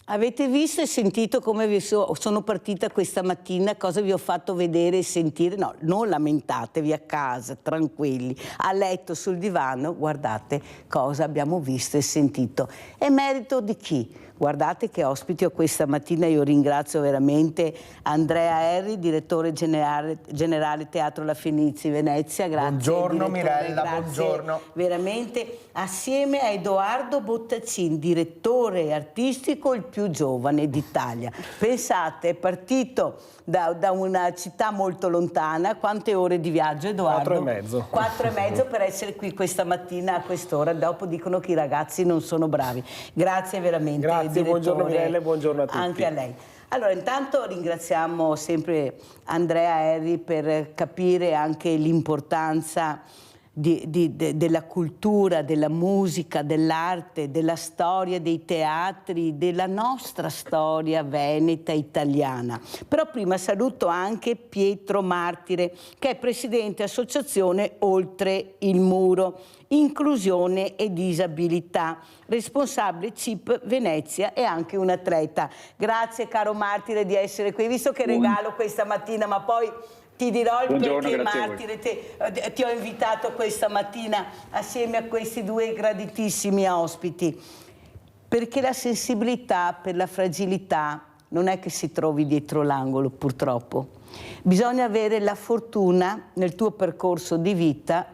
Avete visto e sentito come sono partita questa mattina, cosa vi ho fatto vedere e sentire? No, non lamentatevi a casa, tranquilli, a letto, sul divano, guardate cosa abbiamo visto e sentito. È merito di chi? Guardate che ospiti ho questa mattina, io ringrazio veramente Andrea Erri, direttore generale Teatro La Fenice Venezia, grazie. Buongiorno Mirella, grazie, buongiorno. Veramente, assieme a Edoardo Bottacin, direttore artistico il più giovane d'Italia. Pensate, è partito da una città molto lontana, quante ore di viaggio Edoardo? 4,5. 4,5 per essere qui questa mattina a quest'ora, dopo dicono che i ragazzi non sono bravi. Grazie veramente. Grazie, buongiorno Mirella e buongiorno a tutti. Anche a lei. Allora, intanto ringraziamo sempre Andrea Erri per capire anche l'importanza della cultura, della musica, dell'arte, della storia dei teatri, della nostra storia veneta italiana. Però prima saluto anche Pietro Martire, che è presidente associazione Oltre il Muro, Inclusione e Disabilità, responsabile CIP Venezia e anche un atleta. Grazie caro Martire di essere qui, visto che regalo questa mattina, ma poi ti dirò il perché Martire ti ho invitato questa mattina assieme a questi due graditissimi ospiti, perché la sensibilità per la fragilità non è che si trovi dietro l'angolo, purtroppo. Bisogna avere la fortuna nel tuo percorso di vita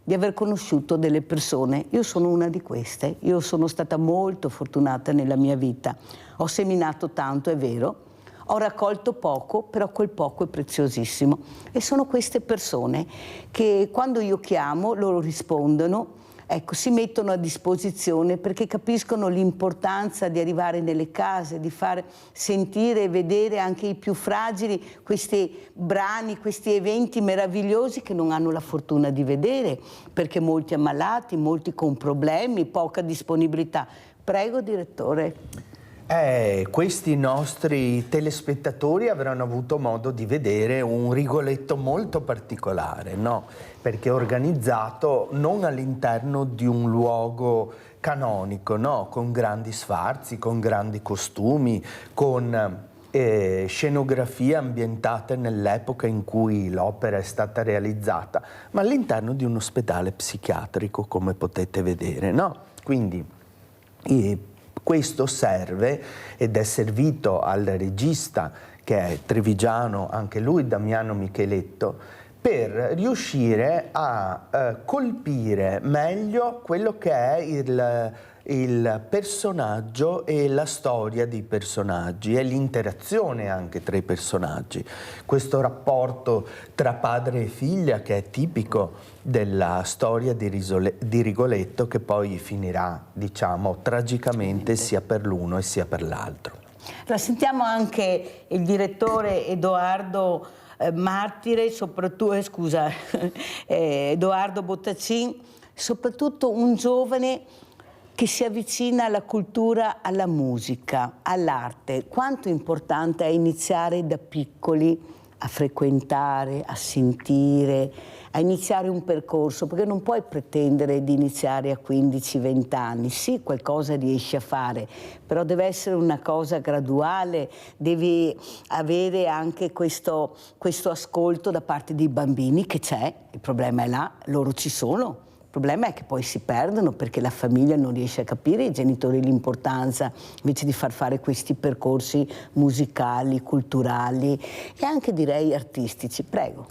di aver conosciuto delle persone. Io sono una di queste, io sono stata molto fortunata nella mia vita, ho seminato tanto, è vero, ho raccolto poco, però quel poco è preziosissimo. E sono queste persone che quando io chiamo loro rispondono, ecco, si mettono a disposizione perché capiscono l'importanza di arrivare nelle case, di far sentire e vedere anche i più fragili questi brani, questi eventi meravigliosi che non hanno la fortuna di vedere, perché molti ammalati, molti con problemi, poca disponibilità. Prego, direttore. Questi nostri telespettatori avranno avuto modo di vedere un Rigoletto molto particolare, no? Perché è organizzato non all'interno di un luogo canonico, no? Con grandi sfarzi, con grandi costumi, con scenografie ambientate nell'epoca in cui l'opera è stata realizzata, ma all'interno di un ospedale psichiatrico, come potete vedere, no? Quindi questo serve, ed è servito al regista, che è trevigiano anche lui, Damiano Micheletto, per riuscire a colpire meglio quello che è il personaggio e la storia dei personaggi e l'interazione anche tra i personaggi. Questo rapporto tra padre e figlia, che è tipico della storia di Rigoletto, che poi finirà, diciamo, tragicamente sia per l'uno e sia per l'altro. Allora, sentiamo anche il direttore Edoardo Martire, soprattutto, Edoardo Bottacin, soprattutto un giovane che si avvicina alla cultura, alla musica, all'arte. Quanto importante è iniziare da piccoli a frequentare, a sentire, a iniziare un percorso, perché non puoi pretendere di iniziare a 15-20 anni. Sì, qualcosa riesci a fare, però deve essere una cosa graduale, devi avere anche questo ascolto da parte dei bambini, che c'è, il problema è là, loro ci sono. Il problema è che poi si perdono perché la famiglia non riesce a capire, i genitori, l'importanza invece di far fare questi percorsi musicali, culturali e anche, direi, artistici. Prego.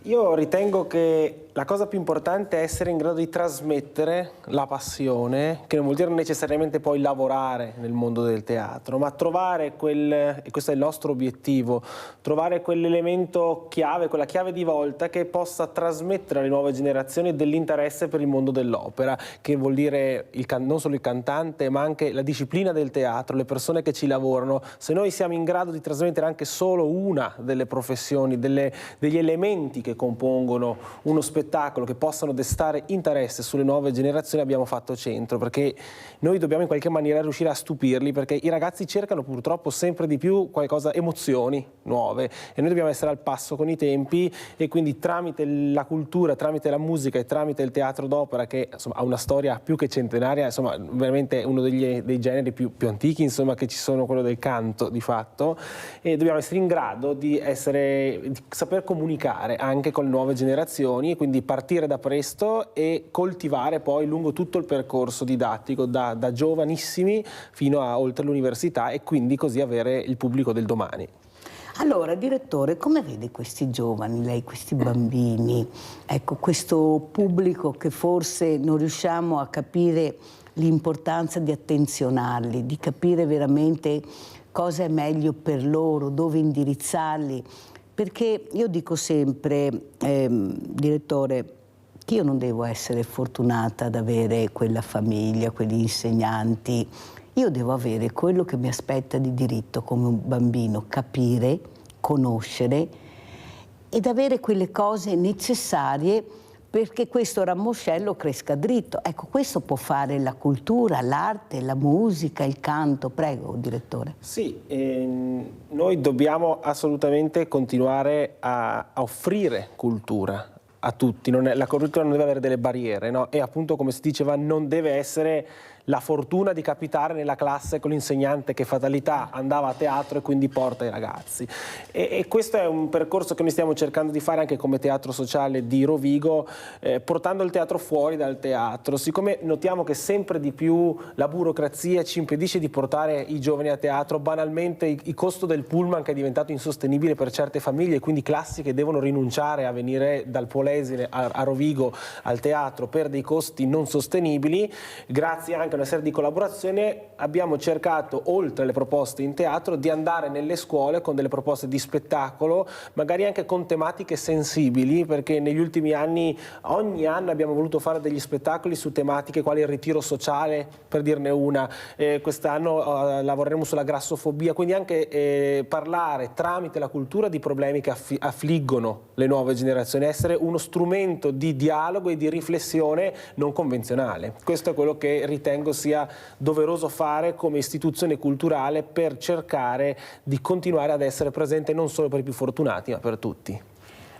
Io ritengo che la cosa più importante è essere in grado di trasmettere la passione, che non vuol dire necessariamente poi lavorare nel mondo del teatro, ma trovare e questo è il nostro obiettivo, trovare quell'elemento chiave, quella chiave di volta che possa trasmettere alle nuove generazioni dell'interesse per il mondo dell'opera, che vuol dire non solo il cantante, ma anche la disciplina del teatro, le persone che ci lavorano. Se noi siamo in grado di trasmettere anche solo una delle professioni, degli elementi che compongono uno spettacolo, che possano destare interesse sulle nuove generazioni, abbiamo fatto centro, perché noi dobbiamo in qualche maniera riuscire a stupirli, perché i ragazzi cercano purtroppo sempre di più emozioni nuove, e noi dobbiamo essere al passo con i tempi, e quindi tramite la cultura, tramite la musica e tramite il teatro d'opera, che insomma ha una storia più che centenaria, insomma veramente uno dei generi più antichi, insomma, che ci sono, quello del canto di fatto, e dobbiamo essere in grado di saper comunicare anche con le nuove generazioni, e quindi partire da presto e coltivare poi lungo tutto il percorso didattico da giovanissimi fino a oltre l'università, e quindi così avere il pubblico del domani. Allora, direttore, come vede questi giovani, lei, questi bambini, ecco, questo pubblico che forse non riusciamo a capire l'importanza di attenzionarli, di capire veramente cosa è meglio per loro, dove indirizzarli? Perché io dico sempre, direttore, che io non devo essere fortunata ad avere quella famiglia, quegli insegnanti. Io devo avere quello che mi aspetta di diritto come un bambino, capire, conoscere ed avere quelle cose necessarie perché questo ramoscello cresca dritto. Ecco, questo può fare la cultura, l'arte, la musica, il canto. Prego, direttore. Sì, noi dobbiamo assolutamente continuare a offrire cultura a tutti. La cultura non deve avere delle barriere, no? E appunto, come si diceva, non deve essere la fortuna di capitare nella classe con l'insegnante che fatalità andava a teatro e quindi porta i ragazzi. E questo è un percorso che noi stiamo cercando di fare anche come Teatro Sociale di Rovigo, portando il teatro fuori dal teatro. Siccome notiamo che sempre di più la burocrazia ci impedisce di portare i giovani a teatro, banalmente il costo del pullman, che è diventato insostenibile per certe famiglie, quindi classi che devono rinunciare a venire dal Polesine a Rovigo al teatro per dei costi non sostenibili, grazie anche una serie di collaborazioni abbiamo cercato, oltre alle proposte in teatro, di andare nelle scuole con delle proposte di spettacolo, magari anche con tematiche sensibili, perché negli ultimi anni, ogni anno abbiamo voluto fare degli spettacoli su tematiche quali il ritiro sociale, per dirne una. Quest'anno lavoreremo sulla grassofobia, quindi anche parlare tramite la cultura di problemi che affliggono le nuove generazioni, essere uno strumento di dialogo e di riflessione non convenzionale. Questo è quello che ritengo sia doveroso fare come istituzione culturale per cercare di continuare ad essere presente non solo per i più fortunati, ma per tutti.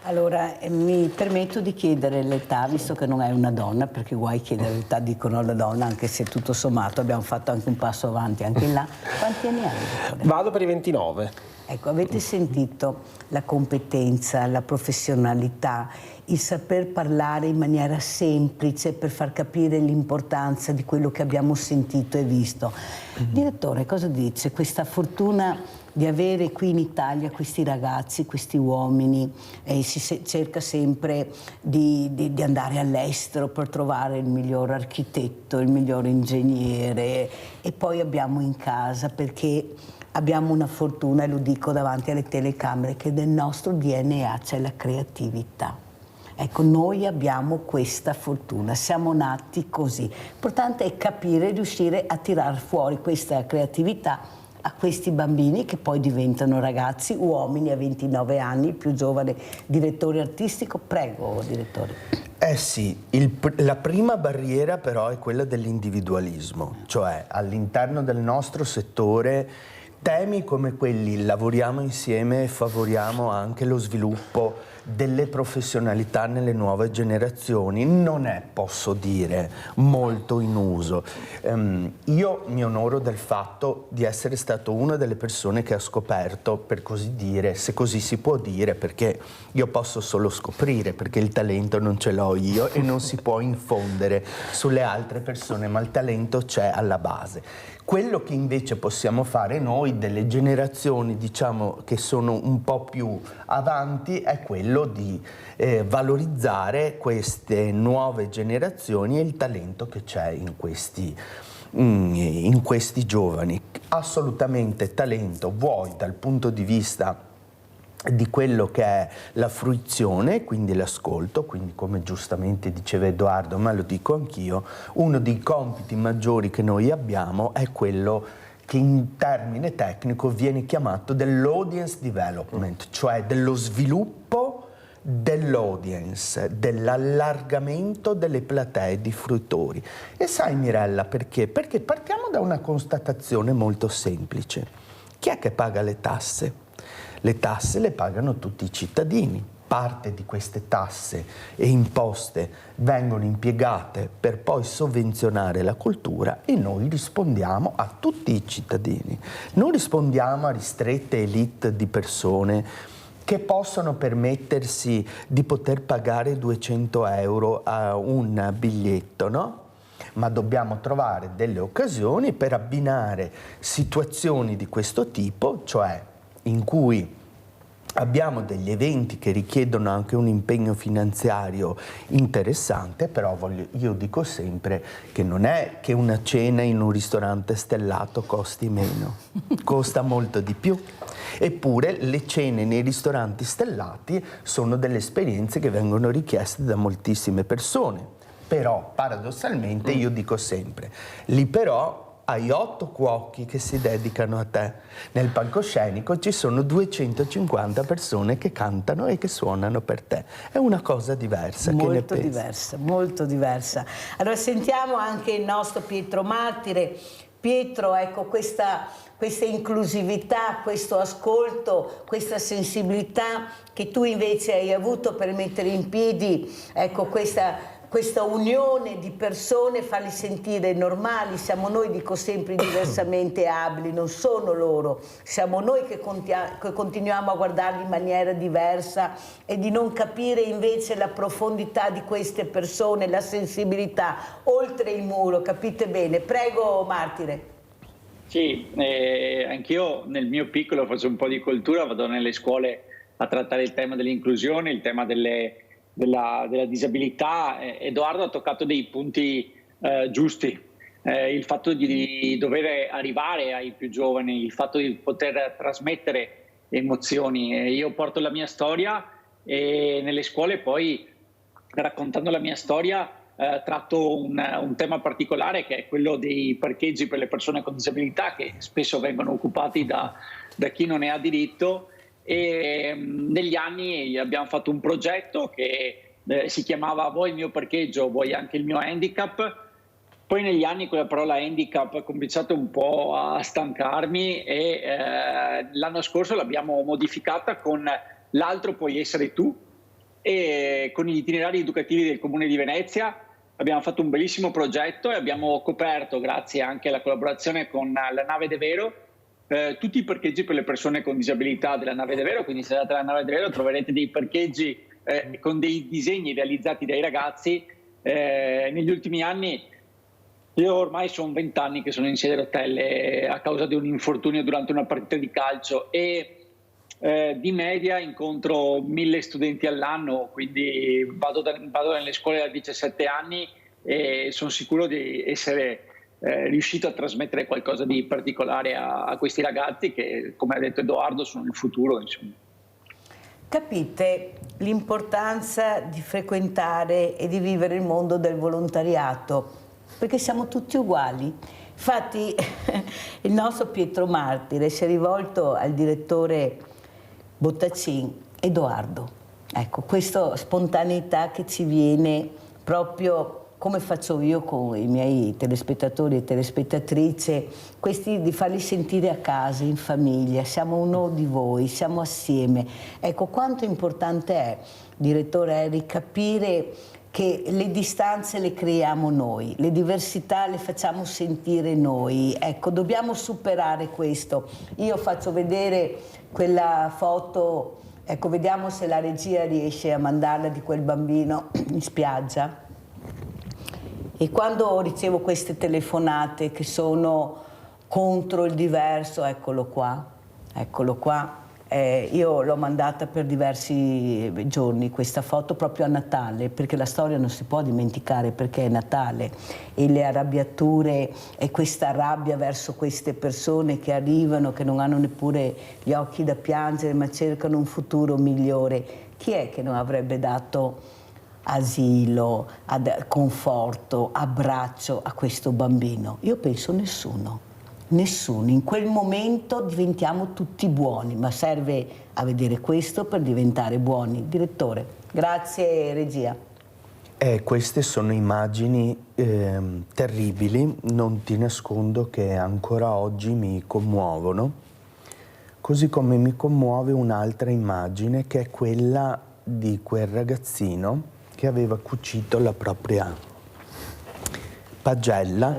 Allora, mi permetto di chiedere l'età, visto che non è una donna, perché guai chiedere l'età, dicono alla donna, anche se tutto sommato abbiamo fatto anche un passo avanti anche in là. Quanti anni hai, dottore? Vado per i 29. Ecco, avete sentito la competenza, la professionalità, il saper parlare in maniera semplice per far capire l'importanza di quello che abbiamo sentito e visto. Direttore, cosa dice? Questa fortuna di avere qui in Italia questi ragazzi, questi uomini, e cerca sempre di andare all'estero per trovare il miglior architetto, il miglior ingegnere, e poi abbiamo in casa, perché abbiamo una fortuna, e lo dico davanti alle telecamere, che nel nostro DNA c'è la creatività. Ecco, noi abbiamo questa fortuna, siamo nati così. L'importante è capire e riuscire a tirar fuori questa creatività a questi bambini che poi diventano ragazzi, uomini a 29 anni, il più giovane direttore artistico. Prego, direttore. Eh sì, la prima barriera però è quella dell'individualismo, cioè all'interno del nostro settore temi come quelli lavoriamo insieme e favoriamo anche lo sviluppo delle professionalità nelle nuove generazioni non è, posso dire, molto in uso. Io mi onoro del fatto di essere stato una delle persone che ha scoperto, per così dire, se così si può dire, perché io posso solo scoprire, perché il talento non ce l'ho io e non si può infondere sulle altre persone, ma il talento c'è alla base. Quello che invece possiamo fare noi, delle generazioni diciamo che sono un po' più avanti, è quello di valorizzare queste nuove generazioni e il talento che c'è in questi giovani. Assolutamente talento, vuoi dal punto di vista di quello che è la fruizione, quindi l'ascolto, quindi come giustamente diceva Edoardo, ma lo dico anch'io, uno dei compiti maggiori che noi abbiamo è quello che in termine tecnico viene chiamato dell'audience development, cioè dello sviluppo dell'audience, dell'allargamento delle platee di fruitori. E sai Mirella perché? Perché partiamo da una constatazione molto semplice. Chi è che paga le tasse? Le tasse le pagano tutti i cittadini. Parte di queste tasse e imposte vengono impiegate per poi sovvenzionare la cultura e noi rispondiamo a tutti i cittadini. Non rispondiamo a ristrette elite di persone che possono permettersi di poter pagare 200 euro a un biglietto, no? Ma dobbiamo trovare delle occasioni per abbinare situazioni di questo tipo, cioè in cui abbiamo degli eventi che richiedono anche un impegno finanziario interessante, però io dico sempre che non è che una cena in un ristorante stellato costi meno, costa molto di più. Eppure le cene nei ristoranti stellati sono delle esperienze che vengono richieste da moltissime persone. Però paradossalmente io dico sempre, lì però hai 8 cuochi che si dedicano a te. Nel palcoscenico ci sono 250 persone che cantano e che suonano per te. È una cosa diversa. Molto diversa, molto diversa. Allora sentiamo anche il nostro Pietro Martire. Pietro, ecco, questa inclusività, questo ascolto, questa sensibilità che tu invece hai avuto per mettere in piedi, ecco, questa unione di persone, farli sentire normali. Siamo noi, dico sempre, diversamente abili, non sono loro, siamo noi che continuiamo a guardarli in maniera diversa e di non capire invece la profondità di queste persone, la sensibilità oltre il muro, capite bene? Prego Martire. Sì, anch'io nel mio piccolo faccio un po' di cultura, vado nelle scuole a trattare il tema dell'inclusione, il tema della disabilità. Edoardo ha toccato dei punti giusti, il fatto di dover arrivare ai più giovani, il fatto di poter trasmettere emozioni. Io porto la mia storia e nelle scuole poi, raccontando la mia storia, tratto un tema particolare che è quello dei parcheggi per le persone con disabilità, che spesso vengono occupati da chi non ne ha diritto. E negli anni abbiamo fatto un progetto che si chiamava Vuoi il mio parcheggio, vuoi anche il mio handicap. Poi negli anni quella parola handicap ha cominciato un po' a stancarmi e l'anno scorso l'abbiamo modificata con l'altro puoi essere tu, e con gli itinerari educativi del Comune di Venezia abbiamo fatto un bellissimo progetto e abbiamo coperto, grazie anche alla collaborazione con la Nave De Vero, tutti i parcheggi per le persone con disabilità della Nave De Vero. Quindi se andate alla Nave De Vero troverete dei parcheggi con dei disegni realizzati dai ragazzi. Negli ultimi anni, io ormai sono 20 anni che sono in sedia a rotelle a causa di un infortunio durante una partita di calcio e di media incontro 1000 studenti all'anno, quindi vado nelle scuole da 17 anni e sono sicuro di essere riuscito a trasmettere qualcosa di particolare a questi ragazzi che, come ha detto Edoardo, sono il futuro, insomma. Capite l'importanza di frequentare e di vivere il mondo del volontariato, perché siamo tutti uguali. Infatti il nostro Pietro Martire si è rivolto al direttore Bottacin: Edoardo, ecco, questa spontaneità che ci viene proprio come faccio io con i miei telespettatori e telespettatrici, questi di farli sentire a casa, in famiglia, siamo uno di voi, siamo assieme. Ecco, quanto importante è, direttore Harry, capire che le distanze le creiamo noi, le diversità le facciamo sentire noi. Ecco, dobbiamo superare questo. Io faccio vedere quella foto, ecco, vediamo se la regia riesce a mandarla, di quel bambino in spiaggia. E quando ricevo queste telefonate che sono contro il diverso, eccolo qua, io l'ho mandata per diversi giorni questa foto proprio a Natale, perché la storia non si può dimenticare, perché è Natale, e le arrabbiature e questa rabbia verso queste persone che arrivano, che non hanno neppure gli occhi da piangere ma cercano un futuro migliore. Chi è che non avrebbe dato asilo, conforto, abbraccio a questo bambino? Io penso nessuno. Nessuno. In quel momento diventiamo tutti buoni, ma serve a vedere questo per diventare buoni. Direttore, grazie regia. Queste sono immagini terribili, non ti nascondo che ancora oggi mi commuovono, così come mi commuove un'altra immagine che è quella di quel ragazzino che aveva cucito la propria pagella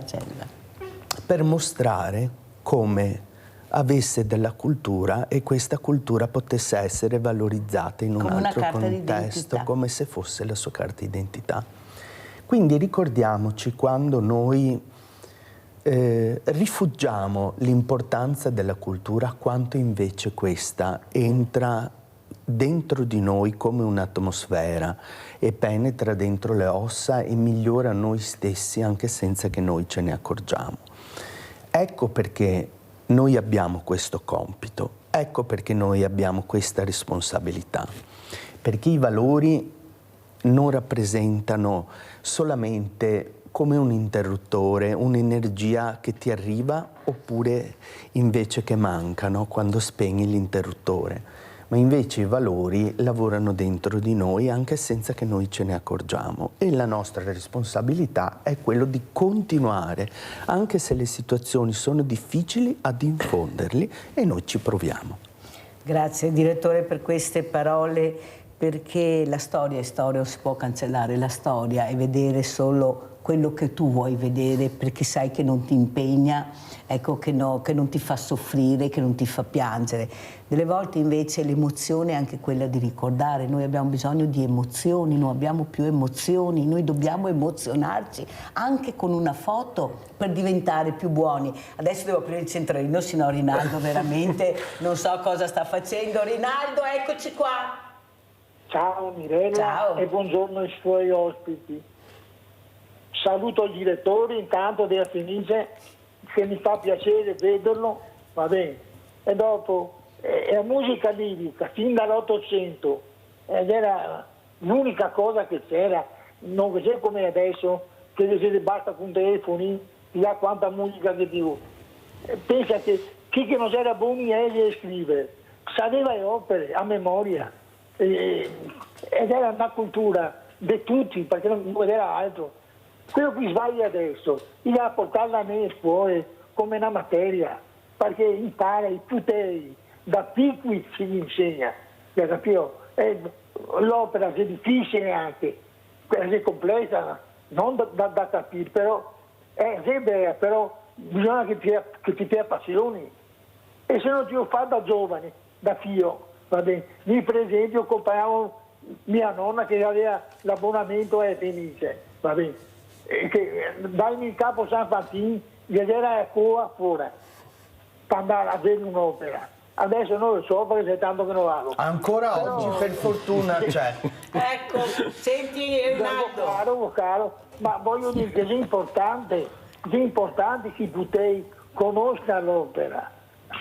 per mostrare come avesse della cultura e questa cultura potesse essere valorizzata in un altro contesto, come se fosse la sua carta d'identità. Quindi ricordiamoci, quando noi rifuggiamo l'importanza della cultura, quanto invece questa entra dentro di noi come un'atmosfera e penetra dentro le ossa e migliora noi stessi anche senza che noi ce ne accorgiamo. Ecco perché noi abbiamo questo compito, ecco perché noi abbiamo questa responsabilità, perché i valori non rappresentano solamente come un interruttore, un'energia che ti arriva oppure invece che mancano quando spegni l'interruttore, ma invece i valori lavorano dentro di noi anche senza che noi ce ne accorgiamo, e la nostra responsabilità è quello di continuare, anche se le situazioni sono difficili, ad infonderli, e noi ci proviamo. Grazie direttore per queste parole, perché la storia è storia, non si può cancellare la storia e vedere solo quello che tu vuoi vedere, perché sai che non ti impegna, ecco, che non ti fa soffrire, che non ti fa piangere. Delle volte invece l'emozione è anche quella di ricordare. Noi abbiamo bisogno di emozioni, non abbiamo più emozioni, noi dobbiamo emozionarci anche con una foto per diventare più buoni. Adesso devo aprire il centralino, sennò Rinaldo veramente non so cosa sta facendo. Rinaldo, eccoci qua! Ciao Mirella. Ciao. E buongiorno ai suoi ospiti. Saluto il direttore intanto della Fenice, che mi fa piacere vederlo, va bene. E dopo è musica lirica fin dall'800 ed era l'unica cosa che c'era, non c'è come adesso che se basta con telefoni, là quanta musica che dico. Pensa che chi che non era buoni a scrivere, sapeva le opere a memoria, ed era una cultura di tutti, perché non era altro. Quello che sbaglia adesso è portarla nelle scuole come una materia, perché impara i poteri, da piccoli si insegna, capito? l'opera è difficile anche, è complessa, non da capire, però è bella, però bisogna che ti appassioni. E se non ti lo fa da giovane, da figlio, va bene. Lì per esempio compravo mia nonna che aveva l'abbonamento a Fenice, va bene, e che dai in capo San Fantini ed era a coda fuori per andare a vedere un'opera. Adesso non lo so perché c'è tanto che non vado. Ancora oggi per fortuna c'è. Ecco, senti Rinaldo. Caro, ma voglio dire che è importante che potei conoscere l'opera,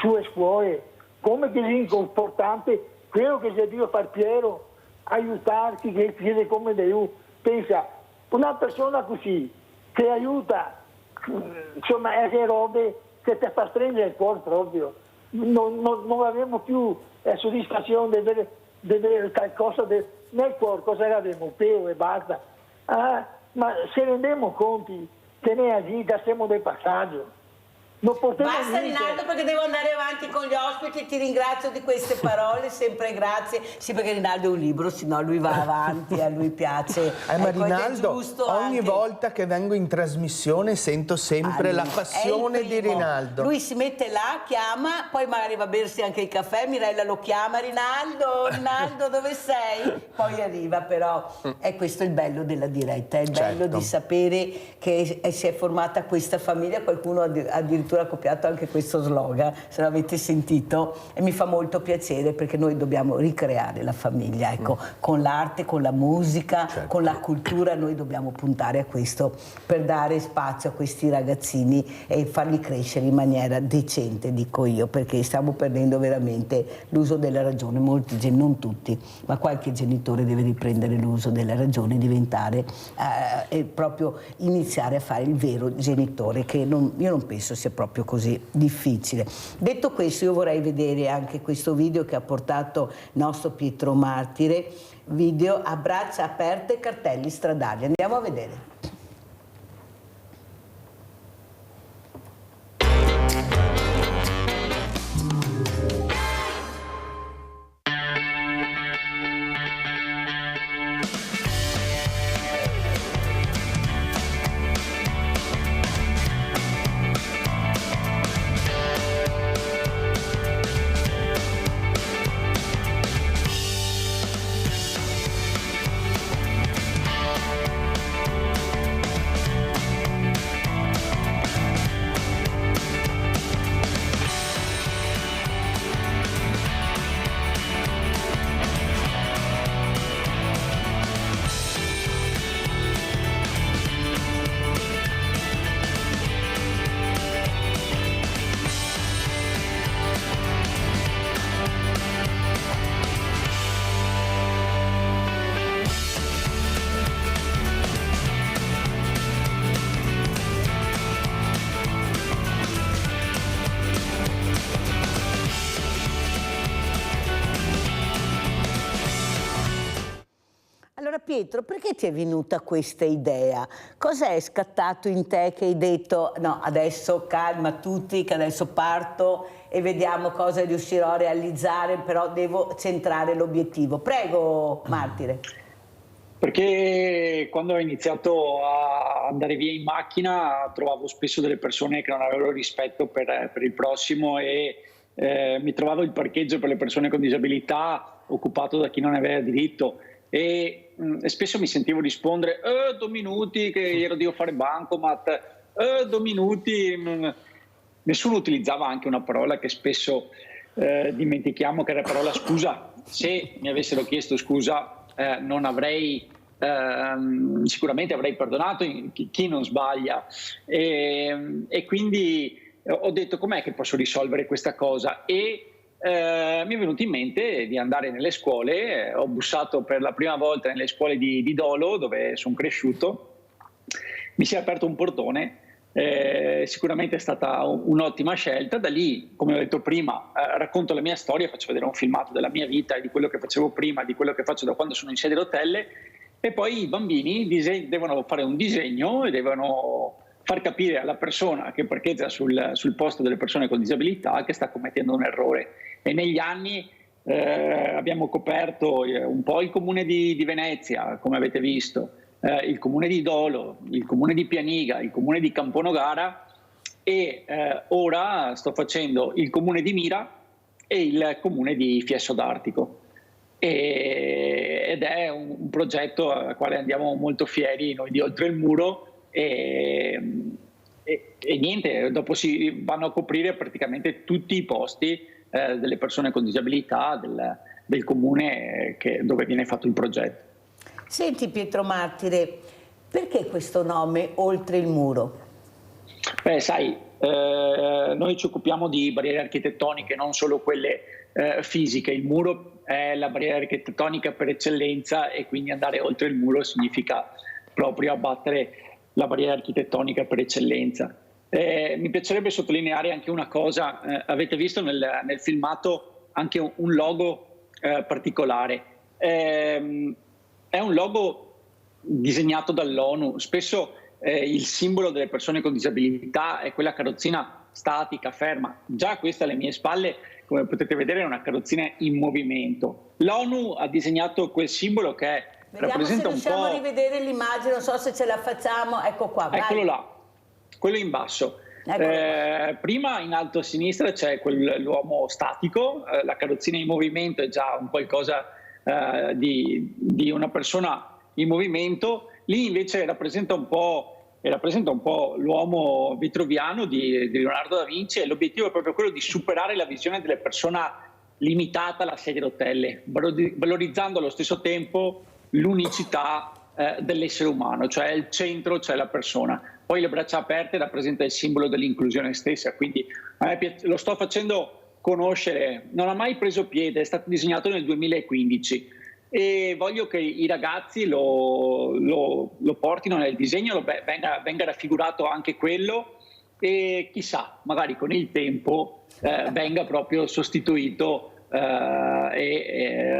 sue scuole, come che è importante quello che si Dio per Piero, aiutarti, che chiede come Dio. Pensa, una persona così, che aiuta, insomma, è che robe che ti fa stringere il cuore proprio. Non avremo più la soddisfazione di vedere qualcosa nel cuore, cosa avevamo, pelo e basta. Ma se rendiamo conti che nella vita siamo del passaggio. Basta Rinaldo perché devo andare avanti con gli ospiti, ti ringrazio di queste parole, sempre grazie. Sì, perché Rinaldo è un libro, sennò lui va avanti, a lui piace. Ma Rinaldo, ogni volta che vengo in trasmissione sento sempre la passione di Rinaldo. Lui si mette là, chiama, poi magari va a bersi anche il caffè, Mirella lo chiama, Rinaldo dove sei? Poi arriva, però è questo il bello della diretta, è il bello di sapere che si è formata questa famiglia, qualcuno addirittura ha copiato anche questo slogan, se l'avete sentito, e mi fa molto piacere perché noi dobbiamo ricreare la famiglia, ecco, con l'arte, con la musica, con la cultura, noi dobbiamo puntare a questo per dare spazio a questi ragazzini e farli crescere in maniera decente, dico io, perché stiamo perdendo veramente l'uso della ragione, molti, non tutti, ma qualche genitore deve riprendere l'uso della ragione e diventare e proprio iniziare a fare il vero genitore, che io non penso sia proprio così difficile. Detto questo, io vorrei vedere anche questo video che ha portato il nostro Pietro Martire, video a braccia aperte e cartelli stradali. Andiamo a vedere. Pietro, perché ti è venuta questa idea? Cosa è scattato in te che hai detto no, adesso calma tutti, che adesso parto e vediamo cosa riuscirò a realizzare, però devo centrare l'obiettivo. Prego, Martire. Perché quando ho iniziato a andare via in macchina trovavo spesso delle persone che non avevano rispetto per il prossimo e mi trovavo il parcheggio per le persone con disabilità occupato da chi non aveva diritto. E spesso mi sentivo rispondere 2 minuti che io devo fare bancomat, 2 minuti. Nessuno utilizzava anche una parola che spesso dimentichiamo, che era la parola scusa. Se mi avessero chiesto scusa non avrei sicuramente avrei perdonato chi non sbaglia e quindi ho detto com'è che posso risolvere questa cosa e mi è venuto in mente di andare nelle scuole. Ho bussato per la prima volta nelle scuole di Dolo, dove sono cresciuto. Mi si è aperto un portone, sicuramente è stata un'ottima scelta. Da lì, come ho detto prima, racconto la mia storia, faccio vedere un filmato della mia vita, di quello che facevo prima, di quello che faccio da quando sono in sedia a rotelle, e poi i bambini devono fare un disegno e devono far capire alla persona che parcheggia sul posto delle persone con disabilità che sta commettendo un errore. E negli anni abbiamo coperto un po' il comune di Venezia, come avete visto, il comune di Dolo, il comune di Pianiga, il comune di Camponogara e ora sto facendo il comune di Mira e il comune di Fiesso d'Artico. Ed è un progetto al quale andiamo molto fieri noi di Oltre il Muro e niente, dopo si vanno a coprire praticamente tutti i posti delle persone con disabilità del comune dove viene fatto il progetto. Senti Pietro Martire, perché questo nome Oltre il Muro? Beh, sai, noi ci occupiamo di barriere architettoniche, non solo quelle fisiche. Il muro è la barriera architettonica per eccellenza e quindi andare oltre il muro significa proprio abbattere la barriera architettonica per eccellenza. Mi piacerebbe sottolineare anche una cosa, avete visto nel filmato anche un logo particolare. È un logo disegnato dall'ONU. Spesso il simbolo delle persone con disabilità è quella carrozzina statica, ferma. Già questa alle mie spalle, come potete vedere, è una carrozzina in movimento. L'ONU ha disegnato quel simbolo che rappresenta un po'... Vediamo se riusciamo a rivedere l'immagine, non so se ce la facciamo. Ecco qua, vai. Eccolo là, quello in basso. Prima in alto a sinistra c'è l'uomo statico, la carrozzina in movimento è già un qualcosa di una persona in movimento. Lì invece rappresenta un po' l'uomo vitruviano di Leonardo da Vinci e l'obiettivo è proprio quello di superare la visione della persona limitata alla sedia a rotelle, valorizzando allo stesso tempo l'unicità dell'essere umano, cioè il centro, cioè la persona. Poi le braccia aperte rappresenta il simbolo dell'inclusione stessa, quindi lo sto facendo conoscere, non ha mai preso piede, è stato disegnato nel 2015 e voglio che i ragazzi lo portino nel disegno, venga raffigurato anche quello e chissà, magari con il tempo venga proprio sostituito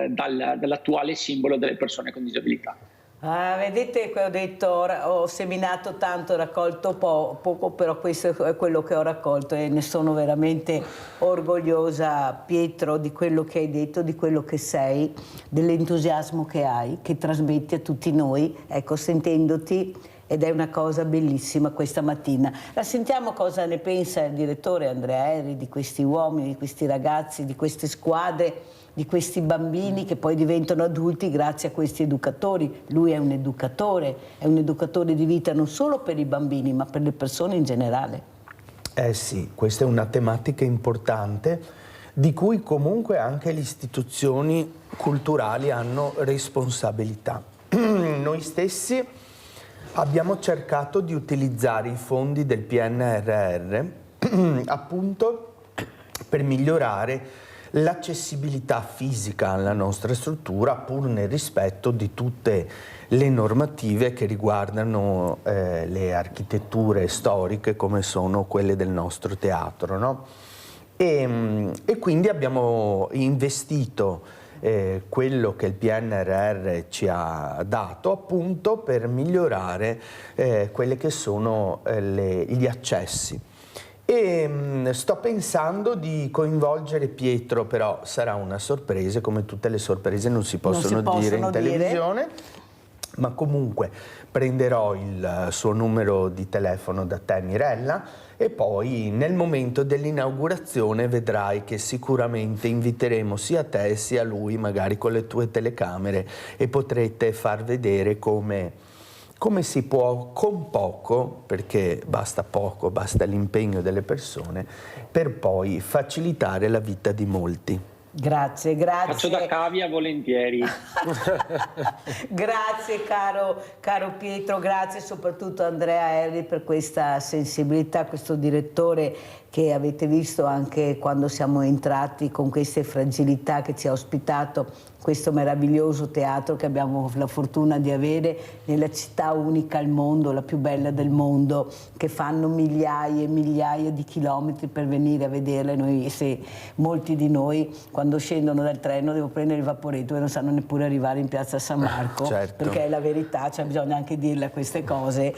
dall'attuale simbolo delle persone con disabilità. Vedete, ho detto, ho seminato tanto, ho raccolto poco, però questo è quello che ho raccolto e ne sono veramente orgogliosa, Pietro, di quello che hai detto, di quello che sei, dell'entusiasmo che hai, che trasmetti a tutti noi, ecco, sentendoti, ed è una cosa bellissima questa mattina. La sentiamo cosa ne pensa il direttore Andrea Erri di questi uomini, di questi ragazzi, di queste squadre, di questi bambini che poi diventano adulti grazie a questi educatori. Lui è un educatore di vita non solo per i bambini ma per le persone in generale. Sì, questa è una tematica importante di cui comunque anche le istituzioni culturali hanno responsabilità. Noi stessi abbiamo cercato di utilizzare i fondi del PNRR appunto per migliorare l'accessibilità fisica alla nostra struttura, pur nel rispetto di tutte le normative che riguardano le architetture storiche come sono quelle del nostro teatro, no? E quindi abbiamo investito quello che il PNRR ci ha dato appunto per migliorare quelli che sono gli accessi. E sto pensando di coinvolgere Pietro, però sarà una sorpresa, come tutte le sorprese non si possono dire in televisione, ma comunque prenderò il suo numero di telefono da te, Mirella, e poi nel momento dell'inaugurazione vedrai che sicuramente inviteremo sia te sia lui, magari con le tue telecamere, e potrete far vedere come si può con poco, perché basta poco, basta l'impegno delle persone, per poi facilitare la vita di molti. Grazie. Faccio da cavia volentieri. Grazie caro Pietro, grazie soprattutto a Andrea Erri per questa sensibilità, questo direttore che avete visto anche quando siamo entrati con queste fragilità, che ci ha ospitato questo meraviglioso teatro che abbiamo la fortuna di avere nella città unica al mondo, la più bella del mondo, che fanno migliaia e migliaia di chilometri per venire a vederla. Molti di noi quando scendono dal treno devono prendere il vaporetto e non sanno neppure arrivare in piazza San Marco, certo. Perché è la verità, cioè bisogna anche dirle queste cose,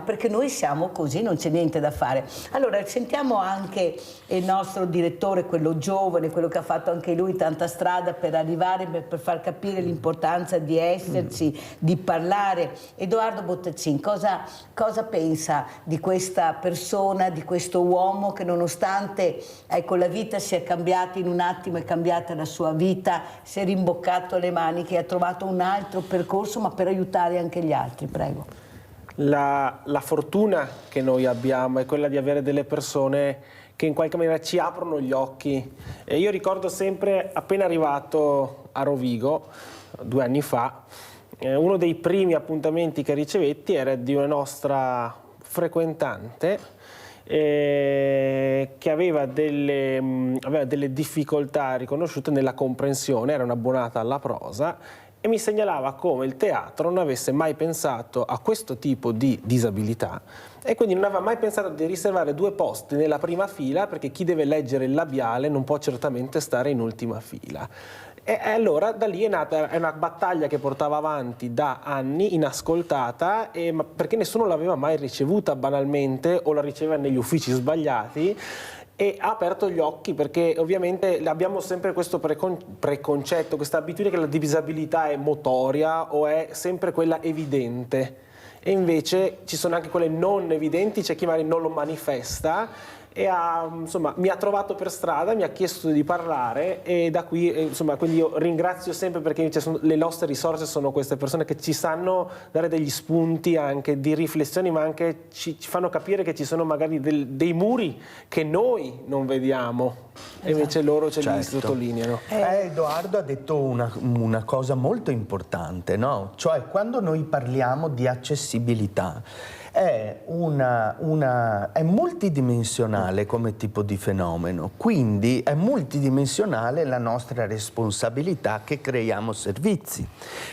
perché noi siamo così, non c'è niente da fare. Allora sentiamo Sentiamo anche il nostro direttore, quello giovane, quello che ha fatto anche lui tanta strada per arrivare, per far capire l'importanza di esserci, di parlare. Edoardo Bottacin, cosa pensa di questa persona, di questo uomo che nonostante la vita sia cambiata in un attimo, è cambiata la sua vita, si è rimboccato le maniche, ha trovato un altro percorso ma per aiutare anche gli altri, prego. La fortuna che noi abbiamo è quella di avere delle persone che in qualche maniera ci aprono gli occhi. E io ricordo sempre, appena arrivato a Rovigo, 2 anni fa, uno dei primi appuntamenti che ricevetti era di una nostra frequentante che aveva delle difficoltà riconosciute nella comprensione, era un'abbonata alla prosa, e mi segnalava come il teatro non avesse mai pensato a questo tipo di disabilità e quindi non aveva mai pensato di riservare 2 posti nella prima fila, perché chi deve leggere il labiale non può certamente stare in ultima fila. E allora da lì è nata una battaglia che portava avanti da anni, inascoltata, perché nessuno l'aveva mai ricevuta banalmente o la riceveva negli uffici sbagliati. E ha aperto gli occhi, perché ovviamente abbiamo sempre questo preconcetto, questa abitudine che la disabilità è motoria o è sempre quella evidente, e invece ci sono anche quelle non evidenti, c'è chi magari non lo manifesta e insomma, mi ha trovato per strada, mi ha chiesto di parlare, e da qui insomma, quindi io ringrazio sempre, perché le nostre risorse sono queste persone che ci sanno dare degli spunti anche di riflessioni, ma anche ci fanno capire che ci sono magari dei muri che noi non vediamo, e invece loro ce li sottolineano. Edoardo ha detto una cosa molto importante, no? Cioè, quando noi parliamo di accessibilità, è multidimensionale come tipo di fenomeno, quindi è multidimensionale la nostra responsabilità che creiamo servizi,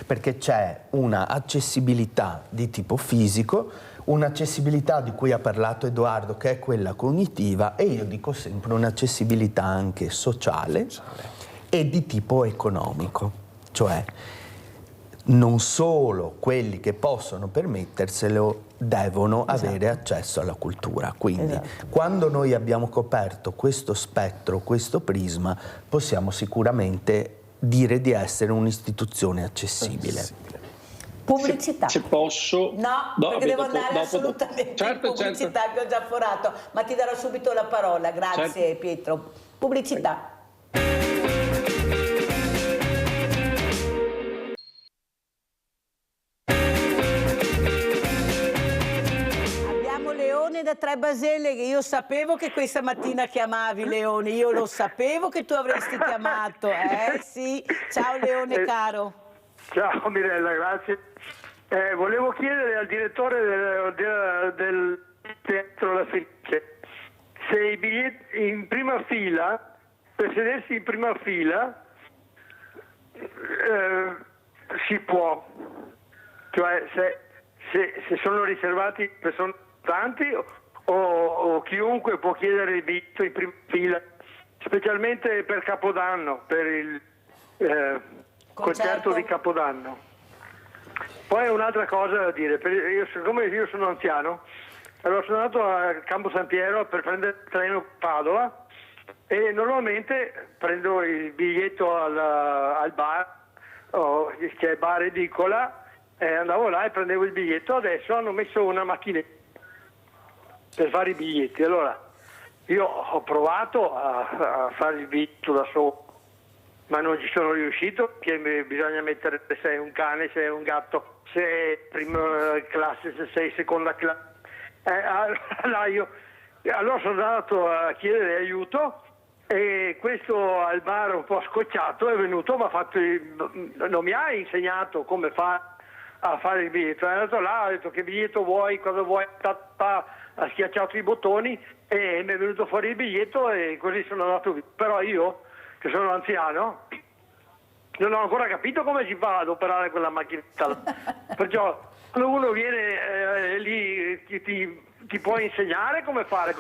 perché c'è una accessibilità di tipo fisico, un'accessibilità di cui ha parlato Edoardo, che è quella cognitiva, e io dico sempre un'accessibilità anche sociale e di tipo economico, cioè non solo quelli che possono permetterselo devono avere accesso alla cultura. Quindi quando noi abbiamo coperto questo spettro, questo prisma, possiamo sicuramente dire di essere un'istituzione accessibile. Pubblicità. Se posso... No, perché devo andare assolutamente in pubblicità, che ho già forato, ma ti darò subito la parola. Grazie Pietro. Pubblicità. Leone da Tre Baselle, che io sapevo che questa mattina chiamavi, Leone, io lo sapevo che tu avresti chiamato, sì. Ciao Leone caro. Ciao Mirella, grazie. Volevo chiedere al direttore del Teatro La Fenice se i biglietti in prima fila, per sedersi in prima fila, si può, cioè se sono riservati persone tanti o chiunque può chiedere il biglietto in prima fila, specialmente per Capodanno, per il concerto di Capodanno. Poi un'altra cosa da dire, siccome io sono anziano, allora sono andato a Campo San Piero per prendere il treno a Padova e normalmente prendo il biglietto al bar, che è bar edicola, andavo là e prendevo il biglietto. Adesso hanno messo una macchinetta per fare i biglietti. Allora io ho provato a fare il biglietto da solo, ma non ci sono riuscito, perché bisogna mettere se è un cane, se è un gatto, se è prima classe, se sei seconda classe. Allora sono andato a chiedere aiuto e questo al bar un po' scocciato è venuto, non mi ha insegnato come a fare il biglietto. È andato là, ha detto che biglietto vuoi, cosa vuoi, ha schiacciato i bottoni e mi è venuto fuori il biglietto e così sono andato via. Però io, che sono anziano, non ho ancora capito come si fa ad operare quella macchinetta. Perciò quando uno viene lì ti può insegnare come fare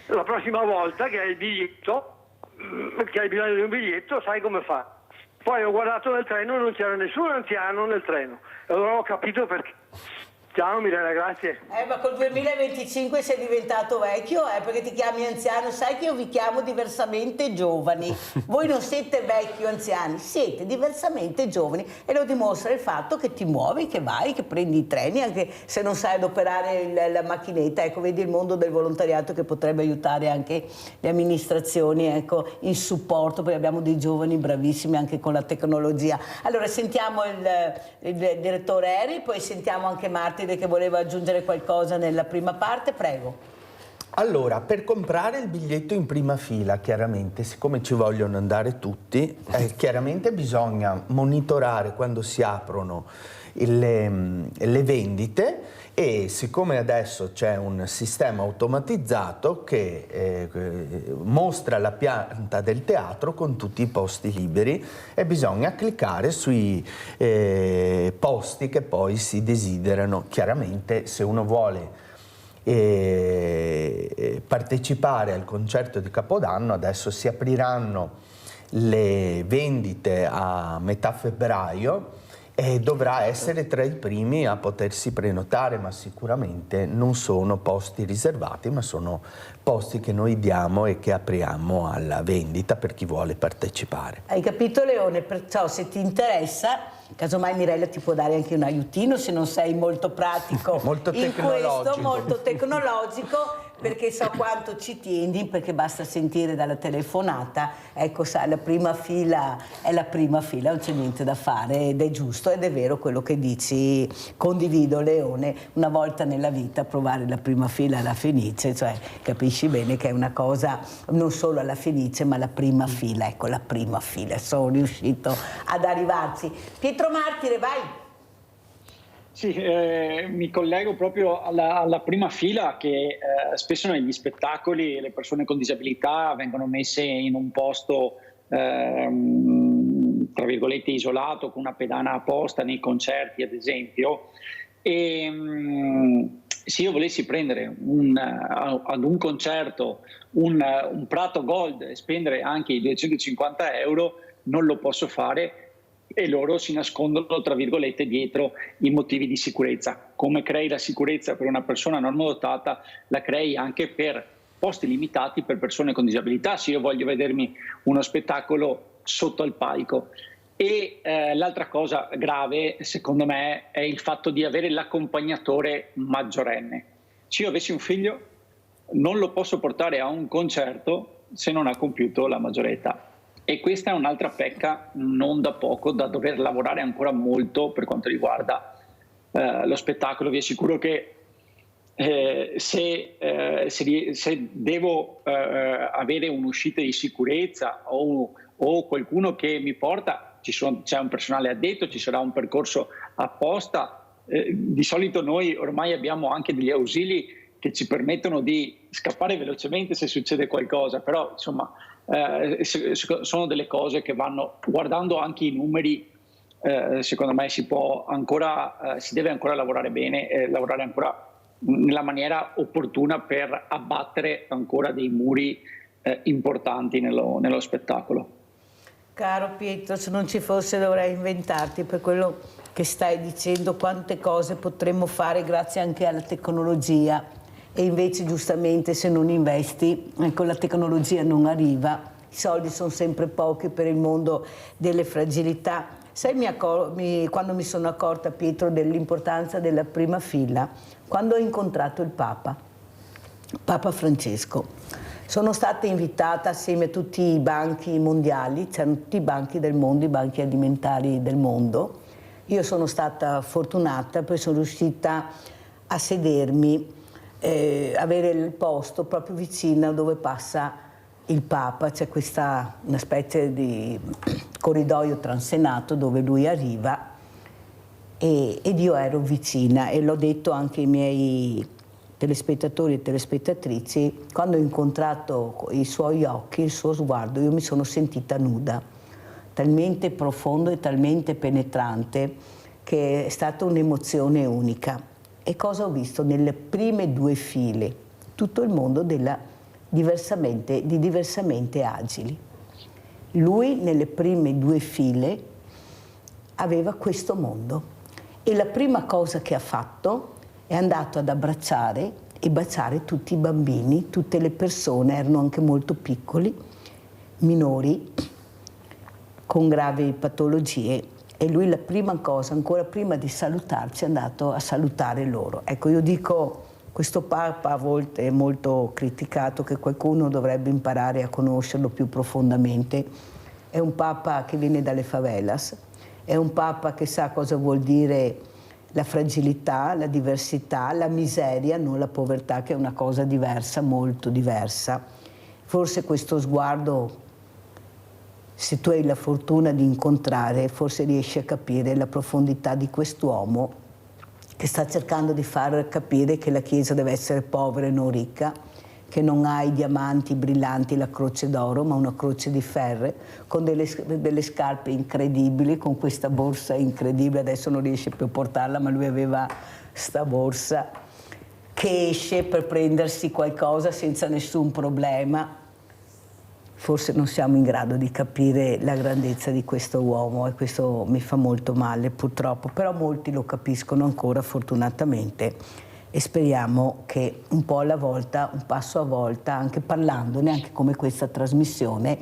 la prossima volta che hai il biglietto, che hai bisogno di un biglietto, sai come fa. Poi ho guardato nel treno e non c'era nessun anziano nel treno, e allora ho capito perché. Ciao Mirella, grazie. Ma col 2025 sei diventato vecchio, perché ti chiami anziano. Sai che io vi chiamo diversamente giovani. Voi non siete vecchi o anziani, siete diversamente giovani, e lo dimostra il fatto che ti muovi, che vai, che prendi i treni, anche se non sai adoperare la macchinetta. Ecco, vedi il mondo del volontariato che potrebbe aiutare anche le amministrazioni, ecco, in supporto, perché abbiamo dei giovani bravissimi anche con la tecnologia. Allora sentiamo il direttore Eri, poi sentiamo anche Marti che voleva aggiungere qualcosa nella prima parte, prego. Allora, per comprare il biglietto in prima fila, chiaramente, siccome ci vogliono andare tutti, chiaramente bisogna monitorare quando si aprono le vendite, e siccome adesso c'è un sistema automatizzato che mostra la pianta del teatro con tutti i posti liberi, e bisogna cliccare sui posti che poi si desiderano. Chiaramente, se uno vuole partecipare al concerto di Capodanno, adesso si apriranno le vendite a metà febbraio, e dovrà essere tra i primi a potersi prenotare, ma sicuramente non sono posti riservati, ma sono posti che noi diamo e che apriamo alla vendita per chi vuole partecipare. Hai capito, Leone? Perciò se ti interessa, casomai Mirella ti può dare anche un aiutino se non sei molto pratico molto in questo, molto tecnologico, perché so quanto ci tieni, perché basta sentire dalla telefonata, ecco, sai, la prima fila è la prima fila, non c'è niente da fare, ed è giusto ed è vero quello che dici. Condivido, Leone, una volta nella vita provare la prima fila alla Fenice, cioè capisci bene che è una cosa non solo alla Fenice ma la prima fila, ecco, la prima fila, sono riuscito ad arrivarci. Pietro Martire, vai! Sì, mi collego proprio alla prima fila, che spesso negli spettacoli le persone con disabilità vengono messe in un posto tra virgolette isolato, con una pedana apposta nei concerti ad esempio, e se io volessi prendere ad un concerto un Prato Gold e spendere anche i 250 euro, non lo posso fare, e loro si nascondono tra virgolette dietro i motivi di sicurezza. Come crei la sicurezza per una persona normodotata, la crei anche per posti limitati per persone con disabilità, se io voglio vedermi uno spettacolo sotto al palco. E l'altra cosa grave secondo me è il fatto di avere l'accompagnatore maggiorenne. Se io avessi un figlio non lo posso portare a un concerto se non ha compiuto la maggiore età. E questa è un'altra pecca non da poco, da dover lavorare ancora molto per quanto riguarda lo spettacolo. Vi assicuro che se devo avere un'uscita di sicurezza o qualcuno che mi porta, c'è un personale addetto, ci sarà un percorso apposta. Di solito noi ormai abbiamo anche degli ausili che ci permettono di scappare velocemente se succede qualcosa, però insomma sono delle cose che vanno, guardando anche i numeri, secondo me si deve ancora lavorare bene, lavorare ancora nella maniera opportuna per abbattere ancora dei muri importanti nello spettacolo. Caro Pietro, se non ci fosse dovrei inventarti, per quello che stai dicendo, quante cose potremmo fare grazie anche alla tecnologia. E invece giustamente se non investi, ecco, la tecnologia non arriva, i soldi sono sempre pochi per il mondo delle fragilità. Sai, quando mi sono accorta, Pietro, dell'importanza della prima fila, quando ho incontrato il Papa Francesco. Sono stata invitata assieme a tutti i banchi mondiali, c'erano tutti i banchi del mondo, i banchi alimentari del mondo. Io sono stata fortunata, poi sono riuscita a sedermi, avere il posto proprio vicino dove passa il Papa. C'è una specie di corridoio transenato dove lui arriva, ed io ero vicina, e l'ho detto anche ai miei telespettatori e telespettatrici, quando ho incontrato i suoi occhi, il suo sguardo, io mi sono sentita nuda, talmente profondo e talmente penetrante che è stata un'emozione unica. E cosa ho visto? Nelle prime due file tutto il mondo di diversamente agili. Lui nelle prime due file aveva questo mondo, e la prima cosa che ha fatto è andato ad abbracciare e baciare tutti i bambini, tutte le persone, erano anche molto piccoli, minori, con gravi patologie, e lui la prima cosa, ancora prima di salutarci, è andato a salutare loro. Ecco, io dico, questo Papa a volte è molto criticato, che qualcuno dovrebbe imparare a conoscerlo più profondamente. È un Papa che viene dalle favelas, è un Papa che sa cosa vuol dire la fragilità, la diversità, la miseria, non la povertà, che è una cosa diversa, molto diversa. Forse questo sguardo, se tu hai la fortuna di incontrare, forse riesci a capire la profondità di quest'uomo che sta cercando di far capire che la Chiesa deve essere povera e non ricca, che non ha i diamanti brillanti, la croce d'oro, ma una croce di ferro, con delle scarpe incredibili, con questa borsa incredibile, adesso non riesce più a portarla, ma lui aveva sta borsa, che esce per prendersi qualcosa senza nessun problema. Forse non siamo in grado di capire la grandezza di questo uomo e questo mi fa molto male purtroppo, però molti lo capiscono ancora fortunatamente e speriamo che un po' alla volta, un passo a volta, anche parlandone, anche come questa trasmissione,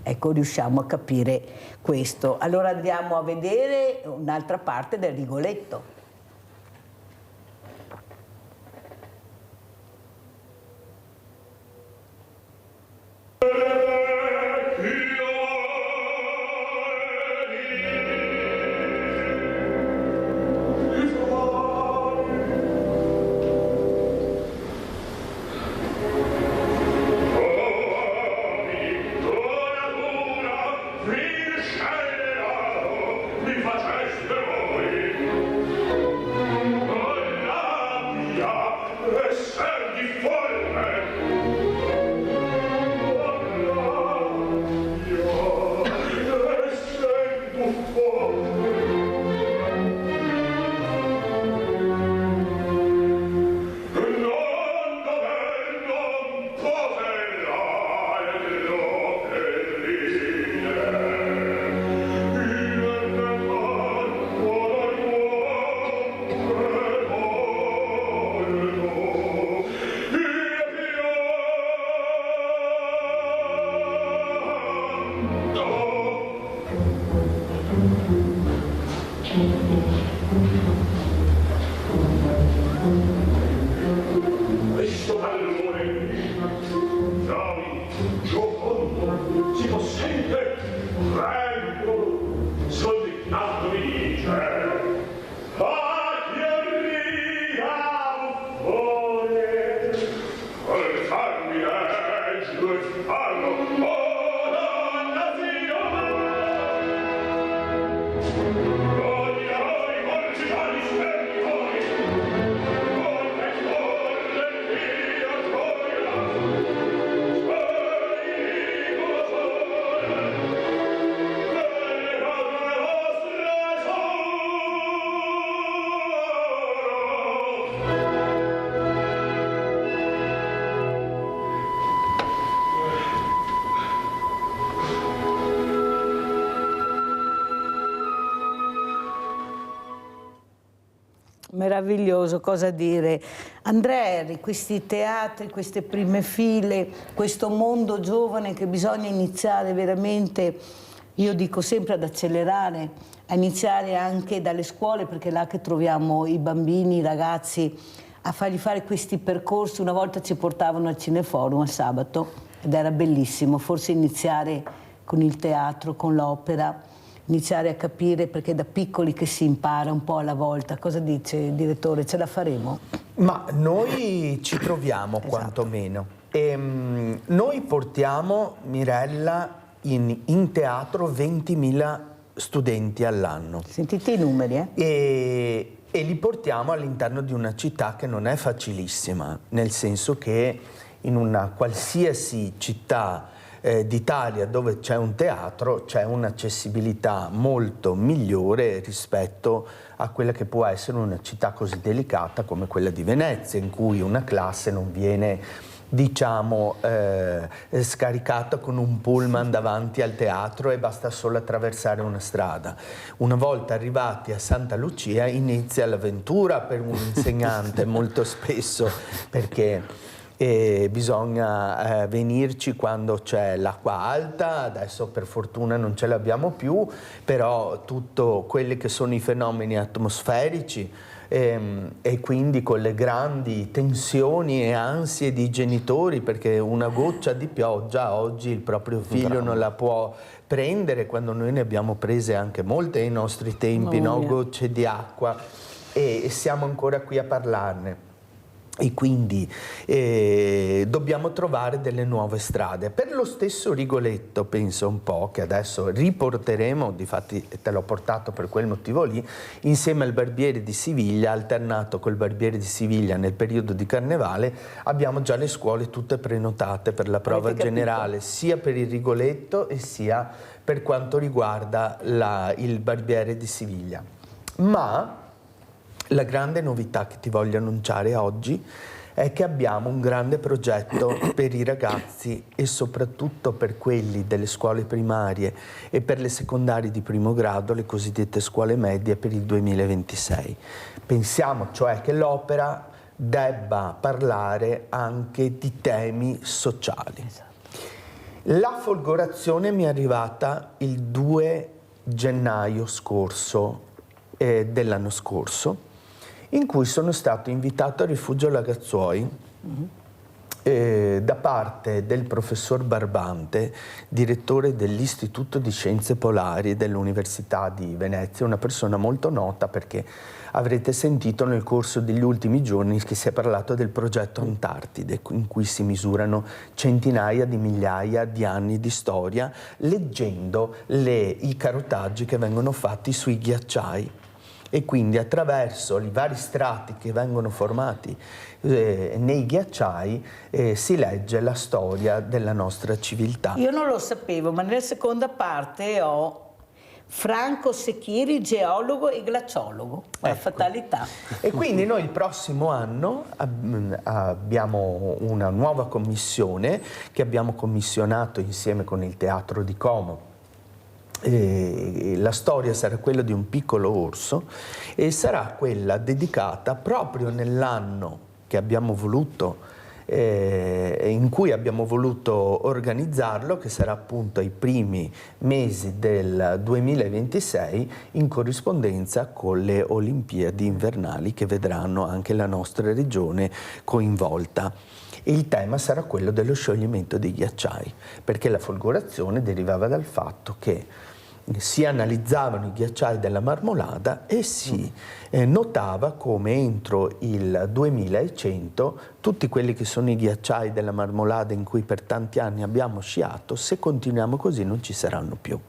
ecco, riusciamo a capire questo. Allora andiamo a vedere un'altra parte del Rigoletto. Meraviglioso, cosa dire. Andrea Erri, questi teatri, queste prime file, questo mondo giovane che bisogna iniziare veramente, io dico sempre ad accelerare, a iniziare anche dalle scuole, perché è là che troviamo i bambini, i ragazzi, a fargli fare questi percorsi. Una volta ci portavano al Cineforum al sabato ed era bellissimo, forse iniziare con il teatro, con l'opera, iniziare a capire, perché è da piccoli che si impara un po' alla volta. Cosa dice, direttore, ce la faremo? Ma noi ci proviamo, esatto, quantomeno. Noi portiamo, Mirella, in teatro 20.000 studenti all'anno. Sentite i numeri, E li portiamo all'interno di una città che non è facilissima, nel senso che in una qualsiasi città d'Italia dove c'è un teatro c'è un'accessibilità molto migliore rispetto a quella che può essere una città così delicata come quella di Venezia, in cui una classe non viene diciamo scaricata con un pullman davanti al teatro e basta solo attraversare una strada. Una volta arrivati a Santa Lucia inizia l'avventura per un insegnante molto spesso, perché bisogna venirci quando c'è l'acqua alta. Adesso per fortuna non ce l'abbiamo più, però tutto quelli che sono i fenomeni atmosferici e quindi con le grandi tensioni e ansie di genitori, perché una goccia di pioggia oggi il proprio figlio non la può prendere, quando noi ne abbiamo prese anche molte ai nostri tempi, no? Gocce di acqua, e siamo ancora qui a parlarne. E quindi dobbiamo trovare delle nuove strade. Per lo stesso Rigoletto, penso un po', che adesso riporteremo, difatti te l'ho portato per quel motivo lì, insieme al Barbiere di Siviglia, alternato col Barbiere di Siviglia nel periodo di Carnevale, abbiamo già le scuole tutte prenotate per la prova generale, sia per il Rigoletto e sia per quanto riguarda il Barbiere di Siviglia. Ma la grande novità che ti voglio annunciare oggi è che abbiamo un grande progetto per i ragazzi e soprattutto per quelli delle scuole primarie e per le secondarie di primo grado, le cosiddette scuole medie, per il 2026. Pensiamo cioè che l'opera debba parlare anche di temi sociali. La folgorazione mi è arrivata il 2 gennaio scorso, dell'anno scorso, in cui sono stato invitato a Rifugio Lagazzuoi da parte del professor Barbante, direttore dell'Istituto di Scienze Polari dell'Università di Venezia, una persona molto nota perché avrete sentito nel corso degli ultimi giorni che si è parlato del progetto Antartide, in cui si misurano centinaia di migliaia di anni di storia leggendo i carotaggi che vengono fatti sui ghiacciai. E quindi attraverso i vari strati che vengono formati nei ghiacciai si legge la storia della nostra civiltà. Io non lo sapevo, ma nella seconda parte ho Franco Secchieri, geologo e glaciologo, la fatalità. E quindi noi il prossimo anno abbiamo una nuova commissione che abbiamo commissionato insieme con il Teatro di Como. La storia sarà quella di un piccolo orso e sarà quella dedicata proprio nell'anno che abbiamo voluto, in cui abbiamo voluto organizzarlo, che sarà appunto ai primi mesi del 2026, in corrispondenza con le Olimpiadi invernali che vedranno anche la nostra regione coinvolta. Il tema sarà quello dello scioglimento dei ghiacciai, perché la folgorazione derivava dal fatto che si analizzavano i ghiacciai della Marmolada e si notava come entro il 2100 tutti quelli che sono i ghiacciai della Marmolada in cui per tanti anni abbiamo sciato, se continuiamo così non ci saranno più.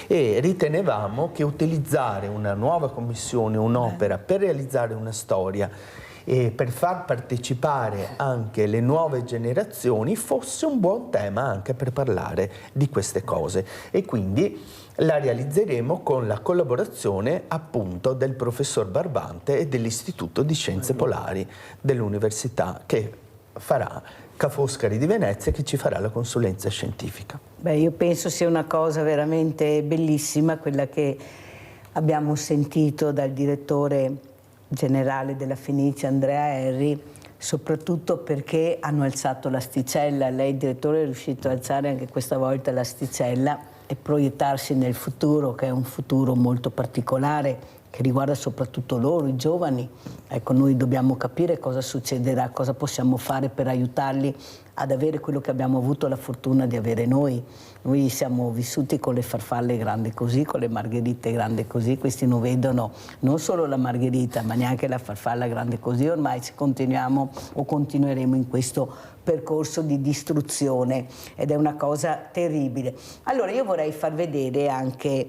E ritenevamo che utilizzare una nuova commissione, un'opera per realizzare una storia e per far partecipare anche le nuove generazioni fosse un buon tema anche per parlare di queste cose, e quindi la realizzeremo con la collaborazione appunto del professor Barbante e dell'Istituto di Scienze Polari dell'Università che farà Ca' Foscari di Venezia, che ci farà la consulenza scientifica. Beh, io penso sia una cosa veramente bellissima quella che abbiamo sentito dal direttore generale della Fenice, Andrea Erri, soprattutto perché hanno alzato l'asticella. Lei, direttore, è riuscito ad alzare anche questa volta l'asticella e proiettarsi nel futuro, che è un futuro molto particolare, che riguarda soprattutto loro, i giovani. Ecco, noi dobbiamo capire cosa succederà, cosa possiamo fare per aiutarli ad avere quello che abbiamo avuto la fortuna di avere noi. Noi siamo vissuti con le farfalle grandi così, con le margherite grandi così, questi non vedono non solo la margherita ma neanche la farfalla grande così. Ormai se continuiamo o continueremo in questo percorso di distruzione ed è una cosa terribile. Allora io vorrei far vedere anche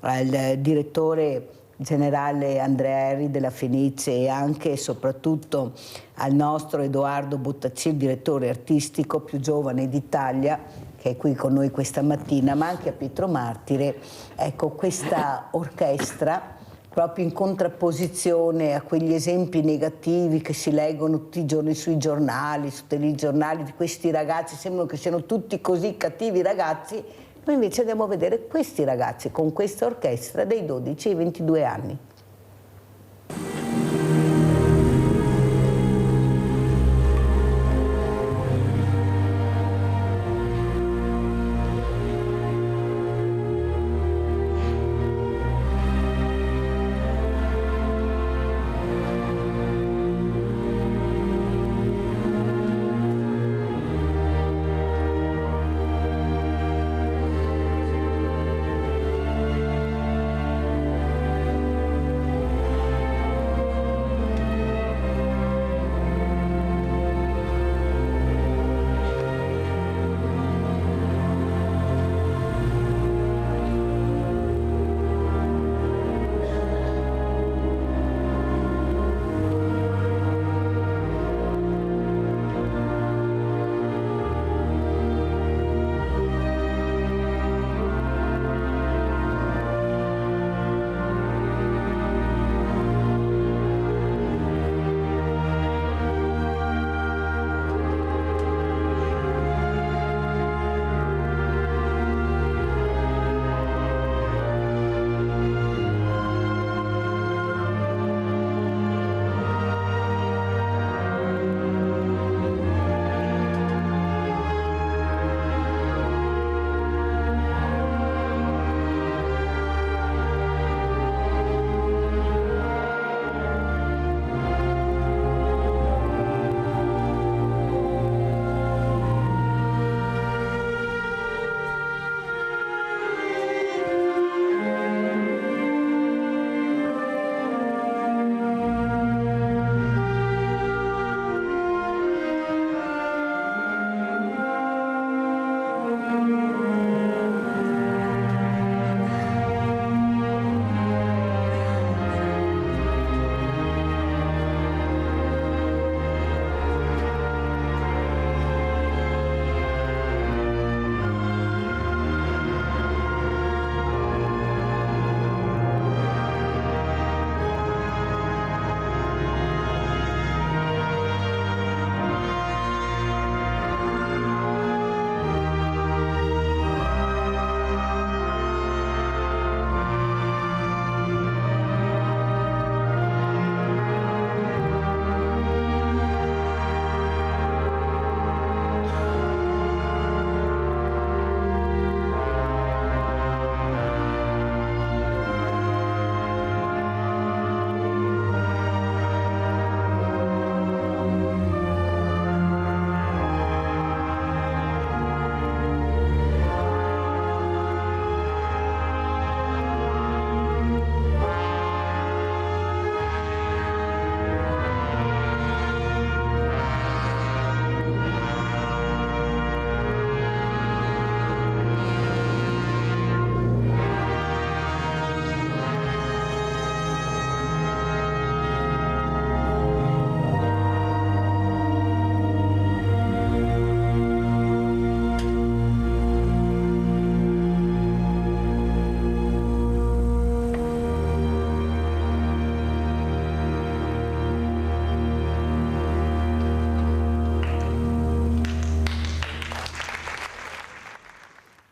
al direttore generale Andrea Erri della Fenice e anche e soprattutto al nostro Edoardo Bottacci, il direttore artistico più giovane d'Italia, che è qui con noi questa mattina, ma anche a Pietro Martire, ecco, questa orchestra proprio in contrapposizione a quegli esempi negativi che si leggono tutti i giorni sui giornali, sui telegiornali, di questi ragazzi, sembrano che siano tutti così cattivi ragazzi, noi invece andiamo a vedere questi ragazzi con questa orchestra dei 12 ai 22 anni.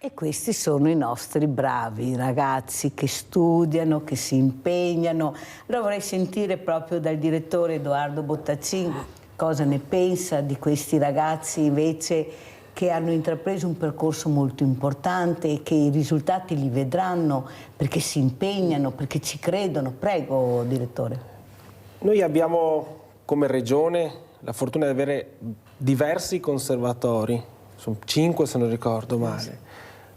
E questi sono i nostri bravi ragazzi che studiano, che si impegnano. Allora vorrei sentire proprio dal direttore Edoardo Bottacin cosa ne pensa di questi ragazzi invece che hanno intrapreso un percorso molto importante e che i risultati li vedranno perché si impegnano, perché ci credono. Prego, direttore. Noi abbiamo come regione la fortuna di avere diversi conservatori, sono 5 se non ricordo male.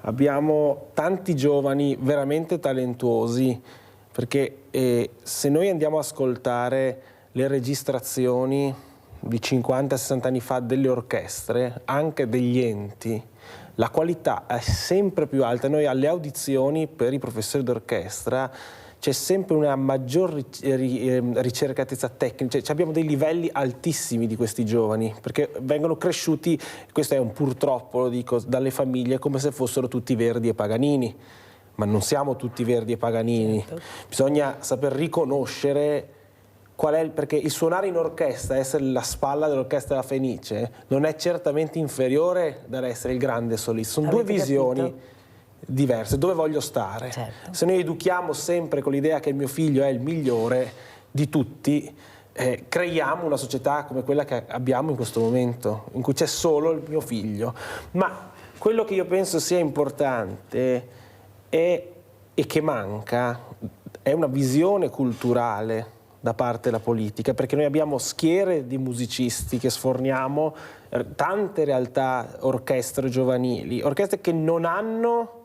Abbiamo tanti giovani veramente talentuosi, perché se noi andiamo a ascoltare le registrazioni di 50-60 anni fa delle orchestre, anche degli enti, la qualità è sempre più alta. Noi alle audizioni per i professori d'orchestra c'è sempre una maggior ricercatezza tecnica, cioè abbiamo dei livelli altissimi di questi giovani, perché vengono cresciuti, questo è un purtroppo, lo dico, dalle famiglie come se fossero tutti Verdi e Paganini. ma non siamo tutti Verdi e Paganini. Certo. Bisogna saper riconoscere qual è perché il suonare in orchestra, essere la spalla dell'orchestra della Fenice, non è certamente inferiore dall'essere il grande solista. Sono due visioni diverse. Dove voglio stare? Certo. Se noi educhiamo sempre con l'idea che il mio figlio è il migliore di tutti, creiamo una società come quella che abbiamo in questo momento, in cui c'è solo il mio figlio. Ma quello che io penso sia importante e che manca è una visione culturale da parte della politica, perché noi abbiamo schiere di musicisti che sforniamo, tante realtà, orchestre giovanili, orchestre che non hanno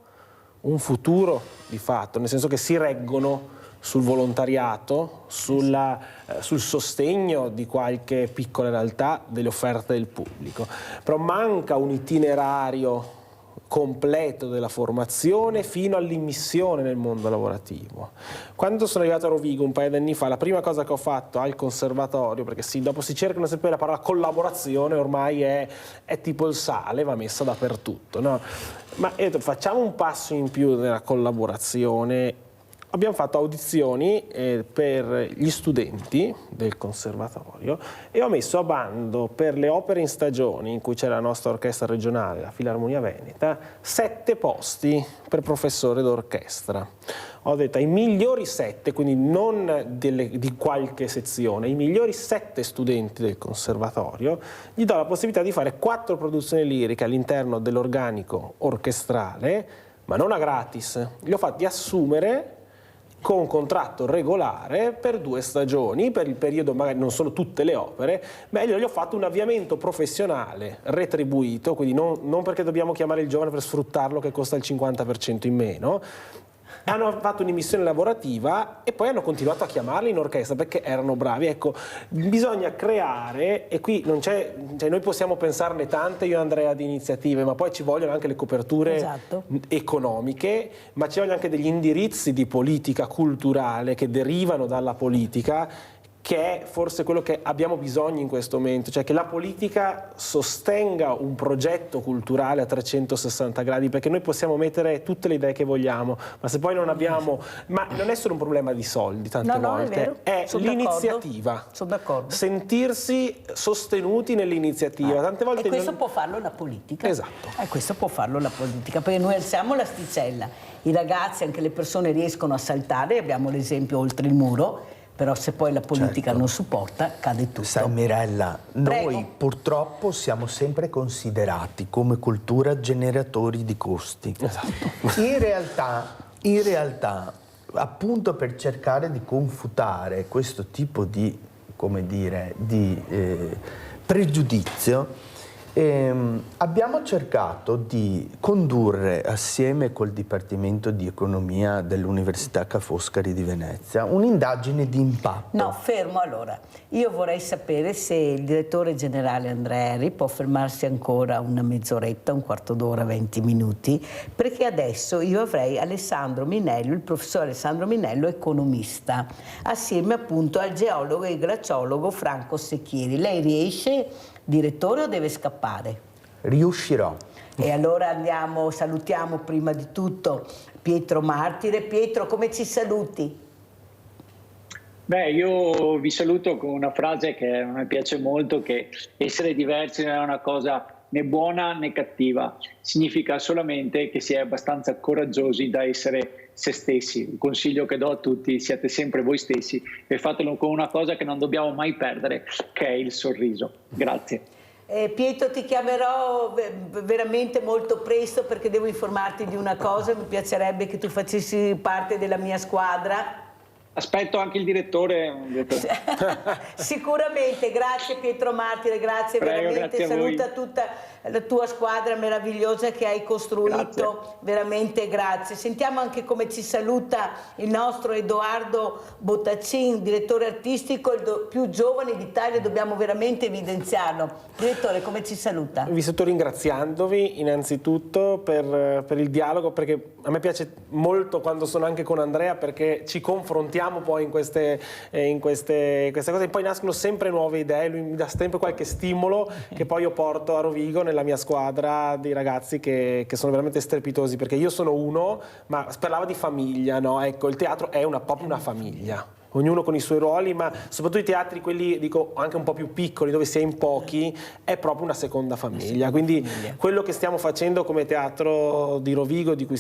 un futuro di fatto, nel senso che si reggono sul volontariato, sul sostegno di qualche piccola realtà, delle offerte del pubblico. Però manca un itinerario completo della formazione fino all'immissione nel mondo lavorativo. Quando sono arrivato a Rovigo un paio di anni fa, la prima cosa che ho fatto al conservatorio, perché sì, dopo si cercano sempre la parola collaborazione, ormai è tipo il sale, va messa dappertutto, no? Ma io ho detto, facciamo un passo in più nella collaborazione. Abbiamo fatto audizioni per gli studenti del conservatorio e ho messo a bando per le opere in stagioni in cui c'era la nostra orchestra regionale, la Filarmonia Veneta, 7 posti per professore d'orchestra. Ho detto ai migliori 7, quindi non di qualche sezione, i migliori 7 studenti del conservatorio, gli do la possibilità di fare 4 produzioni liriche all'interno dell'organico orchestrale, ma non a gratis. Li ho fatti assumere con contratto regolare per 2 stagioni, per il periodo, magari non sono tutte le opere, ma io gli ho fatto un avviamento professionale retribuito, quindi non perché dobbiamo chiamare il giovane per sfruttarlo che costa il 50% in meno. Hanno fatto un'immissione lavorativa e poi hanno continuato a chiamarli in orchestra perché erano bravi. Ecco, bisogna creare, e qui non c'è, cioè noi possiamo pensarne tante, io e Andrea, di iniziative, ma poi ci vogliono anche le coperture economiche, ma ci vogliono anche degli indirizzi di politica culturale che derivano dalla politica, che è forse quello che abbiamo bisogno in questo momento, cioè che la politica sostenga un progetto culturale a 360 gradi, perché noi possiamo mettere tutte le idee che vogliamo, ma se poi non abbiamo, ma non è solo un problema di soldi tante volte, è l'iniziativa, sentirsi sostenuti nell'iniziativa, tante volte e questo può farlo la politica. Esatto. E questo può farlo la politica, perché noi alziamo l'asticella, i ragazzi, anche le persone riescono a saltare, abbiamo l'esempio oltre il muro. Però se poi la politica non supporta, cade tutto. Sai Mirella, noi purtroppo siamo sempre considerati come cultura generatori di costi. Esatto. In realtà, appunto per cercare di confutare questo tipo di, come dire, di pregiudizio, abbiamo cercato di condurre assieme col Dipartimento di Economia dell'Università Ca' Foscari di Venezia un'indagine di impatto. No, fermo allora. Io vorrei sapere se il direttore generale Andrea Erri può fermarsi ancora una mezz'oretta, un quarto d'ora, 20 minuti, perché adesso io avrei Alessandro Minello, il professor Alessandro Minello, economista, assieme appunto al geologo e glaciologo Franco Secchieri. Lei riesce, direttore, o deve scappare? Riuscirò. E allora andiamo, salutiamo prima di tutto Pietro Martire. Pietro, come ci saluti? Beh, io vi saluto con una frase che a me piace molto, che essere diversi non è una cosa né buona né cattiva, significa solamente che si è abbastanza coraggiosi da essere se stessi. Il consiglio che do a tutti: siate sempre voi stessi e fatelo con una cosa che non dobbiamo mai perdere, che è il sorriso. Grazie. Pietro, ti chiamerò veramente molto presto perché devo informarti di una cosa, mi piacerebbe che tu facessi parte della mia squadra. Aspetto anche il direttore. Sicuramente, grazie Pietro Martire, grazie. Prego, veramente, grazie saluta tutta la tua squadra meravigliosa che hai costruito, grazie. Veramente grazie. Sentiamo anche come ci saluta il nostro Edoardo Bottacin, direttore artistico, il più giovane d'Italia, dobbiamo veramente evidenziarlo. Direttore, come ci saluta? Vi sto ringraziandovi innanzitutto per il dialogo, perché a me piace molto quando sono anche con Andrea, perché ci confrontiamo torniamo poi in queste cose, e poi nascono sempre nuove idee, lui mi dà sempre qualche stimolo che poi io porto a Rovigo nella mia squadra di ragazzi che sono veramente strepitosi, perché io sono uno, ma parlava di famiglia, no? Ecco, il teatro è proprio una famiglia. Ognuno con i suoi ruoli, ma soprattutto i teatri, quelli dico anche un po' più piccoli, dove si è in pochi, è proprio una seconda famiglia. Quindi quello che stiamo facendo come teatro di Rovigo, di cui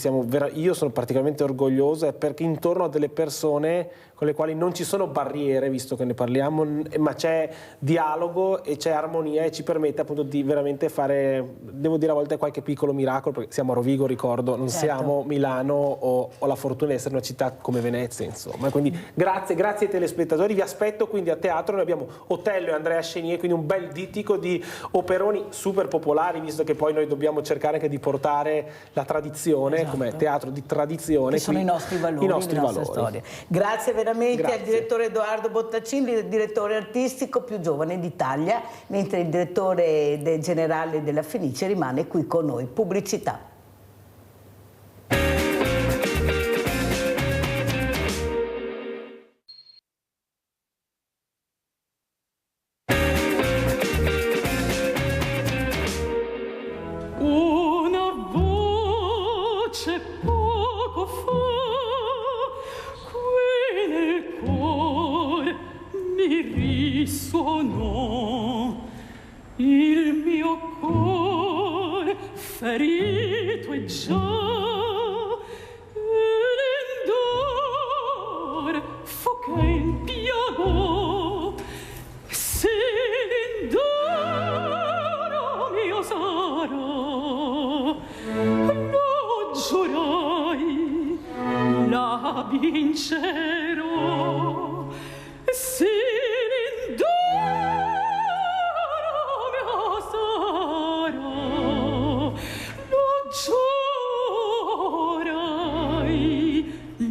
io sono particolarmente orgoglioso, è perché intorno a delle persone con le quali non ci sono barriere, visto che ne parliamo, ma c'è dialogo e c'è armonia, e ci permette appunto di veramente fare, devo dire a volte, qualche piccolo miracolo, perché siamo a Rovigo, ricordo, non siamo Milano o la fortuna di essere una città come Venezia, insomma. Quindi grazie ai telespettatori, vi aspetto quindi a teatro. Noi abbiamo Otello e Andrea Chenier, quindi un bel dittico di operoni super popolari, visto che poi noi dobbiamo cercare anche di portare la tradizione, come teatro di tradizione, che sono i nostri valori, le nostre storie. Grazie veramente al direttore Edoardo Bottacin, il direttore artistico più giovane d'Italia, mentre il direttore generale della Fenice rimane qui con noi. Pubblicità. Il mio cuore ferito è già, l'indor fu che impiagò, se l'indoro mio sarà, lo giurai, la vincerò, se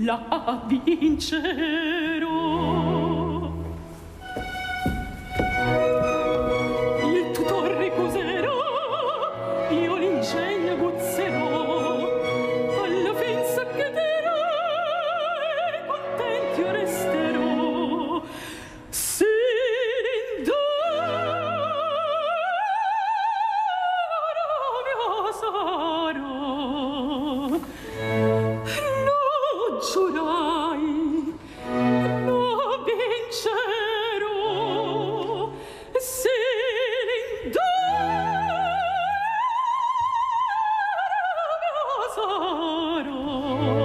la vincerò. Il tutor ricuserò, io l'ingegno aguzzerò, alla fin s'accadrà e contenti io resterò. Se l'indoro mio sarà, giurai, lo vincerò, se l'indoro sarà, lo giurai, lo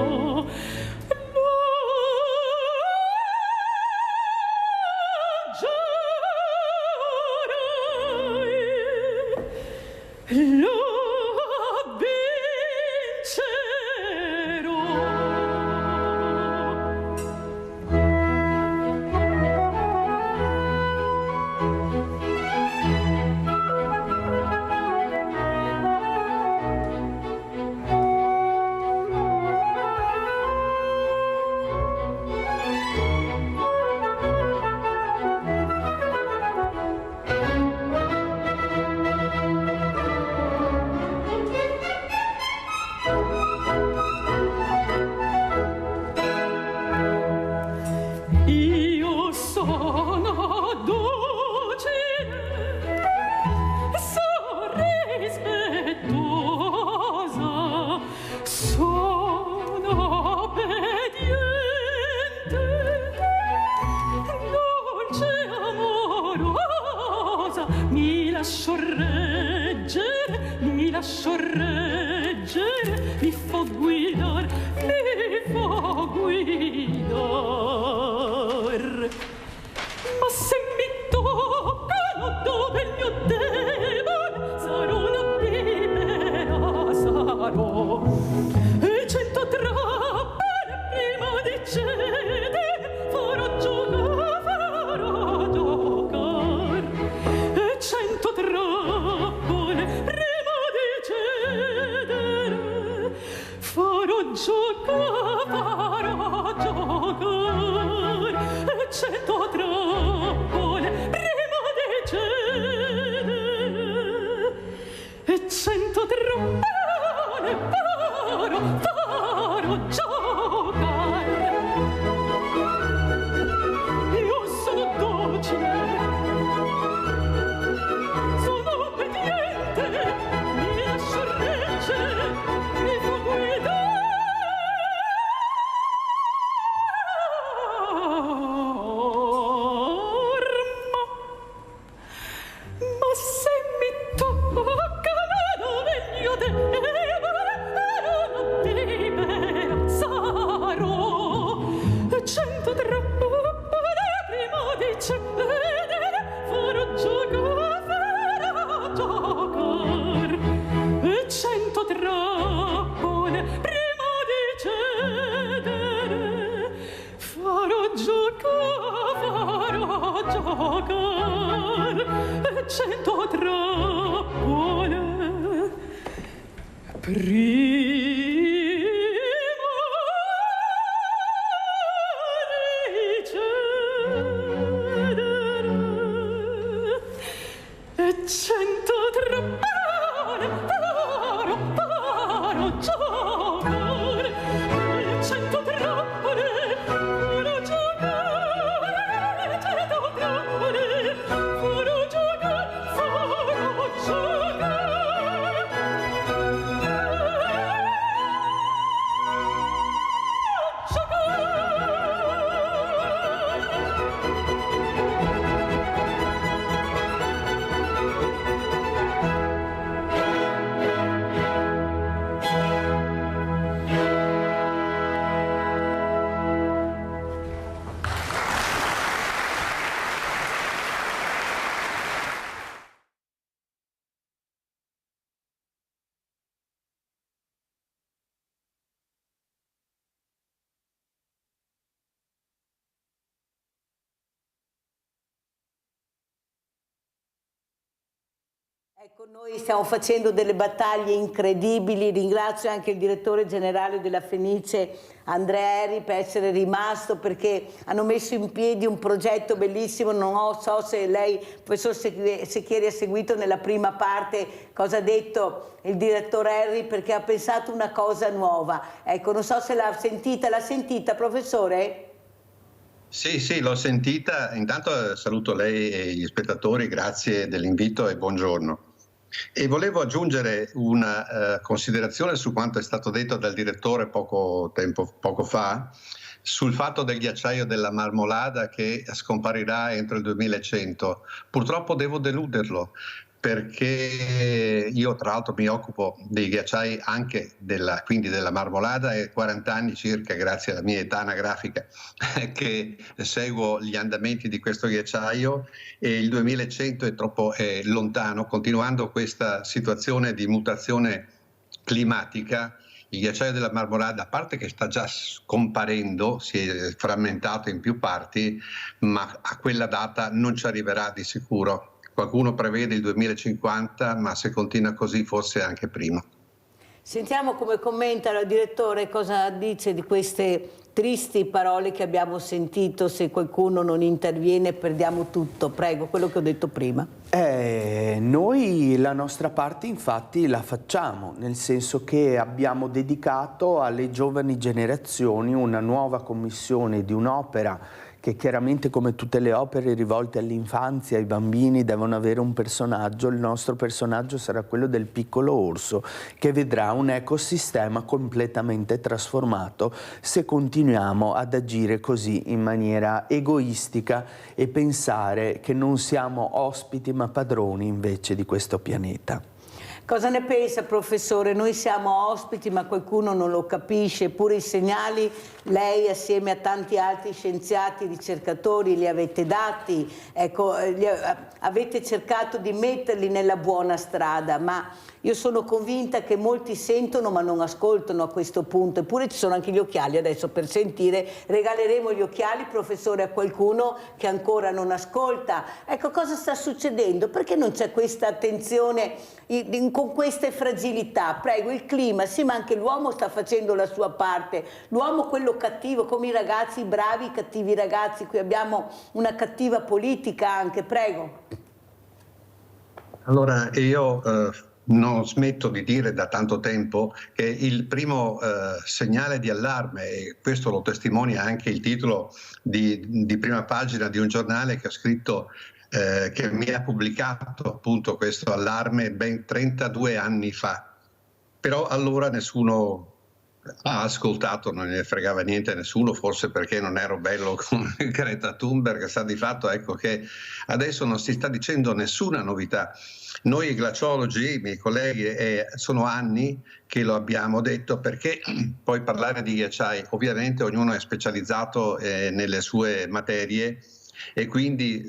lascio reggere, mi fa guidar, ma se mi toccano dove il mio demone, sarò una vipera, sarò, e 100 trappole prima di cedere, farò giocar, e 100 trappole prima di cedere, farò giocare, e 100 trappole prima di cedere, e 100 trappole farò giocare. giocar 100 trappole prima di cedere e 100 trappole paro giocare e 100 trappole paro giocare 100 trappole paro Ecco, noi stiamo facendo delle battaglie incredibili, ringrazio anche il direttore generale della Fenice, Andrea Erri, per essere rimasto, perché hanno messo in piedi un progetto bellissimo. Non so se lei, professor Secchieri, ha seguito nella prima parte cosa ha detto il direttore Erri, perché ha pensato una cosa nuova. Ecco, non so se l'ha sentita professore? Sì, l'ho sentita. Intanto saluto lei e gli spettatori, grazie dell'invito e buongiorno. E volevo aggiungere una considerazione su quanto è stato detto dal direttore poco fa, sul fatto del ghiacciaio della Marmolada che scomparirà entro il 2100. Purtroppo devo deluderlo, perché io tra l'altro mi occupo dei ghiacciai anche quindi della Marmolada, e 40 anni circa, grazie alla mia età anagrafica, che seguo gli andamenti di questo ghiacciaio, e il 2100 è troppo lontano. Continuando questa situazione di mutazione climatica, il ghiacciaio della Marmolada, a parte che sta già scomparendo, si è frammentato in più parti, ma a quella data non ci arriverà di sicuro. Qualcuno prevede il 2050, ma se continua così forse anche prima. Sentiamo come commenta il direttore, cosa dice di queste tristi parole che abbiamo sentito. Se qualcuno non interviene perdiamo tutto. Prego, quello che ho detto prima. Noi la nostra parte infatti la facciamo, nel senso che abbiamo dedicato alle giovani generazioni una nuova commissione di un'opera che chiaramente, come tutte le opere rivolte all'infanzia, ai bambini, devono avere un personaggio. Il nostro personaggio sarà quello del piccolo orso, che vedrà un ecosistema completamente trasformato se continuiamo ad agire così in maniera egoistica e pensare che non siamo ospiti ma padroni invece di questo pianeta. Cosa ne pensa, professore? Noi siamo ospiti ma qualcuno non lo capisce, eppure i segnali lei assieme a tanti altri scienziati, ricercatori li avete dati, ecco, avete cercato di metterli nella buona strada, ma io sono convinta che molti sentono ma non ascoltano a questo punto, eppure ci sono anche gli occhiali adesso per sentire. Regaleremo gli occhiali, professore, a qualcuno che ancora non ascolta. Ecco, cosa sta succedendo? Perché non c'è questa attenzione con queste fragilità? Prego, il clima, sì, ma anche l'uomo sta facendo la sua parte, l'uomo quello cattivo, come i ragazzi, i bravi, i cattivi ragazzi. Qui abbiamo una cattiva politica anche, prego. Allora, io non smetto di dire da tanto tempo che il primo segnale di allarme, e questo lo testimonia anche il titolo di prima pagina di un giornale che ho scritto, che mi ha pubblicato appunto questo allarme ben 32 anni fa. Però allora nessuno ha ascoltato, non ne fregava niente a nessuno, forse perché non ero bello come Greta Thunberg. Sta di fatto, ecco, che adesso non si sta dicendo nessuna novità. Noi glaciologi, i miei colleghi, sono anni che lo abbiamo detto, perché poi parlare di ghiacciai, ovviamente ognuno è specializzato nelle sue materie, e quindi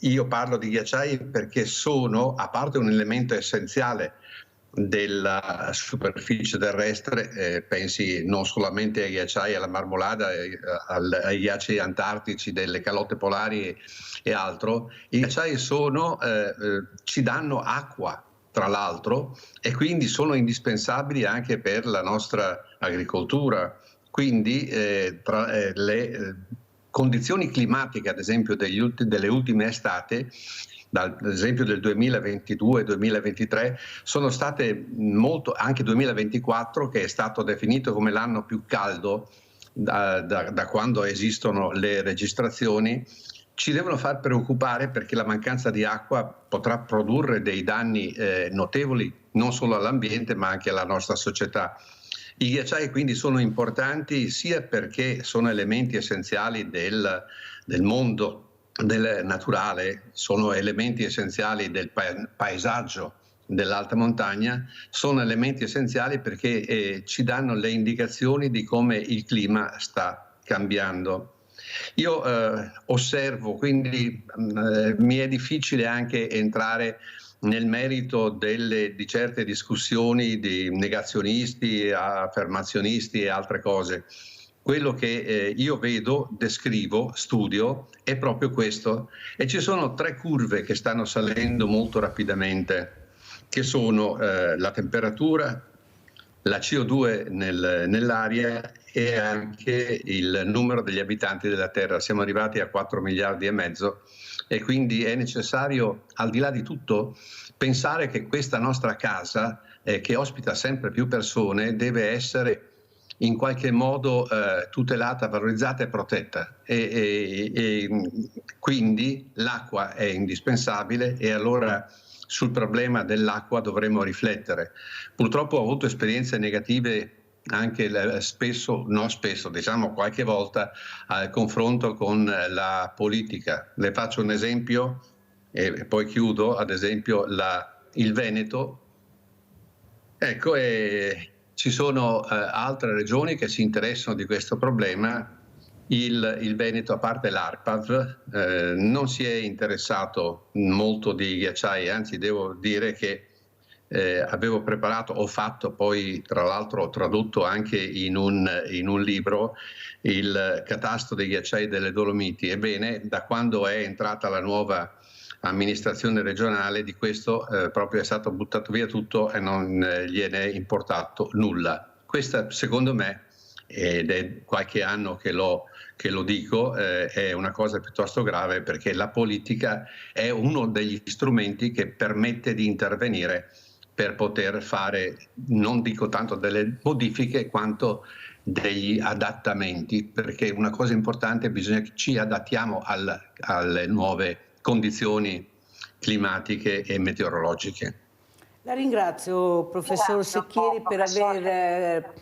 io parlo di ghiacciai perché sono, a parte un elemento essenziale della superficie terrestre, pensi non solamente ai ghiacciai, alla marmolada, ai ghiacci antartici delle calotte polari e altro. I ghiacciai ci danno acqua, tra l'altro, e quindi sono indispensabili anche per la nostra agricoltura. Quindi le condizioni climatiche, ad esempio delle ultime estate, ad esempio del 2022-2023, sono state anche 2024, che è stato definito come l'anno più caldo da quando esistono le registrazioni, ci devono far preoccupare, perché la mancanza di acqua potrà produrre dei danni notevoli non solo all'ambiente ma anche alla nostra società. I ghiacciai quindi sono importanti sia perché sono elementi essenziali del mondo del naturale, sono elementi essenziali del paesaggio dell'alta montagna, sono elementi essenziali perché ci danno le indicazioni di come il clima sta cambiando. Io osservo, quindi mi è difficile anche entrare nel merito di certe discussioni di negazionisti, affermazionisti e altre cose. Quello che io vedo, descrivo, studio è proprio questo, e ci sono 3 curve che stanno salendo molto rapidamente, che sono la temperatura, la CO2 nell'aria e anche il numero degli abitanti della Terra. Siamo arrivati a 4 miliardi e mezzo, e quindi è necessario, al di là di tutto, pensare che questa nostra casa, che ospita sempre più persone, deve essere in qualche modo tutelata, valorizzata e protetta, e quindi l'acqua è indispensabile, e allora sul problema dell'acqua dovremmo riflettere. Purtroppo ho avuto esperienze negative anche diciamo qualche volta, al confronto con la politica. Le faccio un esempio e poi chiudo. Ad esempio il Veneto. Ecco, ci sono altre regioni che si interessano di questo problema. Il Veneto, a parte l'ARPAV, non si è interessato molto di ghiacciai, anzi devo dire che avevo preparato, ho fatto poi, tra l'altro ho tradotto anche in un libro, il catasto dei ghiacciai delle Dolomiti. Ebbene, da quando è entrata la nuova amministrazione regionale, di questo proprio è stato buttato via tutto e non gliene è importato nulla. Questa, secondo me, ed è qualche anno che lo dico, è una cosa piuttosto grave, perché la politica è uno degli strumenti che permette di intervenire per poter fare, non dico tanto delle modifiche quanto degli adattamenti, perché una cosa importante, bisogna che ci adattiamo alle nuove condizioni climatiche e meteorologiche. La ringrazio, professor Secchieri, per aver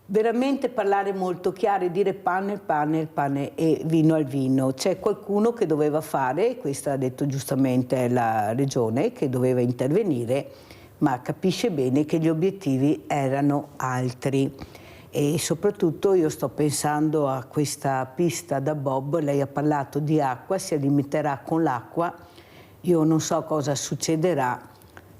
veramente parlare molto chiaro e dire pane al pane, il pane e vino al vino. C'è qualcuno che doveva fare, questo ha detto giustamente la Regione, che doveva intervenire, ma capisce bene che gli obiettivi erano altri. E soprattutto io sto pensando a questa pista da bob. Lei ha parlato di acqua, si alimenterà con l'acqua. Io non so cosa succederà,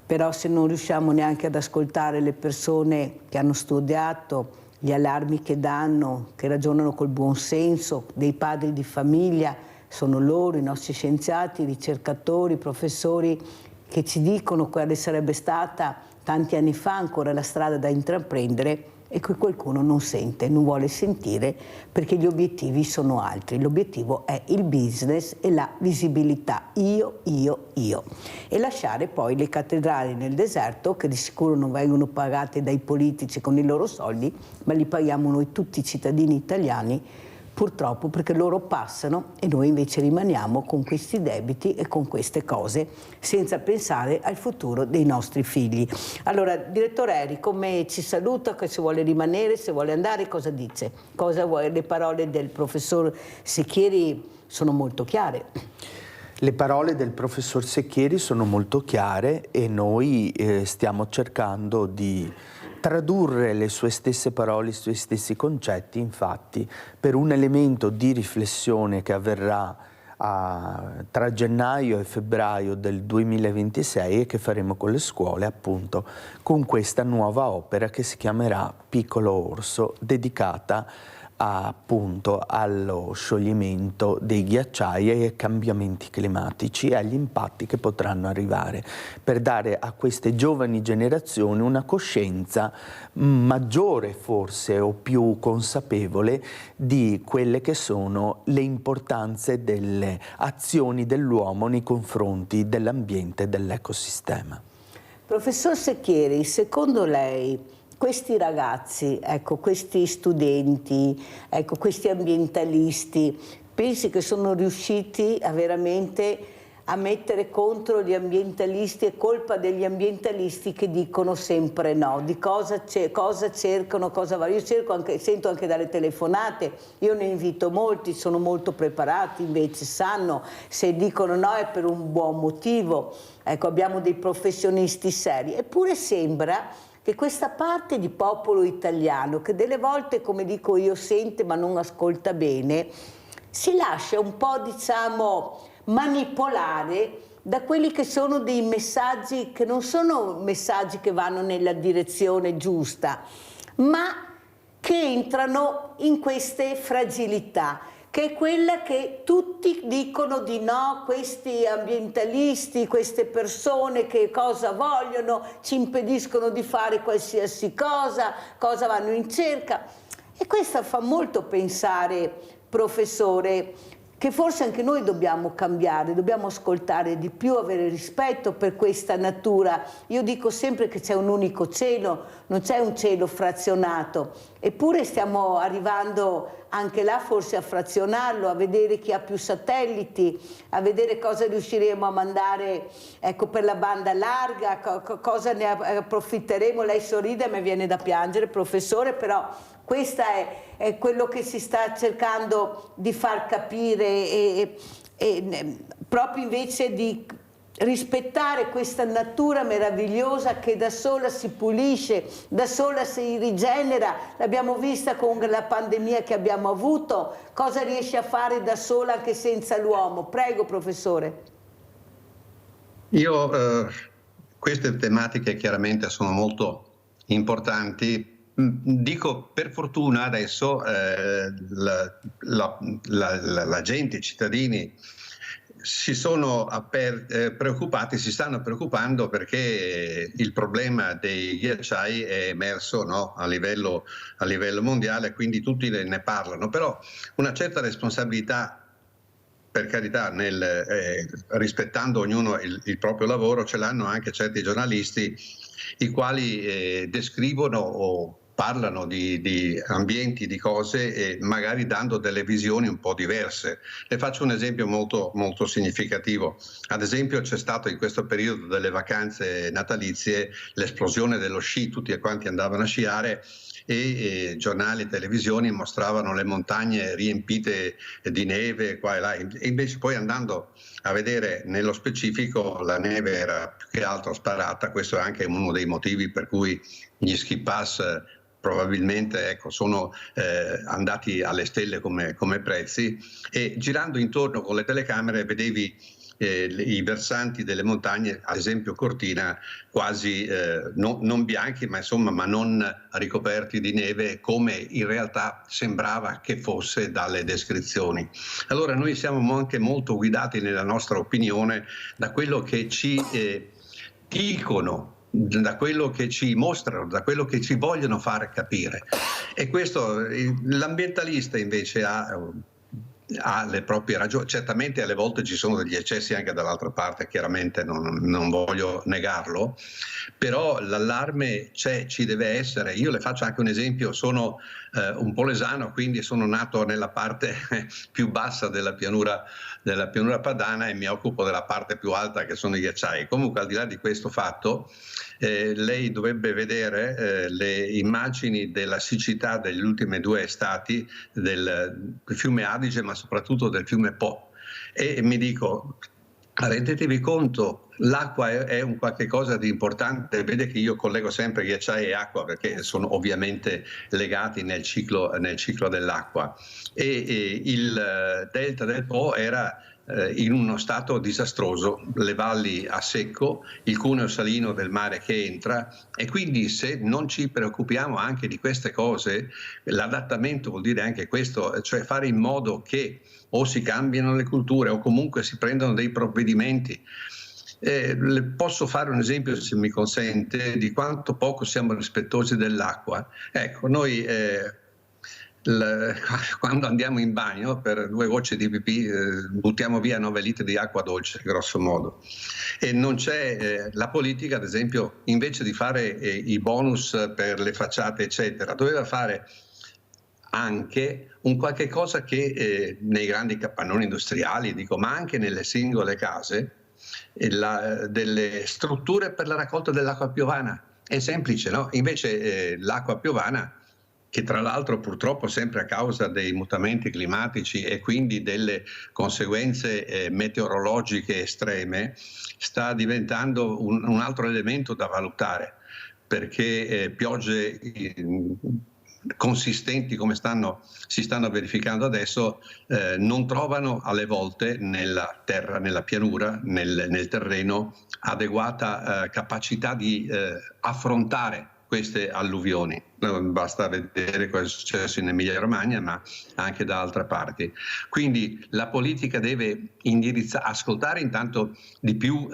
però se non riusciamo neanche ad ascoltare le persone che hanno studiato, gli allarmi che danno, che ragionano col buon senso, dei padri di famiglia, sono loro, i nostri scienziati, i ricercatori, i professori, che ci dicono quale sarebbe stata tanti anni fa ancora la strada da intraprendere, e che qualcuno non sente, non vuole sentire, perché gli obiettivi sono altri. L'obiettivo è il business e la visibilità, io, e lasciare poi le cattedrali nel deserto, che di sicuro non vengono pagate dai politici con i loro soldi, ma li paghiamo noi tutti cittadini italiani, purtroppo, perché loro passano e noi invece rimaniamo con questi debiti e con queste cose, senza pensare al futuro dei nostri figli. Allora, direttore Eri, come ci saluta, che se vuole rimanere, se vuole andare, cosa dice? Cosa vuole? Le parole del professor Secchieri sono molto chiare. Le parole del professor Secchieri sono molto chiare, e noi stiamo cercando di tradurre le sue stesse parole, i suoi stessi concetti, infatti, per un elemento di riflessione che avverrà tra gennaio e febbraio del 2026 e che faremo con le scuole, appunto, con questa nuova opera che si chiamerà Piccolo Orso, dedicata appunto allo scioglimento dei ghiacciai e ai cambiamenti climatici e agli impatti che potranno arrivare, per dare a queste giovani generazioni una coscienza maggiore forse o più consapevole di quelle che sono le importanze delle azioni dell'uomo nei confronti dell'ambiente e dell'ecosistema. Professor Secchieri, secondo lei questi ragazzi, ecco, questi studenti, ecco, questi ambientalisti, pensi che sono riusciti a veramente a mettere contro gli ambientalisti? È colpa degli ambientalisti che dicono sempre no, di cosa cercano, cosa va. Io sento anche dalle telefonate, io ne invito molti, sono molto preparati, invece sanno, se dicono no è per un buon motivo. Ecco, abbiamo dei professionisti seri, eppure sembra che questa parte di popolo italiano, che delle volte, come dico io, sente ma non ascolta bene, si lascia un po', diciamo, manipolare da quelli che sono dei messaggi che non sono messaggi che vanno nella direzione giusta, ma che entrano in queste fragilità, che è quella che tutti dicono di no, questi ambientalisti, queste persone che cosa vogliono, ci impediscono di fare qualsiasi cosa vanno in cerca. E questo fa molto pensare, professore, che forse anche noi dobbiamo cambiare, dobbiamo ascoltare di più, avere rispetto per questa natura. Io dico sempre che c'è un unico cielo, non c'è un cielo frazionato, eppure stiamo arrivando anche là forse a frazionarlo, a vedere chi ha più satelliti, a vedere cosa riusciremo a mandare, ecco, per la banda larga, cosa ne approfitteremo. Lei sorride, mi viene da piangere, professore, però questo è quello che si sta cercando di far capire e proprio invece di rispettare questa natura meravigliosa che da sola si pulisce, da sola si rigenera. L'abbiamo vista con la pandemia che abbiamo avuto, cosa riesce a fare da sola anche senza l'uomo. Prego, professore. Queste tematiche chiaramente sono molto importanti. Dico, per fortuna adesso la gente, i cittadini si stanno preoccupando perché il problema dei ghiacciai è emerso, no, a livello mondiale, quindi tutti ne parlano, però una certa responsabilità, per carità, rispettando ognuno il proprio lavoro, ce l'hanno anche certi giornalisti, i quali descrivono o parlano di ambienti, di cose, magari dando delle visioni un po' diverse. Le faccio un esempio molto, molto significativo. Ad esempio c'è stato in questo periodo delle vacanze natalizie l'esplosione dello sci, tutti quanti andavano a sciare e giornali e televisioni mostravano le montagne riempite di neve qua e là, e invece poi andando a vedere nello specifico la neve era più che altro sparata. Questo è anche uno dei motivi per cui gli ski pass probabilmente, ecco, sono andati alle stelle come prezzi, e girando intorno con le telecamere vedevi i versanti delle montagne, ad esempio Cortina, quasi non bianchi, ma insomma non ricoperti di neve, come in realtà sembrava che fosse dalle descrizioni. Allora noi siamo anche molto guidati nella nostra opinione da quello che ci dicono, da quello che ci mostrano, da quello che ci vogliono far capire. E questo, l'ambientalista invece ha le proprie ragioni. Certamente alle volte ci sono degli eccessi anche dall'altra parte, chiaramente non voglio negarlo, però l'allarme c'è, ci deve essere. Io le faccio anche un esempio: sono un polesano, quindi sono nato nella parte più bassa della pianura padana e mi occupo della parte più alta, che sono i ghiacciai. Comunque, al di là di questo fatto, lei dovrebbe vedere le immagini della siccità degli ultimi 2 estati del fiume Adige, ma soprattutto del fiume Po, e mi dico, rendetevi conto, l'acqua è un qualche cosa di importante. Vede che io collego sempre ghiacciai e acqua perché sono ovviamente legati nel ciclo dell'acqua, e il delta del Po era in uno stato disastroso, le valli a secco, il cuneo salino del mare che entra, e quindi se non ci preoccupiamo anche di queste cose, l'adattamento vuol dire anche questo, cioè fare in modo che o si cambiano le culture o comunque si prendano dei provvedimenti. Posso fare un esempio, se mi consente, di quanto poco siamo rispettosi dell'acqua. Ecco, noi quando andiamo in bagno per 2 gocce di pipì buttiamo via 9 litri di acqua dolce, grosso modo. E non c'è la politica, ad esempio, invece di fare i bonus per le facciate, eccetera, doveva fare anche un qualche cosa che nei grandi capannoni industriali, dico, ma anche nelle singole case, delle strutture per la raccolta dell'acqua piovana. È semplice, no? Invece l'acqua piovana, che tra l'altro purtroppo sempre a causa dei mutamenti climatici e quindi delle conseguenze meteorologiche estreme, sta diventando un altro elemento da valutare, perché piogge consistenti come si stanno verificando adesso non trovano alle volte nella terra, nella pianura, nel terreno adeguata capacità di affrontare queste alluvioni. Basta vedere cosa è successo in Emilia-Romagna, ma anche da altre parti. Quindi la politica deve ascoltare intanto di più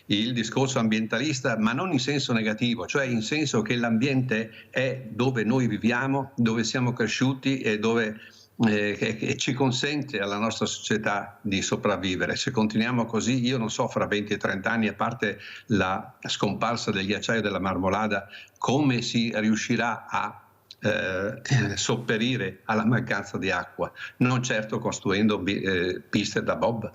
il discorso ambientalista, ma non in senso negativo, cioè in senso che l'ambiente è dove noi viviamo, dove siamo cresciuti e dove che ci consente alla nostra società di sopravvivere. Se continuiamo così, io non so fra 20 e 30 anni, a parte la scomparsa del ghiacciaio della Marmolada, come si riuscirà a sopperire alla mancanza di acqua, non certo costruendo piste da bob.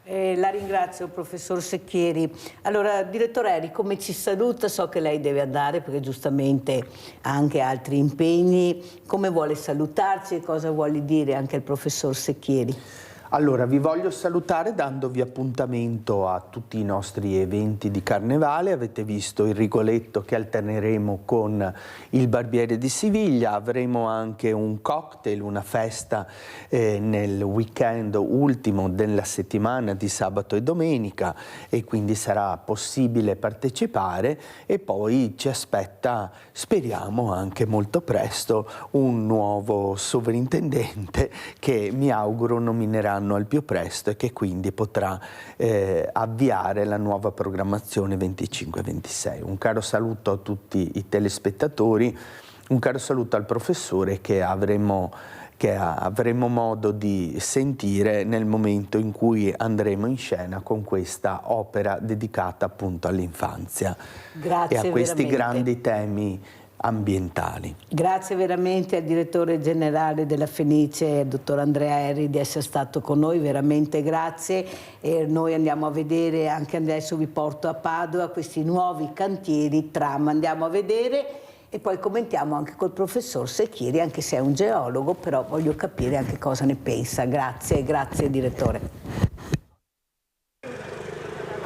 La ringrazio, professor Secchieri. Allora, direttore Eri, come ci saluta? So che lei deve andare perché giustamente ha anche altri impegni. Come vuole salutarci e cosa vuole dire anche il professor Secchieri? Allora, vi voglio salutare dandovi appuntamento a tutti i nostri eventi di Carnevale. Avete visto il Rigoletto che alterneremo con il Barbiere di Siviglia. Avremo anche un cocktail, una festa nel weekend ultimo della settimana di sabato e domenica, e quindi sarà possibile partecipare. E poi ci aspetta, speriamo anche molto presto, un nuovo sovrintendente che mi auguro nomineranno al più presto e che quindi potrà avviare la nuova programmazione 25-26. Un caro saluto a tutti i telespettatori, un caro saluto al professore che avremo modo di sentire nel momento in cui andremo in scena con questa opera dedicata appunto all'infanzia e a questi grandi temi ambientali. Grazie veramente al direttore generale della Fenice, dottor Andrea Eri, di essere stato con noi, veramente grazie. E noi andiamo a vedere, anche adesso vi porto a Padova, questi nuovi cantieri tram, andiamo a vedere e poi commentiamo anche col professor Secchieri, anche se è un geologo, però voglio capire anche cosa ne pensa. Grazie, grazie direttore.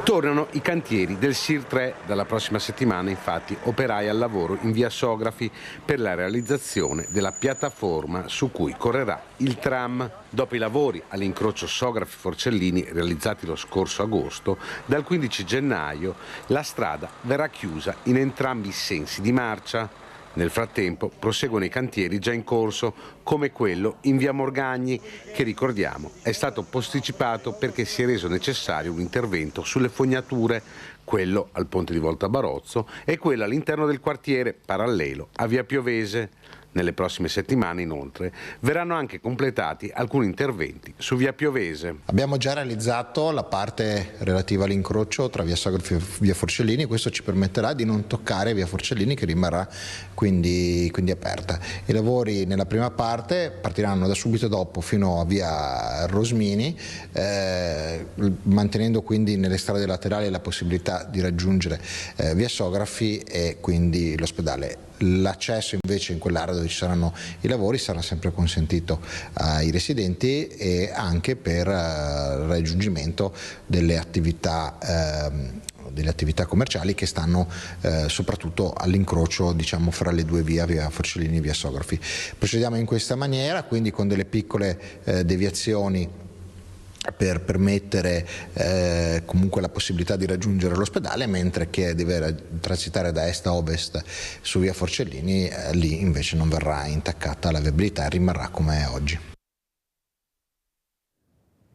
Tornano i cantieri del SIR 3. Dalla prossima settimana, infatti, operai al lavoro in via Sografi per la realizzazione della piattaforma su cui correrà il tram. Dopo i lavori all'incrocio Sografi-Forcellini realizzati lo scorso agosto, dal 15 gennaio la strada verrà chiusa in entrambi i sensi di marcia. Nel frattempo proseguono i cantieri già in corso, come quello in via Morgagni, che ricordiamo è stato posticipato perché si è reso necessario un intervento sulle fognature, quello al ponte di Volta Barozzo e quello all'interno del quartiere parallelo a via Piovese. Nelle prossime settimane, inoltre, verranno anche completati alcuni interventi su via Piovese. Abbiamo già realizzato la parte relativa all'incrocio tra via Sografi e via Forcellini. Questo ci permetterà di non toccare via Forcellini, che rimarrà quindi aperta. I lavori nella prima parte partiranno da subito dopo fino a via Rosmini, mantenendo quindi nelle strade laterali la possibilità di raggiungere via Sografi e quindi l'ospedale. L'accesso invece in quell'area dove ci saranno i lavori sarà sempre consentito ai residenti e anche per il raggiungimento delle attività commerciali che stanno soprattutto all'incrocio, diciamo, fra le due vie, via Forcellini e via Sografi. Procediamo in questa maniera, quindi con delle piccole deviazioni per permettere comunque la possibilità di raggiungere l'ospedale, mentre chi deve transitare da est a ovest su via Forcellini, lì invece non verrà intaccata la viabilità e rimarrà come è oggi.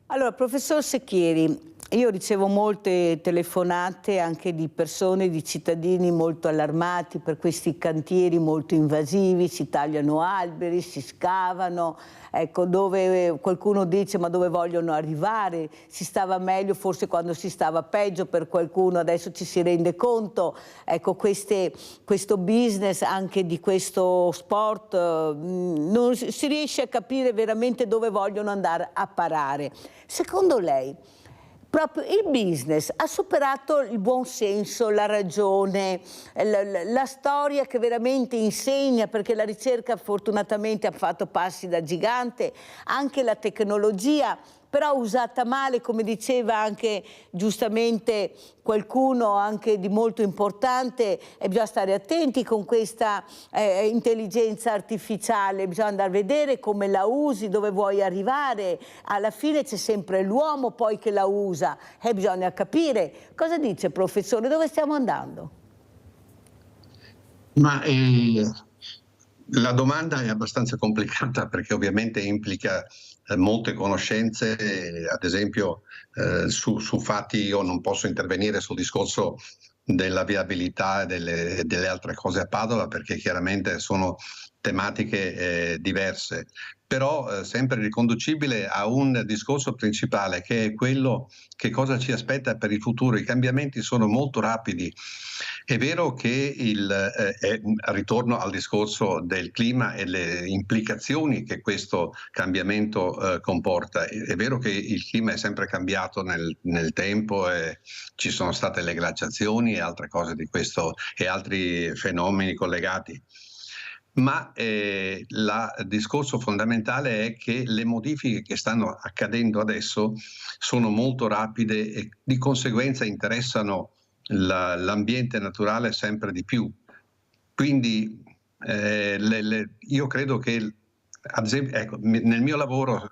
Allora, professor Secchieri, io ricevo molte telefonate anche di persone, di cittadini molto allarmati per questi cantieri molto invasivi, si tagliano alberi, si scavano, ecco, dove qualcuno dice ma dove vogliono arrivare, si stava meglio forse quando si stava peggio per qualcuno, adesso ci si rende conto, ecco, questo business anche di questo sport, non si riesce a capire veramente dove vogliono andare a parare. Secondo lei, proprio il business ha superato il buon senso, la ragione, la storia che veramente insegna, perché la ricerca fortunatamente ha fatto passi da gigante, anche la tecnologia, però usata male, come diceva anche giustamente qualcuno anche di molto importante, e bisogna stare attenti con questa intelligenza artificiale, bisogna andare a vedere come la usi, dove vuoi arrivare, alla fine c'è sempre l'uomo poi che la usa e bisogna capire. Cosa dice, professore, dove stiamo andando? Ma la domanda è abbastanza complicata perché ovviamente implica molte conoscenze, ad esempio su fatti. Io non posso intervenire sul discorso della viabilità e delle altre cose a Padova perché chiaramente sono tematiche diverse, però sempre riconducibile a un discorso principale che è quello che cosa ci aspetta per il futuro. I cambiamenti sono molto rapidi. È vero che ritorno al discorso del clima e le implicazioni che questo cambiamento comporta. È vero che il clima è sempre cambiato nel tempo e ci sono state le glaciazioni e altre cose di questo e altri fenomeni collegati. Ma il discorso fondamentale è che le modifiche che stanno accadendo adesso sono molto rapide e di conseguenza interessano l'ambiente naturale sempre di più. Quindi io credo che, ad esempio, ecco, nel mio lavoro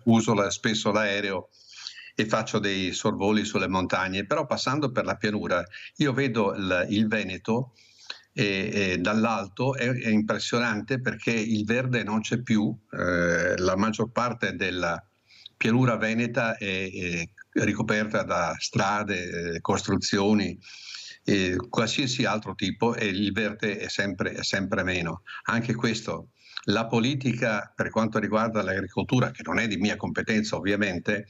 uso spesso l'aereo e faccio dei sorvoli sulle montagne, però passando per la pianura io vedo il Veneto e dall'alto è impressionante perché il verde non c'è più, la maggior parte della pianura veneta è ricoperta da strade, costruzioni, qualsiasi altro tipo, e il verde è sempre meno. Anche questo, la politica per quanto riguarda l'agricoltura, che non è di mia competenza ovviamente,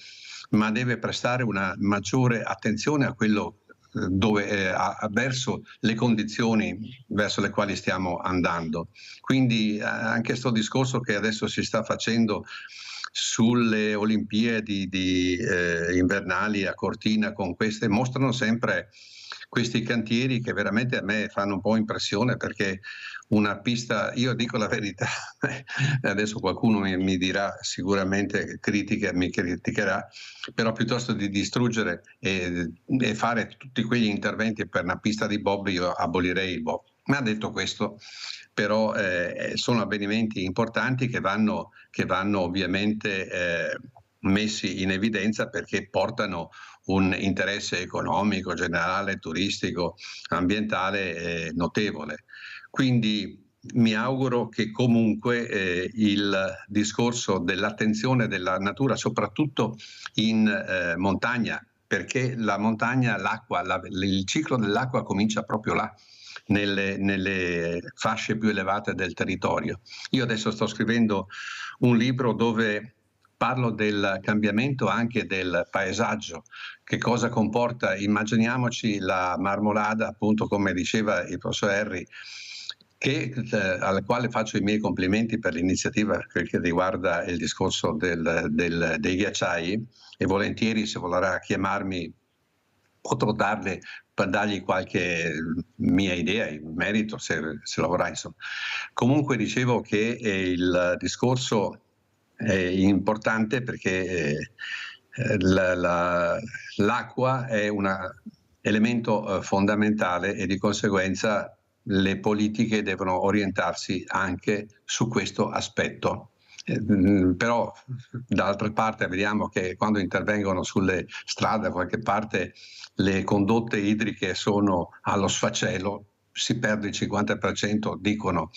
ma deve prestare una maggiore attenzione a quello verso le condizioni verso le quali stiamo andando. Quindi anche questo discorso che adesso si sta facendo sulle Olimpiadi invernali a Cortina, con queste mostrano sempre questi cantieri che veramente a me fanno un po' impressione, perché una pista, io dico la verità, adesso qualcuno mi dirà sicuramente, mi criticherà, però piuttosto di distruggere e fare tutti quegli interventi per una pista di bob, io abolirei il bob. Ma detto questo, però sono avvenimenti importanti che vanno ovviamente messi in evidenza perché portano un interesse economico, generale, turistico, ambientale notevole. Quindi mi auguro che comunque il discorso dell'attenzione della natura, soprattutto in montagna, perché la montagna, l'acqua, il ciclo dell'acqua comincia proprio là, nelle fasce più elevate del territorio. Io adesso sto scrivendo un libro dove parlo del cambiamento anche del paesaggio, che cosa comporta. Immaginiamoci la Marmolada, appunto come diceva il professor Henry, al quale faccio i miei complimenti per l'iniziativa che riguarda il discorso dei ghiacciai, e volentieri se vorrà chiamarmi potrò dargli qualche mia idea in merito se lo vorrà, insomma. Comunque dicevo che il discorso è importante perché l'acqua è un elemento fondamentale e di conseguenza le politiche devono orientarsi anche su questo aspetto. Però dall'altra parte vediamo che quando intervengono sulle strade da qualche parte le condotte idriche sono allo sfacelo, si perde il 50%, dicono,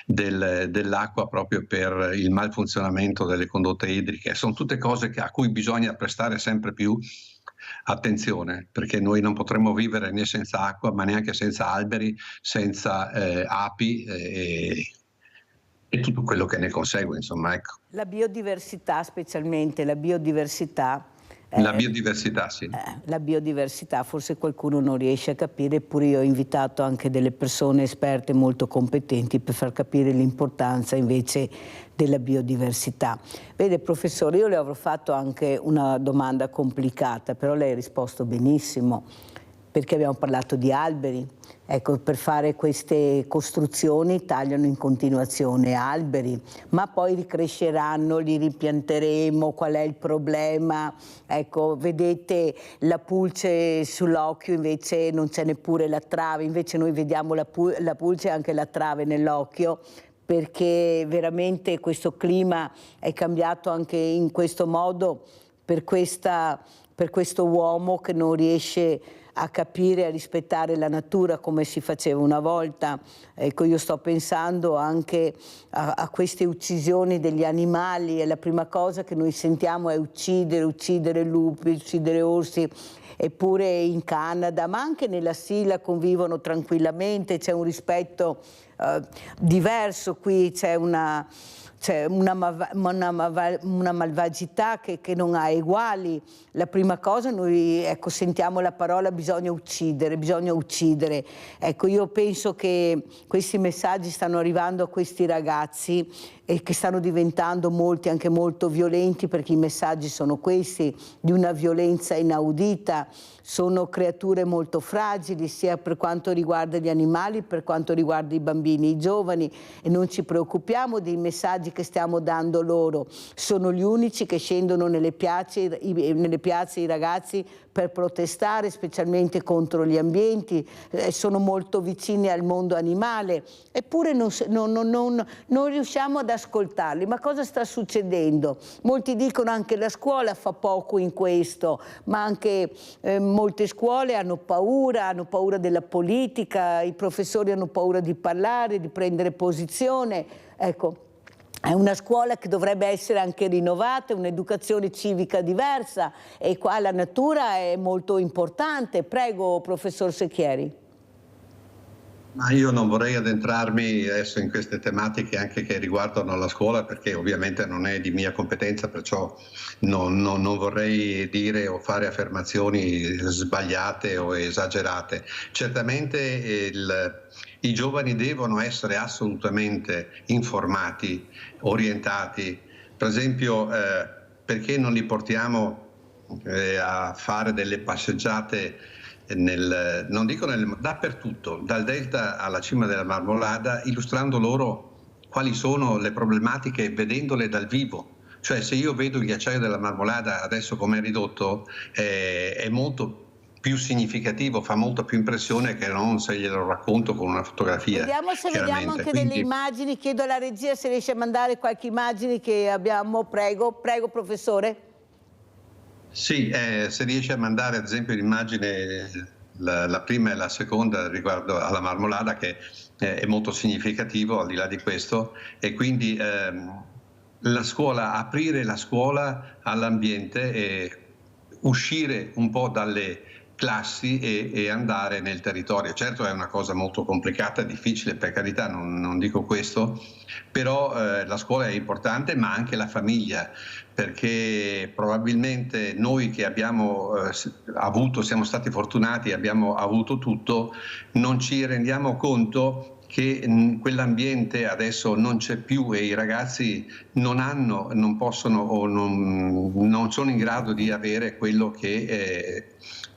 dell'acqua proprio per il malfunzionamento delle condotte idriche. Sono tutte cose a cui bisogna prestare sempre più attenzione, perché noi non potremo vivere né senza acqua, ma neanche senza alberi, senza api e tutto quello che ne consegue, insomma, ecco. La biodiversità, specialmente la biodiversità. La biodiversità, sì. La biodiversità, forse qualcuno non riesce a capire, eppure io ho invitato anche delle persone esperte molto competenti per far capire l'importanza invece della biodiversità. Vede professore, io le avrò fatto anche una domanda complicata, però lei ha risposto benissimo, perché abbiamo parlato di alberi. Ecco, per fare queste costruzioni tagliano in continuazione alberi, ma poi ricresceranno, li ripianteremo, qual è il problema? Ecco, vedete la pulce sull'occhio, invece non c'è neppure la trave, invece noi vediamo la pulce e anche la trave nell'occhio, perché veramente questo clima è cambiato anche in questo modo per questo uomo che non riesce a capire, a rispettare la natura come si faceva una volta. Ecco, io sto pensando anche a queste uccisioni degli animali, e la prima cosa che noi sentiamo è uccidere lupi, uccidere orsi. Eppure in Canada, ma anche nella Sila, convivono tranquillamente, c'è un rispetto diverso. Qui c'è una malvagità che non ha eguali. La prima cosa, noi sentiamo la parola bisogna uccidere. Ecco, io penso che questi messaggi stanno arrivando a questi ragazzi e che stanno diventando molti anche molto violenti, perché i messaggi sono questi, di una violenza inaudita. Sono creature molto fragili, sia per quanto riguarda gli animali, per quanto riguarda i bambini, i giovani, e non ci preoccupiamo dei messaggi che stiamo dando loro. Sono gli unici che scendono nelle piazze i ragazzi per protestare, specialmente contro gli ambienti, sono molto vicini al mondo animale, eppure non riusciamo ad ascoltarli. Ma cosa sta succedendo? Molti dicono anche la scuola fa poco in questo, ma anche molte scuole hanno paura della politica, i professori hanno paura di parlare, di prendere posizione. Ecco, è una scuola che dovrebbe essere anche rinnovata, un'educazione civica diversa, e qua la natura è molto importante. Prego, professor Secchieri. Ma io non vorrei addentrarmi adesso in queste tematiche anche che riguardano la scuola, perché ovviamente non è di mia competenza, perciò non vorrei dire o fare affermazioni sbagliate o esagerate. Certamente i giovani devono essere assolutamente informati, orientati. Per esempio, perché non li portiamo a fare delle passeggiate non dico dappertutto, dal delta alla cima della Marmolada, illustrando loro quali sono le problematiche, vedendole dal vivo. Cioè, se io vedo il ghiacciaio della Marmolada adesso come è ridotto, è molto più significativo, fa molto più impressione che non se glielo racconto con una fotografia. Vediamo se vediamo anche delle immagini. Chiedo alla regia se riesce a mandare qualche immagine che abbiamo. Prego, professore. Sì, se riesce a mandare ad esempio l'immagine, la prima e la seconda riguardo alla Marmolada, che è molto significativo al di là di questo, e quindi la scuola, aprire la scuola all'ambiente e uscire un po' dalle classi e andare nel territorio. Certo è una cosa molto complicata, difficile, per carità, non dico questo, però la scuola è importante, ma anche la famiglia, perché probabilmente noi che abbiamo siamo stati fortunati, abbiamo avuto tutto, non ci rendiamo conto che quell'ambiente adesso non c'è più e i ragazzi non possono o non sono in grado di avere quello che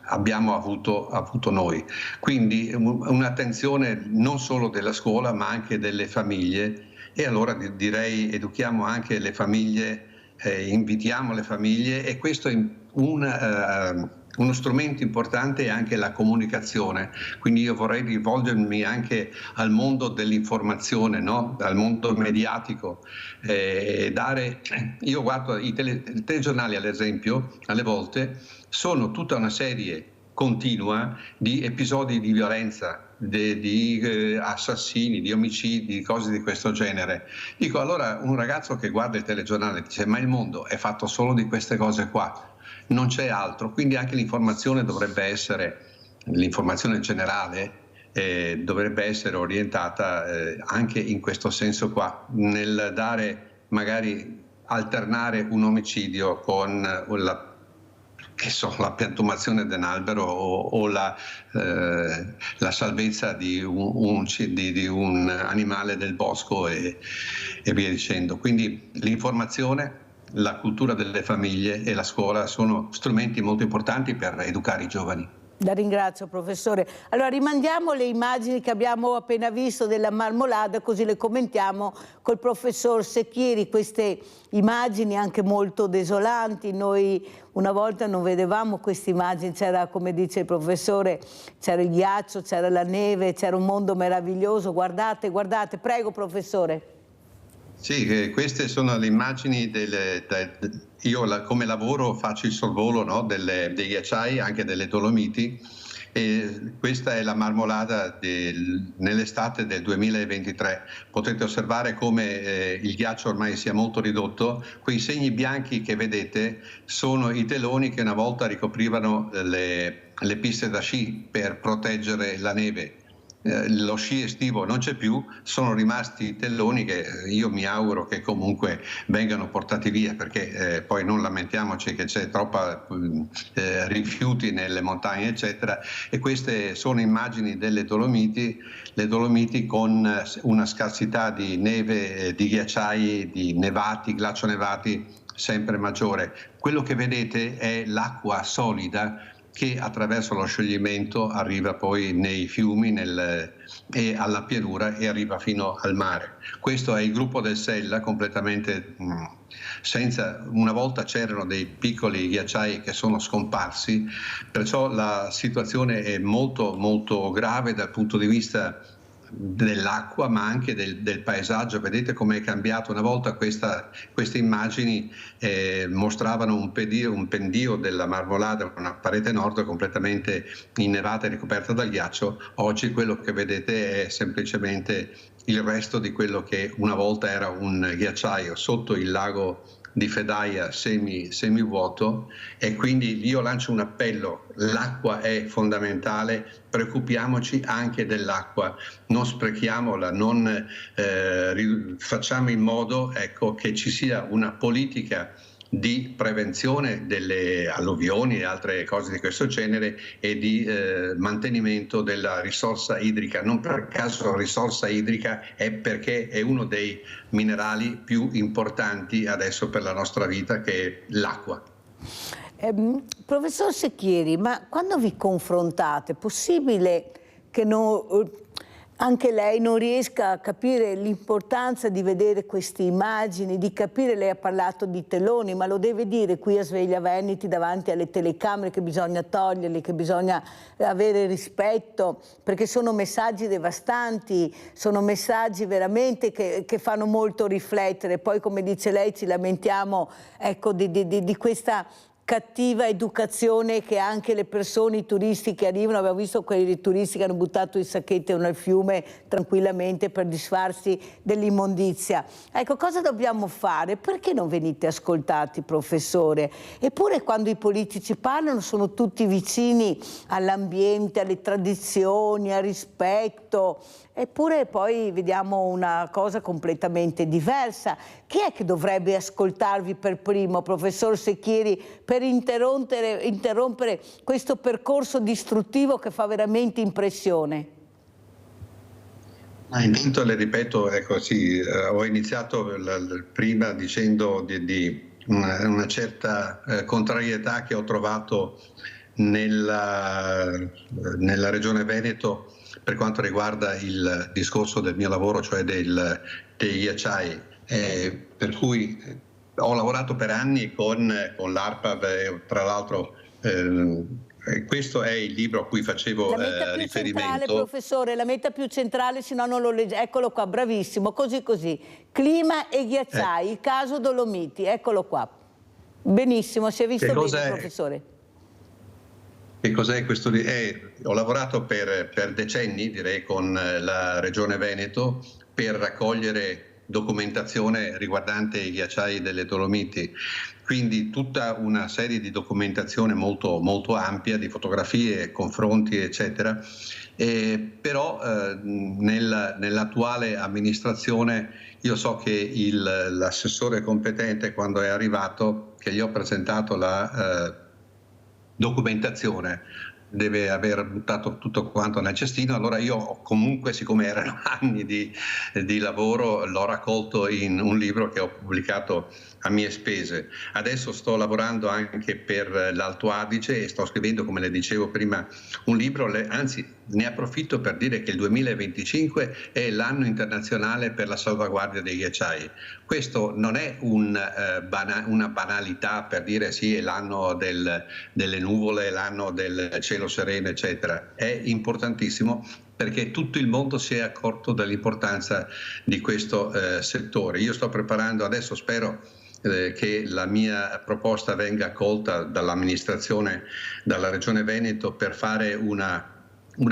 abbiamo avuto noi. Quindi un'attenzione non solo della scuola ma anche delle famiglie, e allora direi educhiamo anche le famiglie, invitiamo le famiglie, e questo uno strumento importante è anche la comunicazione, quindi io vorrei rivolgermi anche al mondo dell'informazione, no? Al mondo mediatico, io guardo i telegiornali ad esempio, alle volte sono tutta una serie continua di episodi di violenza, di assassini, di omicidi, di cose di questo genere. Dico, allora un ragazzo che guarda il telegiornale dice: ma il mondo è fatto solo di queste cose qua, non c'è altro. Quindi anche l'informazione dovrebbe essere, l'informazione generale dovrebbe essere orientata anche in questo senso qua, nel dare, magari alternare un omicidio con la piantumazione di un albero o la salvezza di un animale del bosco e via dicendo. Quindi l'informazione, la cultura delle famiglie e la scuola sono strumenti molto importanti per educare i giovani. La ringrazio, professore. Allora rimandiamo le immagini che abbiamo appena visto della Marmolada, così le commentiamo col professor Secchieri. Queste immagini anche molto desolanti, noi una volta non vedevamo queste immagini, c'era, come dice il professore, c'era il ghiaccio, c'era la neve, c'era un mondo meraviglioso. Guardate, guardate, prego professore. Sì, queste sono le immagini io come lavoro faccio il sorvolo, no, dei ghiacciai, anche delle Dolomiti, e questa è la Marmolada nell'estate del 2023. Potete osservare come il ghiaccio ormai sia molto ridotto. Quei segni bianchi che vedete sono i teloni che una volta ricoprivano le piste da sci per proteggere la neve. Lo sci estivo non c'è più, sono rimasti i telloni che io mi auguro che comunque vengano portati via, perché poi non lamentiamoci che c'è troppa rifiuti nelle montagne eccetera, e queste sono immagini delle Dolomiti, le Dolomiti con una scarsità di neve, di ghiacciai, di nevati, glacionevati sempre maggiore. Quello che vedete è l'acqua solida che attraverso lo scioglimento arriva poi nei fiumi e alla pianura e arriva fino al mare. Questo è il gruppo del Sella, completamente senza. Una volta c'erano dei piccoli ghiacciai che sono scomparsi, perciò la situazione è molto molto grave dal punto di vista dell'acqua, ma anche del paesaggio. Vedete come è cambiato. Una volta queste immagini mostravano un pendio della Marmolada, una parete nord completamente innevata e ricoperta dal ghiaccio. Oggi quello che vedete è semplicemente il resto di quello che una volta era un ghiacciaio sotto il lago di Fedaia semivuoto, e quindi io lancio un appello: l'acqua è fondamentale, preoccupiamoci anche dell'acqua, non sprechiamola, non facciamo in modo, ecco, che ci sia una politica di prevenzione delle alluvioni e altre cose di questo genere e di mantenimento della risorsa idrica. Non per caso la risorsa idrica è perché è uno dei minerali più importanti adesso per la nostra vita, che è l'acqua. Professor Secchieri, ma quando vi confrontate è possibile che anche lei non riesca a capire l'importanza di vedere queste immagini, di capire? Lei ha parlato di teloni, ma lo deve dire qui a Sveglia Veneti davanti alle telecamere che bisogna toglierli, che bisogna avere rispetto, perché sono messaggi devastanti, sono messaggi veramente che fanno molto riflettere. Poi, come dice lei, ci lamentiamo, ecco, di questa cattiva educazione che anche le persone, i turisti che arrivano, abbiamo visto quei turisti che hanno buttato i sacchetti nel fiume tranquillamente per disfarsi dell'immondizia. Ecco, cosa dobbiamo fare? Perché non venite ascoltati, professore? Eppure quando i politici parlano sono tutti vicini all'ambiente, alle tradizioni, al rispetto. Eppure poi vediamo una cosa completamente diversa. Chi è che dovrebbe ascoltarvi per primo, professor Secchieri, per interrompere questo percorso distruttivo che fa veramente impressione? Intanto le ripeto, ecco, sì, ho iniziato prima dicendo di una certa contrarietà che ho trovato nella Regione Veneto per quanto riguarda il discorso del mio lavoro, cioè dei ghiacciai, per cui ho lavorato per anni con l'ARPAB, tra l'altro questo è il libro a cui facevo la meta più riferimento. Centrale, professore, la meta più centrale, se no non lo legge. Eccolo qua, bravissimo, così. Clima e ghiacciai, il caso Dolomiti, eccolo qua. Benissimo, si è visto bene, professore. Che cos'è questo? Ho lavorato per decenni, direi, con la Regione Veneto per raccogliere documentazione riguardante i ghiacciai delle Dolomiti, quindi tutta una serie di documentazione molto, molto ampia, di fotografie, confronti, eccetera. Però nell'attuale amministrazione io so che l'assessore competente, quando è arrivato, che gli ho presentato la documentazione, deve aver buttato tutto quanto nel cestino. Allora io comunque, siccome erano anni di lavoro, l'ho raccolto in un libro che ho pubblicato a mie spese. Adesso sto lavorando anche per l'Alto Adige e sto scrivendo, come le dicevo prima, un libro, anzi ne approfitto per dire che il 2025 è l'anno internazionale per la salvaguardia dei ghiacciai. Questo non è una banalità per dire sì, è l'anno delle nuvole, l'anno del cielo sereno, eccetera. È importantissimo perché tutto il mondo si è accorto dell'importanza di questo settore. Io sto preparando, adesso spero che la mia proposta venga accolta dall'amministrazione, dalla Regione Veneto, per fare una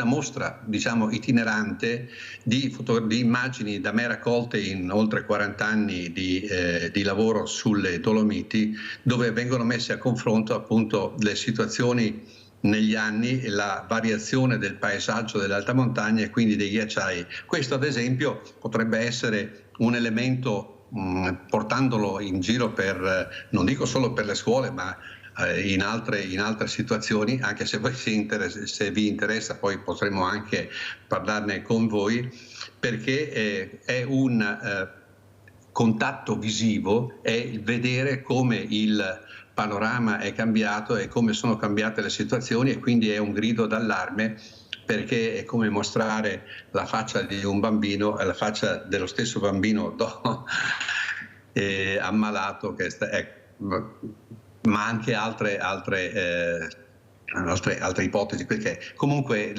mostra, diciamo, itinerante di immagini da me raccolte in oltre 40 anni di lavoro sulle Dolomiti, dove vengono messe a confronto appunto le situazioni negli anni, la variazione del paesaggio dell'alta montagna e quindi dei ghiacciai. Questo ad esempio potrebbe essere un elemento, portandolo in giro non dico solo per le scuole, ma in altre situazioni, anche se voi se vi interessa poi potremo anche parlarne con voi, perché è un contatto visivo, è il vedere come il panorama è cambiato e come sono cambiate le situazioni, e quindi è un grido d'allarme, perché è come mostrare la faccia di un bambino e la faccia dello stesso bambino ammalato, ma anche altre ipotesi, perché comunque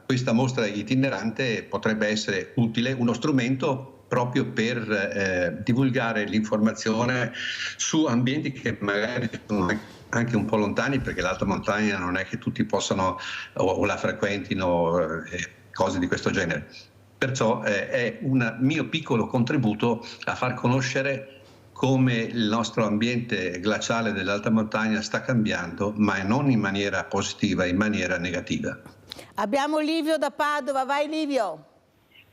questa mostra itinerante potrebbe essere utile, uno strumento proprio per divulgare l'informazione su ambienti che magari sono anche un po' lontani, perché l'alta montagna non è che tutti possano o la frequentino, cose di questo genere. Perciò è un mio piccolo contributo a far conoscere come il nostro ambiente glaciale dell'alta montagna sta cambiando, ma non in maniera positiva, in maniera negativa. Abbiamo Livio da Padova, vai Livio.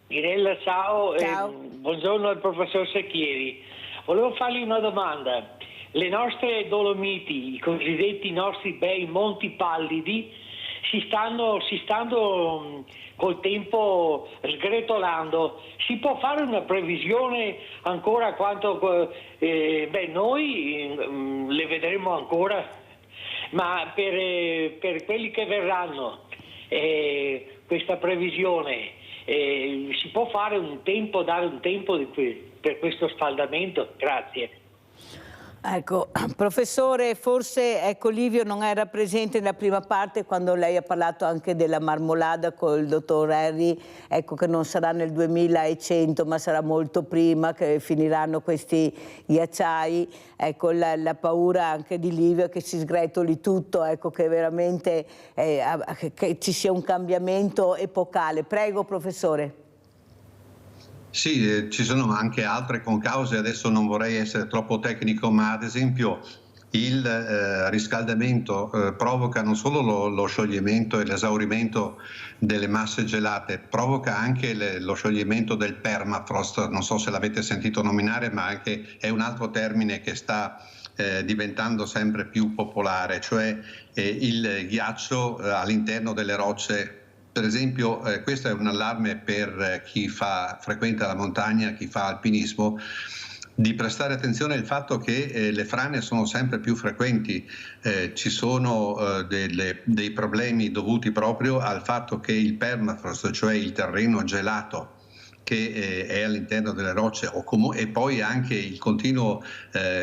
Mirella, ciao. Ciao. Buongiorno al professor Secchieri. Volevo fargli una domanda. Le nostre Dolomiti, i cosiddetti nostri bei monti pallidi, si stanno col tempo sgretolando. Si può fare una previsione ancora quanto noi le vedremo ancora, ma per quelli che verranno, questa previsione si può fare dare un tempo per questo scaldamento? Grazie. Ecco, professore, forse Livio non era presente nella prima parte quando lei ha parlato anche della marmolada con il dottor Henry, che non sarà nel 2100 ma sarà molto prima che finiranno questi ghiacciai. La paura anche di Livio è che si sgretoli tutto, che veramente che ci sia un cambiamento epocale. Prego, professore. Sì, ci sono anche altre concause, adesso non vorrei essere troppo tecnico, ma ad esempio il riscaldamento provoca non solo lo scioglimento e l'esaurimento delle masse gelate, provoca anche lo scioglimento del permafrost. Non so se l'avete sentito nominare, ma anche è un altro termine che sta diventando sempre più popolare, cioè il ghiaccio all'interno delle rocce. Per esempio, questo è un allarme per chi frequenta la montagna, chi fa alpinismo, di prestare attenzione al fatto che le frane sono sempre più frequenti. Ci sono dei problemi dovuti proprio al fatto che il permafrost, cioè il terreno gelato che è all'interno delle rocce e poi anche il continuo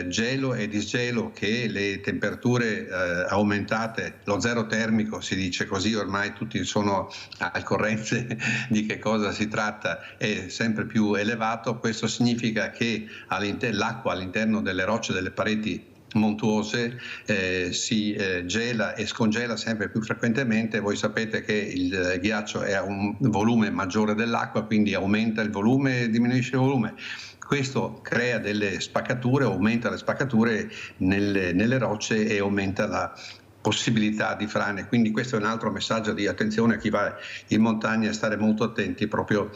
gelo e disgelo, che le temperature aumentate, lo zero termico si dice così, ormai tutti sono al corrente di che cosa si tratta, è sempre più elevato. Questo significa che l'acqua all'interno delle rocce, delle pareti montuose si gela e scongela sempre più frequentemente. Voi sapete che il ghiaccio è a un volume maggiore dell'acqua, quindi aumenta il volume e diminuisce il volume. Questo crea delle spaccature, aumenta le spaccature nelle rocce e aumenta la possibilità di frane. Quindi questo è un altro messaggio di attenzione a chi va in montagna, a stare molto attenti, proprio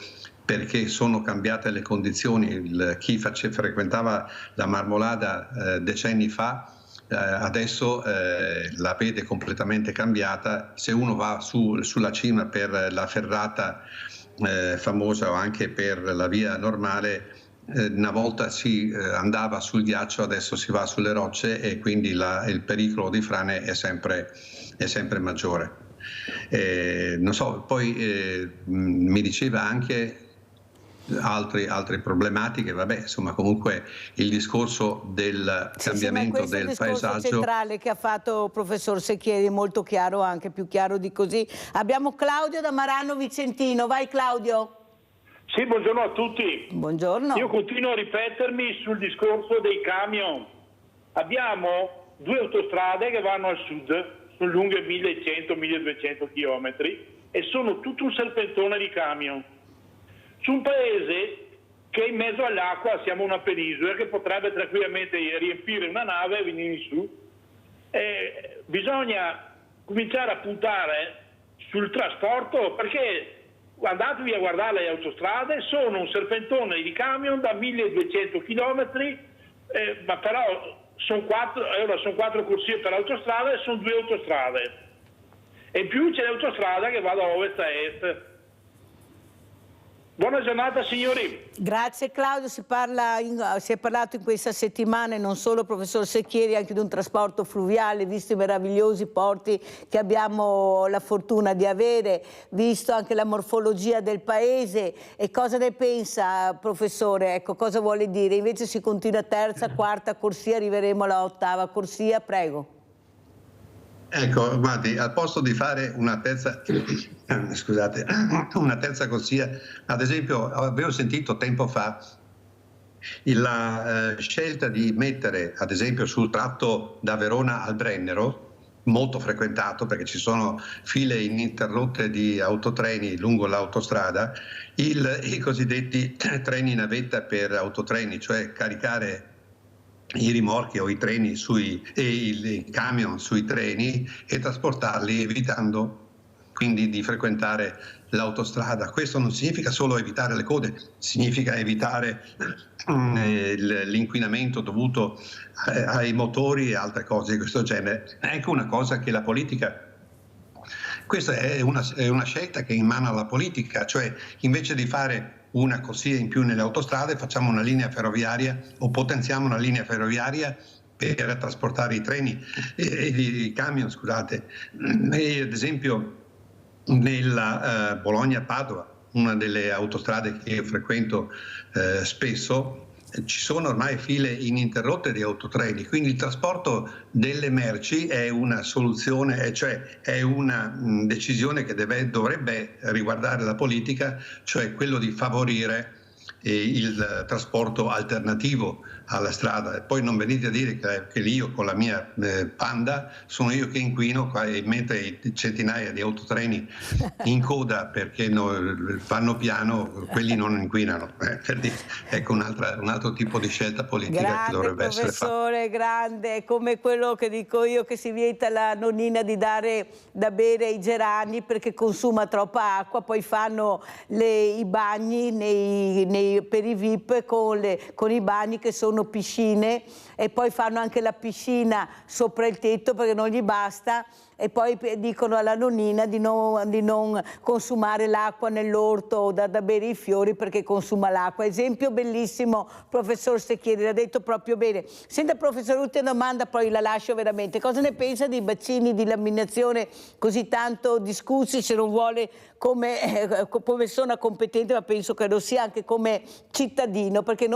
perché sono cambiate le condizioni. Chi frequentava la Marmolada decenni fa adesso la vede completamente cambiata. Se uno va sulla cima per la ferrata famosa o anche per la via normale, una volta si andava sul ghiaccio, adesso si va sulle rocce e quindi il pericolo di frane è sempre maggiore. Non so, poi mi diceva anche altre problematiche, vabbè, insomma, comunque il discorso del cambiamento del paesaggio. Questo è il discorso centrale che ha fatto professor Secchieri, molto chiaro, anche più chiaro di così. Abbiamo Claudio da Marano Vicentino, vai Claudio. Sì, buongiorno a tutti. Buongiorno. Io continuo a ripetermi sul discorso dei camion. Abbiamo 2 autostrade che vanno al sud, sono lunghe 1100-1200 chilometri e sono tutto un serpentone di camion. Su un paese che in mezzo all'acqua, siamo una penisola che potrebbe tranquillamente riempire una nave e venire su. Bisogna cominciare a puntare sul trasporto, perché andatevi a guardare le autostrade, sono un serpentone di camion da 1200 chilometri, ma però sono 4 corsie per autostrada e sono 2 autostrade. E in più c'è l'autostrada che va da ovest a est. Buona giornata signori. Grazie Claudio, si è parlato in questa settimana, non solo professor Secchieri, anche di un trasporto fluviale, visto i meravigliosi porti che abbiamo la fortuna di avere, visto anche la morfologia del paese. E cosa ne pensa professore? Ecco, cosa vuole dire? Invece si continua terza, quarta corsia, arriveremo alla 8ª corsia, prego. Ecco, guardi, al posto di fare una terza, scusate, una terza corsia, ad esempio, avevo sentito tempo fa la scelta di mettere, ad esempio, sul tratto da Verona al Brennero, molto frequentato perché ci sono file ininterrotte di autotreni lungo l'autostrada, i cosiddetti treni navetta per autotreni, cioè caricare i rimorchi o i treni i camion sui treni e trasportarli, evitando quindi di frequentare l'autostrada. Questo non significa solo evitare le code, significa evitare l'inquinamento dovuto ai motori e altre cose di questo genere. Ecco una cosa che la politica, questa è una scelta che è in mano alla politica, cioè invece di fare una corsia in più nelle autostrade, facciamo una linea ferroviaria o potenziamo una linea ferroviaria per trasportare i treni, i camion, scusate. E ad esempio nella Bologna-Padova, una delle autostrade che io frequento spesso, ci sono ormai file ininterrotte di autotreni, quindi il trasporto delle merci è una soluzione, cioè è una decisione che dovrebbe riguardare la politica, cioè quello di favorire il trasporto alternativo alla strada. E poi non venite a dire che io con la mia Panda sono io che inquino, mentre centinaia di autotreni in coda perché vanno piano, quelli non inquinano. Ecco un altro tipo di scelta politica grande, che dovrebbe essere fatta. Professore, grande, come quello che dico io, che si vieta alla nonnina di dare da bere ai gerani perché consuma troppa acqua, poi fanno i bagni nei per i VIP con i bagni che sono piscine, e poi fanno anche la piscina sopra il tetto perché non gli basta, e poi dicono alla nonnina di non consumare l'acqua nell'orto o da bere i fiori perché consuma l'acqua. Esempio bellissimo, professor Secchieri, l'ha detto proprio bene. Senta professor, ultima domanda, poi la lascio veramente. Cosa ne pensa dei bacini di laminazione così tanto discussi, se non vuole come persona competente, ma penso che lo sia anche come cittadino, perché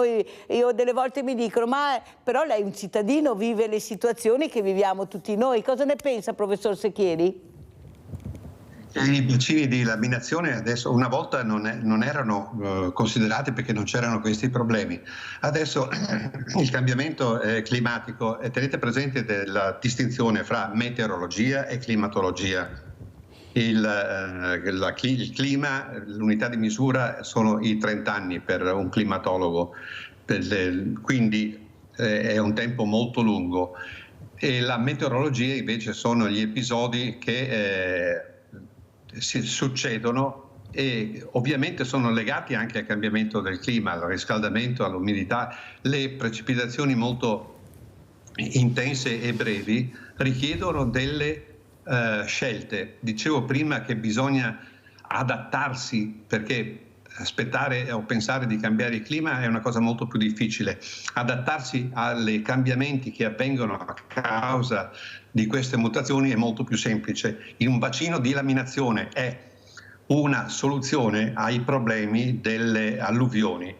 io delle volte mi dicono ma però lei è un cittadino, vive le situazioni che viviamo tutti noi. Cosa ne pensa professor Secchieri? I bacini di laminazione adesso, una volta non erano considerati perché non c'erano questi problemi. Adesso il cambiamento climatico, tenete presente la distinzione fra meteorologia e climatologia. Il clima, l'unità di misura sono i 30 anni per un climatologo, quindi è un tempo molto lungo. E la meteorologia invece sono gli episodi che succedono e ovviamente sono legati anche al cambiamento del clima, al riscaldamento, all'umidità. Le precipitazioni molto intense e brevi richiedono delle scelte. Dicevo prima che bisogna adattarsi, perché aspettare o pensare di cambiare il clima è una cosa molto più difficile. Adattarsi ai cambiamenti che avvengono a causa di queste mutazioni è molto più semplice. In un bacino di laminazione è una soluzione ai problemi delle alluvioni.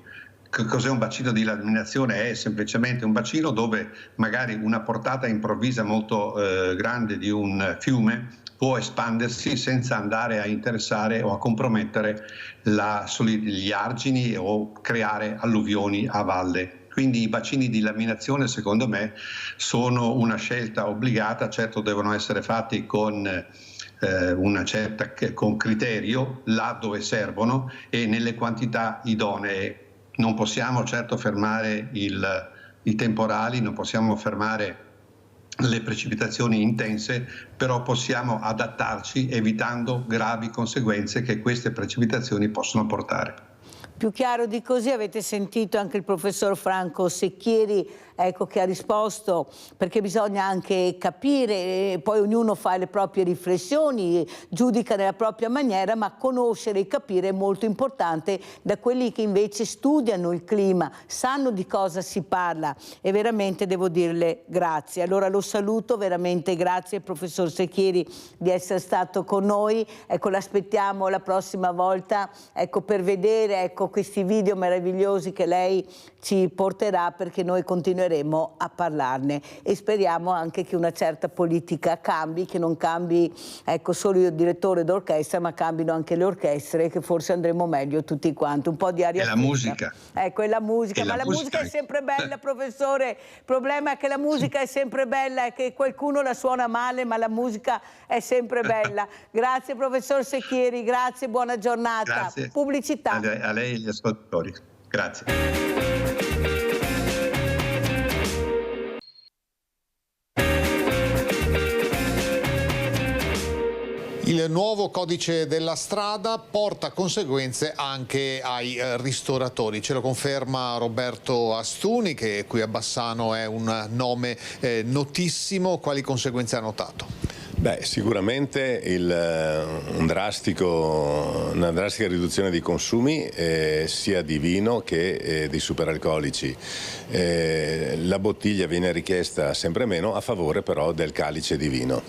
Cos'è un bacino di laminazione? È semplicemente un bacino dove magari una portata improvvisa molto grande di un fiume può espandersi senza andare a interessare o a compromettere gli argini o creare alluvioni a valle. Quindi i bacini di laminazione, secondo me, sono una scelta obbligata. Certo, devono essere fatti con con criterio là dove servono e nelle quantità idonee. Non possiamo certo fermare i temporali, non possiamo fermare le precipitazioni intense, però possiamo adattarci evitando gravi conseguenze che queste precipitazioni possono portare. Più chiaro di così avete sentito anche il professor Franco Secchieri, ecco, che ha risposto, perché bisogna anche capire, poi ognuno fa le proprie riflessioni, giudica nella propria maniera, ma conoscere e capire è molto importante da quelli che invece studiano il clima, sanno di cosa si parla, e veramente devo dirle grazie. Allora lo saluto, veramente grazie professor Secchieri di essere stato con noi, ecco, l'aspettiamo la prossima volta, ecco, per vedere, ecco, questi video meravigliosi che lei ci porterà, perché noi continueremo a parlarne e speriamo anche che una certa politica cambi, che non cambi, ecco, solo il direttore d'orchestra, ma cambino anche le orchestre, che forse andremo meglio tutti quanti, un po' di aria fresca. E la musica. Ecco, e la musica, ma la musica è sempre bella, professore. Il problema è che la musica è sempre bella e che qualcuno la suona male, ma la musica è sempre bella. Grazie professor Secchieri, grazie, buona giornata. Grazie. Pubblicità. A lei e agli ascoltatori. Grazie. Il nuovo codice della strada porta conseguenze anche ai ristoratori, ce lo conferma Roberto Astuni, che qui a Bassano è un nome notissimo. Quali conseguenze ha notato? Beh, sicuramente una drastica riduzione dei consumi sia di vino che di superalcolici. La bottiglia viene richiesta sempre meno, a favore però del calice di vino.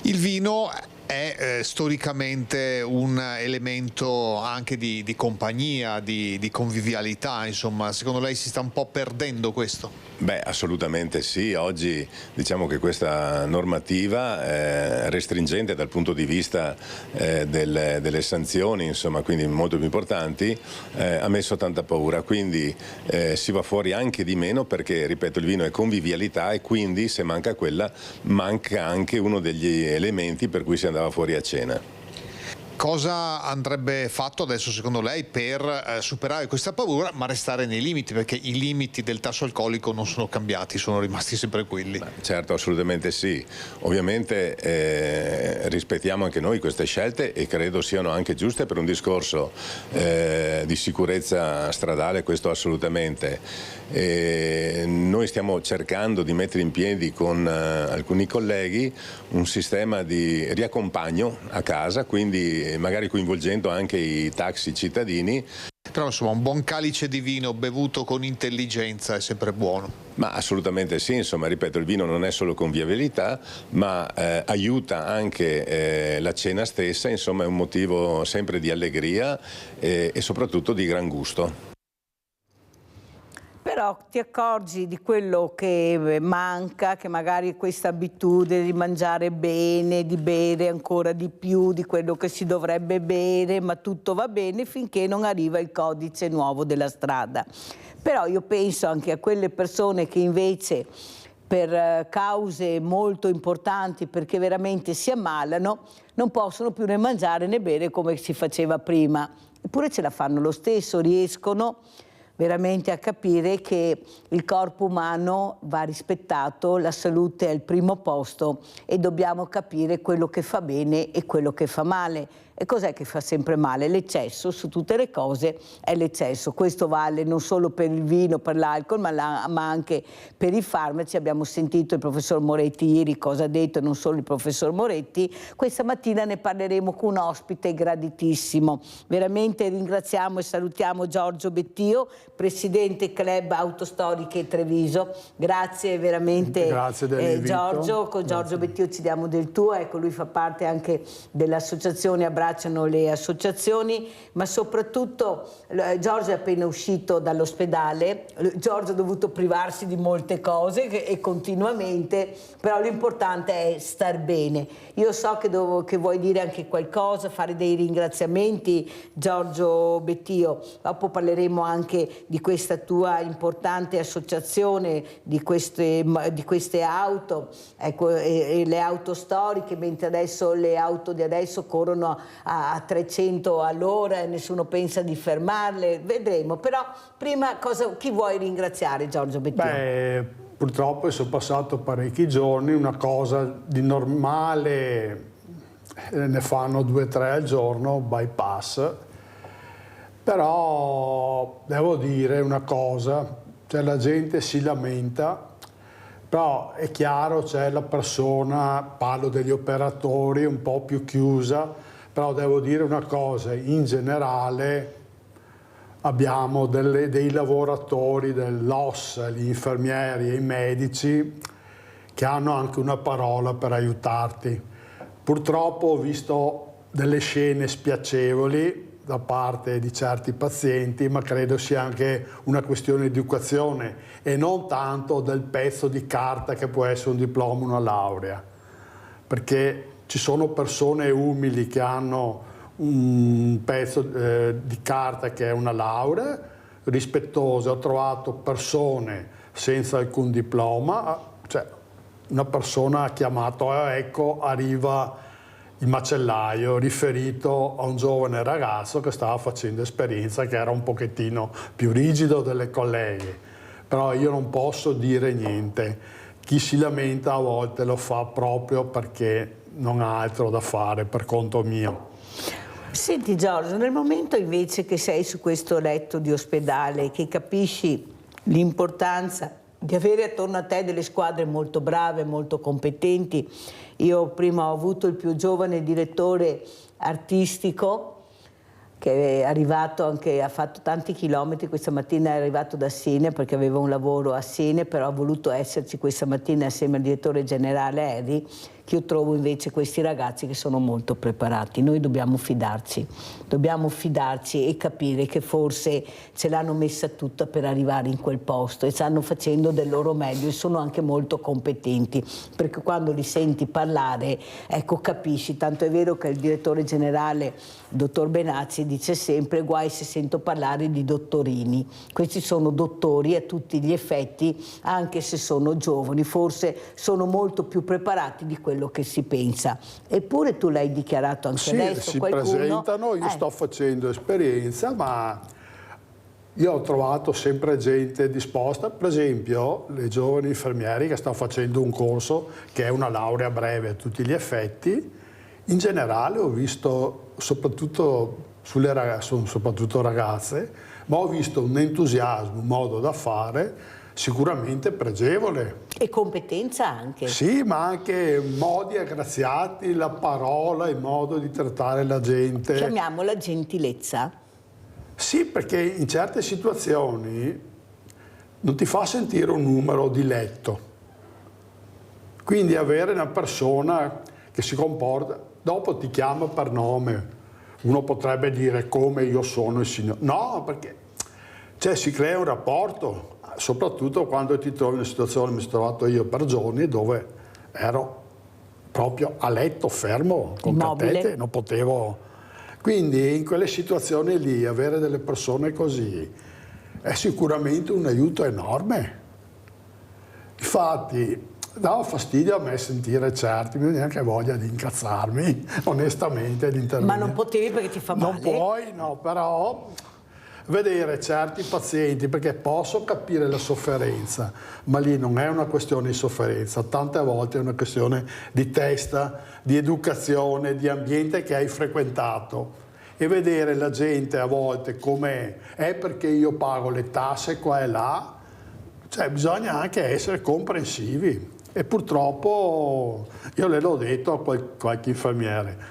Il vino è storicamente un elemento anche di compagnia, di convivialità, insomma, secondo lei si sta un po' perdendo questo? Beh, assolutamente sì. Oggi diciamo che questa normativa restringente dal punto di vista delle sanzioni, insomma, quindi molto più importanti, ha messo tanta paura, quindi si va fuori anche di meno perché, ripeto, il vino è convivialità e quindi se manca quella, manca anche uno degli elementi per cui si andava fuori a cena. Cosa andrebbe fatto adesso secondo lei per superare questa paura ma restare nei limiti, perché i limiti del tasso alcolico non sono cambiati, sono rimasti sempre quelli? Certo, assolutamente sì. Ovviamente rispettiamo anche noi queste scelte e credo siano anche giuste per un discorso di sicurezza stradale, questo assolutamente. Noi stiamo cercando di mettere in piedi con alcuni colleghi un sistema di riaccompagno a casa, quindi magari coinvolgendo anche i taxi cittadini. Però insomma un buon calice di vino bevuto con intelligenza è sempre buono. Ma assolutamente sì, insomma, ripeto, il vino non è solo convivialità, ma aiuta anche la cena stessa, insomma è un motivo sempre di allegria e soprattutto di gran gusto. Però ti accorgi di quello che manca, che magari questa abitudine di mangiare bene, di bere ancora di più di quello che si dovrebbe bere, ma tutto va bene finché non arriva il codice nuovo della strada. Però io penso anche a quelle persone che invece per cause molto importanti, perché veramente si ammalano, non possono più né mangiare né bere come si faceva prima. Eppure ce la fanno lo stesso, riescono veramente a capire che il corpo umano va rispettato, la salute è al primo posto e dobbiamo capire quello che fa bene e quello che fa male. E cos'è che fa sempre male? L'eccesso, su tutte le cose è l'eccesso. Questo vale non solo per il vino, per l'alcol, ma anche per i farmaci. Abbiamo sentito il professor Moretti ieri cosa ha detto, non solo il professor Moretti. Questa mattina ne parleremo con un ospite graditissimo. Veramente ringraziamo e salutiamo Giorgio Bettio, presidente Club Autostoriche Treviso. Grazie veramente. Grazie dell'invito. Giorgio, con Giorgio Bettio ci diamo del tuo, ecco, lui fa parte anche dell'associazione Abbracciano le associazioni, ma soprattutto Giorgio è appena uscito dall'ospedale, Giorgio ha dovuto privarsi di molte cose e continuamente, però l'importante è star bene. Io so che vuoi dire anche qualcosa, fare dei ringraziamenti, Giorgio Bettio, dopo parleremo anche di questa tua importante associazione, di queste auto, ecco, e le auto storiche, mentre adesso le auto di adesso corrono a 300 all'ora e nessuno pensa di fermarle, vedremo. Però prima chi vuoi ringraziare, Giorgio Bettio? Beh, purtroppo sono passato parecchi giorni, una cosa di normale ne fanno 2 o 3 al giorno, bypass, però devo dire una cosa, cioè la gente si lamenta, però è chiaro c'è la persona, parlo degli operatori, un po' più chiusa, però devo dire una cosa, in generale abbiamo dei lavoratori dell'OSS, gli infermieri e i medici che hanno anche una parola per aiutarti. Purtroppo ho visto delle scene spiacevoli da parte di certi pazienti, ma credo sia anche una questione di educazione e non tanto del pezzo di carta che può essere un diploma o una laurea, perché ci sono persone umili che hanno un pezzo di carta che è una laurea, rispettose. Ho trovato persone senza alcun diploma, cioè una persona ha chiamato, ecco, arriva il macellaio, riferito a un giovane ragazzo che stava facendo esperienza, che era un pochettino più rigido delle colleghe. Però io non posso dire niente. Chi si lamenta a volte lo fa proprio perché non ha altro da fare per conto mio. Senti Giorgio, nel momento invece che sei su questo letto di ospedale, che capisci l'importanza di avere attorno a te delle squadre molto brave, molto competenti. Io prima ho avuto il più giovane direttore artistico che è arrivato anche, ha fatto tanti chilometri, questa mattina è arrivato da Siena perché aveva un lavoro a Siena, però ha voluto esserci questa mattina assieme al direttore generale Harry, che io trovo invece questi ragazzi che sono molto preparati. Noi dobbiamo fidarci e capire che forse ce l'hanno messa tutta per arrivare in quel posto e stanno facendo del loro meglio e sono anche molto competenti, perché quando li senti parlare, ecco, capisci. Tanto è vero che il direttore generale, dottor Benazzi, dice sempre: guai se sento parlare di dottorini. Questi sono dottori a tutti gli effetti, anche se sono giovani, forse sono molto più preparati di quello quello che si pensa. Eppure tu l'hai dichiarato anche adesso. Si qualcuno... presentano, io sto facendo esperienza, ma io ho trovato sempre gente disposta, per esempio le giovani infermieri che stanno facendo un corso che è una laurea breve a tutti gli effetti. In generale ho visto, soprattutto sulle ragazze, sono soprattutto ragazze, ma ho visto un entusiasmo, un modo da fare sicuramente pregevole. E competenza anche. Sì, ma anche modi aggraziati, la parola, il modo di trattare la gente. Chiamiamola gentilezza. Sì, perché in certe situazioni non ti fa sentire un numero di letto. Quindi avere una persona che si comporta, dopo ti chiama per nome. Uno potrebbe dire come io sono il signore. No, perché si crea un rapporto, soprattutto quando ti trovi in una situazione, mi sono trovato io per giorni, dove ero proprio a letto, fermo, con catete, non potevo... Quindi in quelle situazioni lì avere delle persone così è sicuramente un aiuto enorme. Infatti dava fastidio a me sentire certi, mi viene anche voglia di incazzarmi, onestamente, di intervenire. Ma non potevi perché ti fa male? Non puoi, no, però vedere certi pazienti, perché posso capire la sofferenza, ma lì non è una questione di sofferenza, tante volte è una questione di testa, di educazione, di ambiente che hai frequentato. E vedere la gente a volte come è perché io pago le tasse qua e là, bisogna anche essere comprensivi. E purtroppo, io le l'ho detto a qualche infermiere,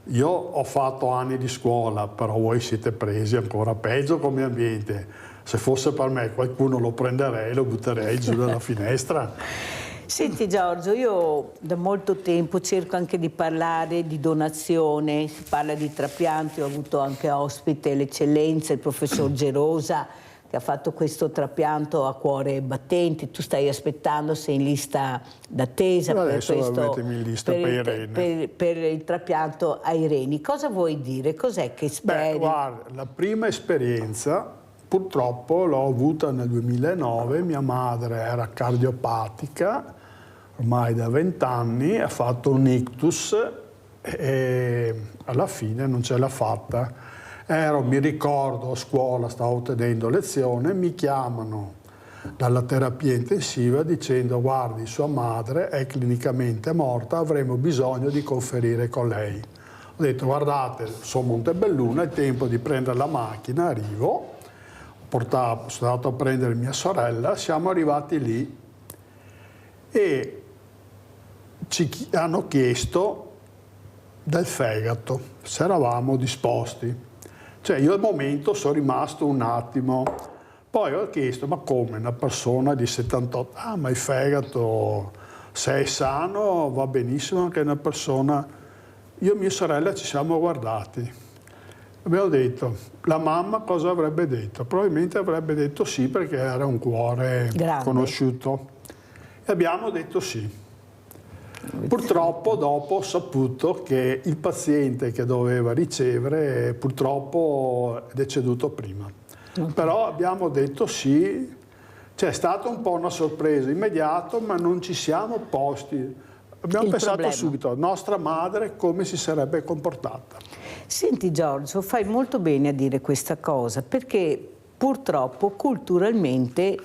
io ho fatto anni di scuola, però voi siete presi ancora peggio come ambiente. Se fosse per me qualcuno lo prenderei e lo butterei giù dalla finestra. Senti Giorgio, io da molto tempo cerco anche di parlare di donazione, si parla di trapianti, ho avuto anche ospite l'eccellenza, il professor Gerosa, che ha fatto questo trapianto a cuore battente. Tu stai aspettando, sei in lista d'attesa per il trapianto ai reni. Cosa vuoi dire? Cos'è che speri? Guarda, la prima esperienza purtroppo l'ho avuta nel 2009, mia madre era cardiopatica, ormai da 20 anni, ha fatto un ictus e alla fine non ce l'ha fatta. Mi ricordo, a scuola stavo tenendo lezione, mi chiamano dalla terapia intensiva dicendo: guardi, sua madre è clinicamente morta, avremo bisogno di conferire con lei. Ho detto: guardate, sono Montebelluna, è tempo di prendere la macchina, arrivo. Sono andato a prendere mia sorella, siamo arrivati lì e ci hanno chiesto del fegato, se eravamo disposti. Io al momento sono rimasto un attimo, poi ho chiesto: ma come, una persona di 78? Ah, ma il fegato, se è sano va benissimo anche una persona. Io e mia sorella ci siamo guardati. Abbiamo detto, la mamma cosa avrebbe detto? Probabilmente avrebbe detto sì, perché era un cuore conosciuto. E abbiamo detto sì. Purtroppo dopo ho saputo che il paziente che doveva ricevere purtroppo è deceduto prima. Però abbiamo detto sì, è stata un po' una sorpresa immediata, ma non ci siamo posti. Abbiamo pensato subito a nostra madre come si sarebbe comportata. Senti Giorgio, fai molto bene a dire questa cosa, perché purtroppo culturalmente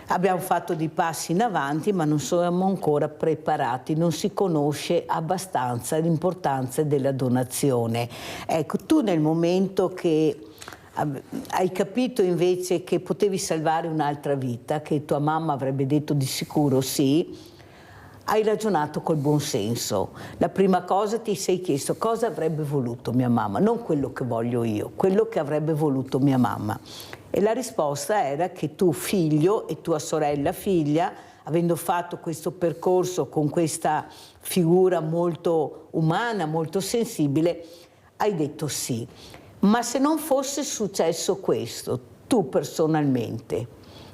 abbiamo fatto dei passi in avanti, ma non siamo ancora preparati, non si conosce abbastanza l'importanza della donazione. Ecco, tu nel momento che hai capito invece che potevi salvare un'altra vita, che tua mamma avrebbe detto di sicuro sì, hai ragionato col buon senso. La prima cosa ti sei chiesto: cosa avrebbe voluto mia mamma? Non quello che voglio io, quello che avrebbe voluto mia mamma. E la risposta era che tu figlio e tua sorella figlia, avendo fatto questo percorso con questa figura molto umana, molto sensibile, hai detto sì. Ma se non fosse successo questo, tu personalmente,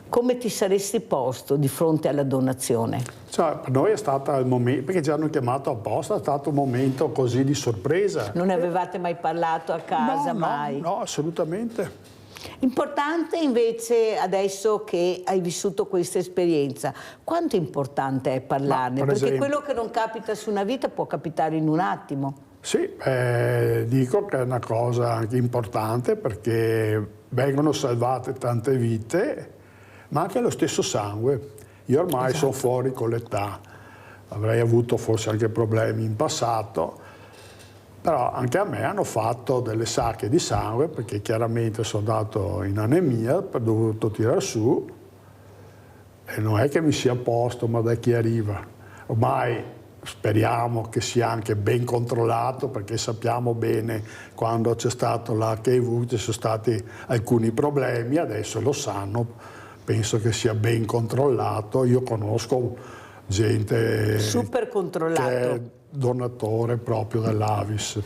come ti saresti posto di fronte alla donazione? Per noi è stato il momento, perché ci hanno chiamato apposta, è stato un momento così di sorpresa. Non ne avevate mai parlato a casa? No, assolutamente. Importante invece, adesso che hai vissuto questa esperienza, quanto importante è parlarne? Perché esempio, quello che non capita su una vita può capitare in un attimo. Sì, dico che è una cosa anche importante perché vengono salvate tante vite, ma anche lo stesso sangue. Io ormai sono fuori con l'età, avrei avuto forse anche problemi in passato, però anche a me hanno fatto delle sacche di sangue perché chiaramente sono andato in anemia, ho dovuto tirare su e non è che mi sia a posto, ma da chi arriva. Ormai speriamo che sia anche ben controllato perché sappiamo bene quando c'è stato l'HIV ci sono stati alcuni problemi, adesso lo sanno, penso che sia ben controllato. Io conosco gente super controllato, che è donatore proprio dell'Avis.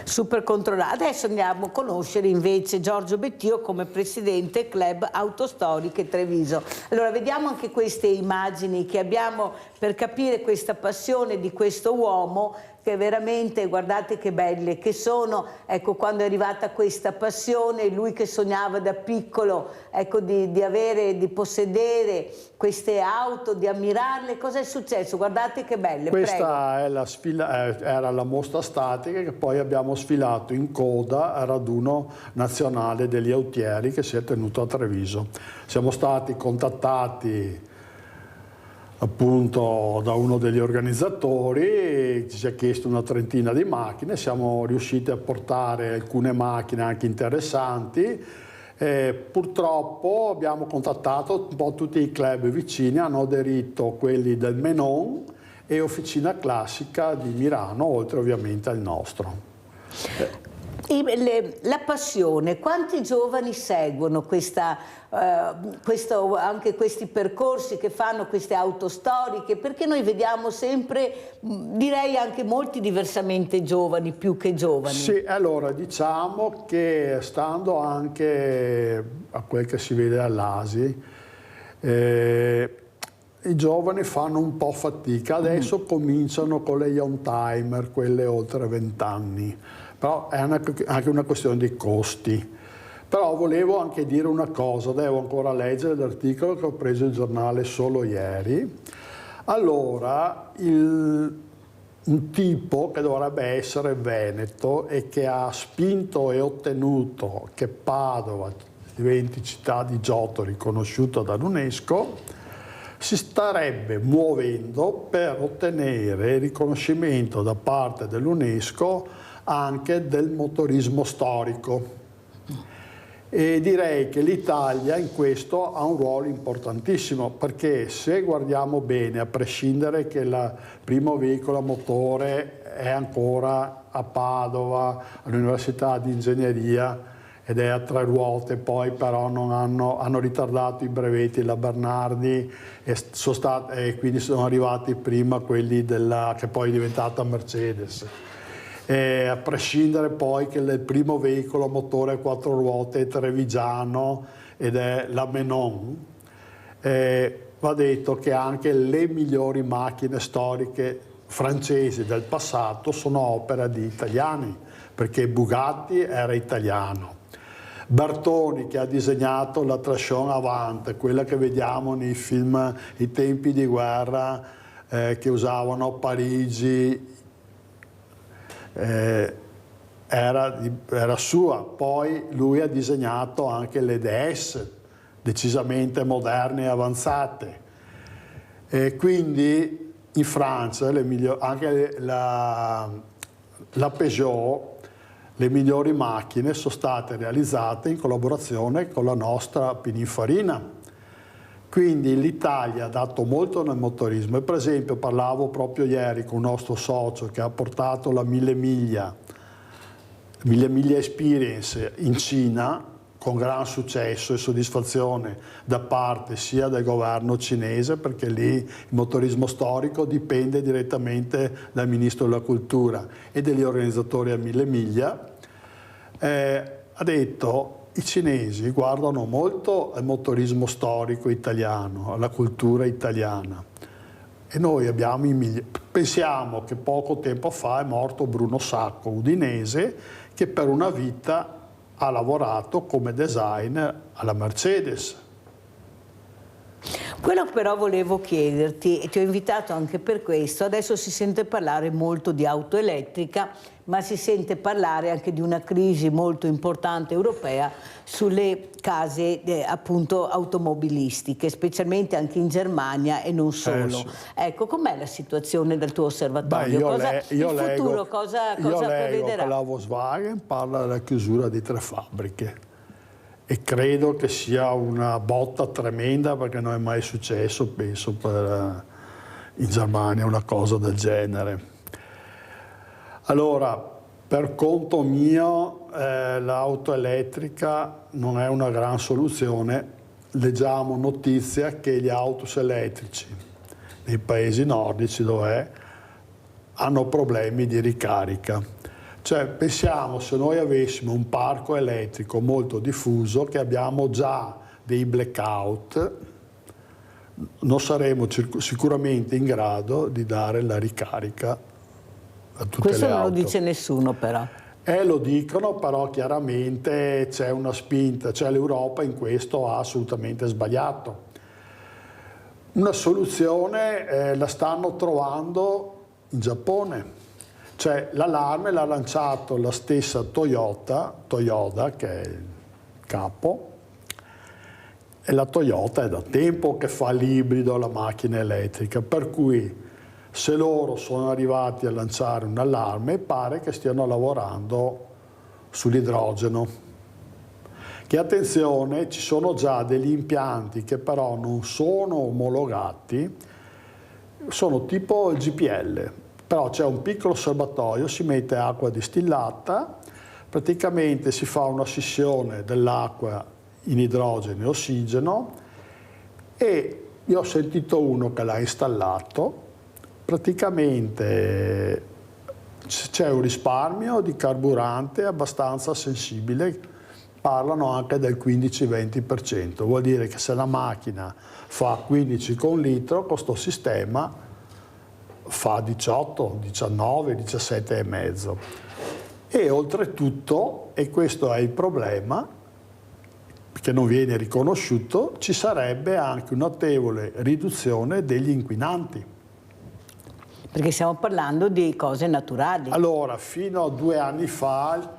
Super controllato. Adesso andiamo a conoscere invece Giorgio Bettio come presidente Club Autostoriche Treviso. Allora vediamo anche queste immagini che abbiamo per capire questa passione di questo uomo che veramente, guardate che belle che sono, ecco, quando è arrivata questa passione, lui che sognava da piccolo, ecco, di avere, di possedere queste auto, di ammirarle. Cosa è successo? Guardate che belle. Questa era la mostra statica che poi abbiamo sfilato in coda al raduno nazionale degli autieri che si è tenuto a Treviso. Siamo stati contattati appunto da uno degli organizzatori, ci ha chiesto una trentina di macchine, siamo riusciti a portare alcune macchine anche interessanti. Purtroppo abbiamo contattato un po' tutti i club vicini, hanno aderito quelli del Menon e Officina Classica di Milano, oltre ovviamente al nostro. La passione, quanti giovani seguono anche questi percorsi che fanno queste autostoriche? Perché noi vediamo sempre, direi anche molti diversamente giovani, più che giovani. Sì, allora diciamo che stando anche a quel che si vede all'ASI, i giovani fanno un po' fatica, adesso cominciano con le young timer, quelle oltre 20 anni. Però è anche una questione di costi. Però volevo anche dire una cosa, devo ancora leggere l'articolo che ho preso il giornale solo ieri. Allora, un tipo che dovrebbe essere veneto e che ha spinto e ottenuto che Padova diventi città di Giotto riconosciuta dall'UNESCO, si starebbe muovendo per ottenere il riconoscimento da parte dell'UNESCO anche del motorismo storico. E direi che l'Italia in questo ha un ruolo importantissimo, perché se guardiamo bene, a prescindere che il primo veicolo a motore è ancora a Padova, all'Università di Ingegneria, ed è a 3 ruote, poi però non hanno ritardato i brevetti la Bernardi e quindi sono arrivati prima quelli che poi è diventata Mercedes. A prescindere poi che il primo veicolo a motore a 4 ruote è trevigiano ed è la Menon, va detto che anche le migliori macchine storiche francesi del passato sono opera di italiani, perché Bugatti era italiano. Bertoni, che ha disegnato la Traction Avant, quella che vediamo nei film I tempi di guerra che usavano a Parigi, era sua. Poi lui ha disegnato anche le DS, decisamente moderne e avanzate. Quindi in Francia anche la Peugeot, le migliori macchine sono state realizzate in collaborazione con la nostra Pininfarina. Quindi l'Italia ha dato molto nel motorismo e per esempio parlavo proprio ieri con un nostro socio che ha portato la 1000 miglia Experience in Cina con gran successo e soddisfazione da parte sia del governo cinese, perché lì il motorismo storico dipende direttamente dal Ministro della Cultura e degli organizzatori a 1000 miglia. Ha detto: i cinesi guardano molto al motorismo storico italiano, alla cultura italiana, e noi abbiamo pensiamo che poco tempo fa è morto Bruno Sacco, udinese, che per una vita ha lavorato come designer alla Mercedes. Quello che però volevo chiederti, e ti ho invitato anche per questo, adesso si sente parlare molto di auto elettrica, ma si sente parlare anche di una crisi molto importante europea sulle case appunto automobilistiche, specialmente anche in Germania e non solo. Sì. Ecco, com'è la situazione del tuo osservatorio? Io il futuro cosa prevederà? Che la Volkswagen parla della chiusura di 3 fabbriche. E credo che sia una botta tremenda, perché non è mai successo, penso, in Germania una cosa del genere. Allora, per conto mio, l'auto elettrica non è una gran soluzione. Leggiamo notizia che gli autobus elettrici nei paesi nordici hanno problemi di ricarica. Cioè, pensiamo, se noi avessimo un parco elettrico molto diffuso, che abbiamo già dei blackout, non saremo sicuramente in grado di dare la ricarica a tutte Questo le auto. non lo dice nessuno però. Lo dicono, però chiaramente c'è una spinta, cioè l'Europa in questo ha assolutamente sbagliato. Una soluzione la stanno trovando in Giappone. Cioè, l'allarme l'ha lanciato la stessa Toyota, che è il capo, e la Toyota è da tempo che fa l'ibrido alla macchina elettrica, per cui se loro sono arrivati a lanciare un allarme, pare che stiano lavorando sull'idrogeno. Che attenzione, ci sono già degli impianti che però non sono omologati, sono tipo il GPL. Però c'è un piccolo serbatoio, si mette acqua distillata, praticamente si fa una scissione dell'acqua in idrogeno e ossigeno, e io ho sentito uno che l'ha installato, praticamente c'è un risparmio di carburante abbastanza sensibile, parlano anche del 15-20%, vuol dire che se la macchina fa 15 con litro, con questo sistema fa 18, 19, 17 e mezzo. E oltretutto, e questo è il problema, che non viene riconosciuto, ci sarebbe anche una notevole riduzione degli inquinanti. Perché stiamo parlando di cose naturali. Allora, fino a 2 anni fa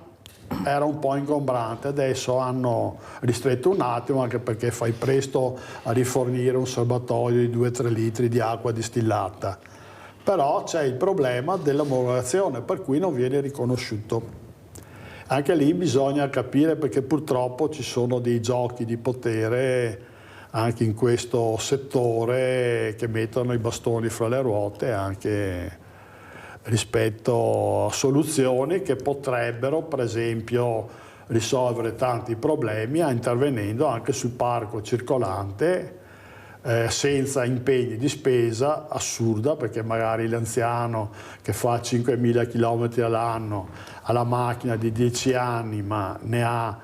era un po' ingombrante, adesso hanno ristretto un attimo, anche perché fai presto a rifornire un serbatoio di 2-3 litri di acqua distillata. Però c'è il problema dell'omologazione, per cui non viene riconosciuto. Anche lì bisogna capire, perché purtroppo ci sono dei giochi di potere anche in questo settore che mettono i bastoni fra le ruote anche rispetto a soluzioni che potrebbero, per esempio, risolvere tanti problemi intervenendo anche sul parco circolante, senza impegni di spesa assurda, perché magari l'anziano che fa 5.000 km all'anno ha la macchina di 10 anni ma ne ha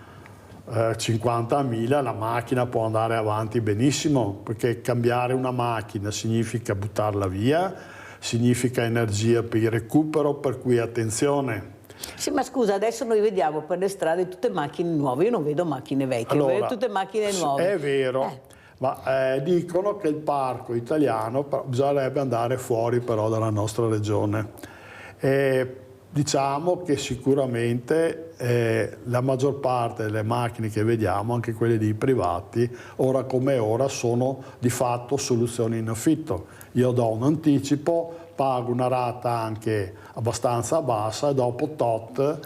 50.000, la macchina può andare avanti benissimo, perché cambiare una macchina significa buttarla via, significa energia per il recupero, per cui attenzione. Sì, ma scusa, adesso noi vediamo per le strade tutte macchine nuove, io non vedo macchine vecchie, Allora, vedo tutte macchine nuove. È vero. Ma dicono che il parco italiano bisognerebbe andare fuori però dalla nostra regione. Diciamo che sicuramente la maggior parte delle macchine che vediamo, anche quelle dei privati, ora come ora sono di fatto soluzioni in affitto. Io do un anticipo, pago una rata anche abbastanza bassa e dopo tot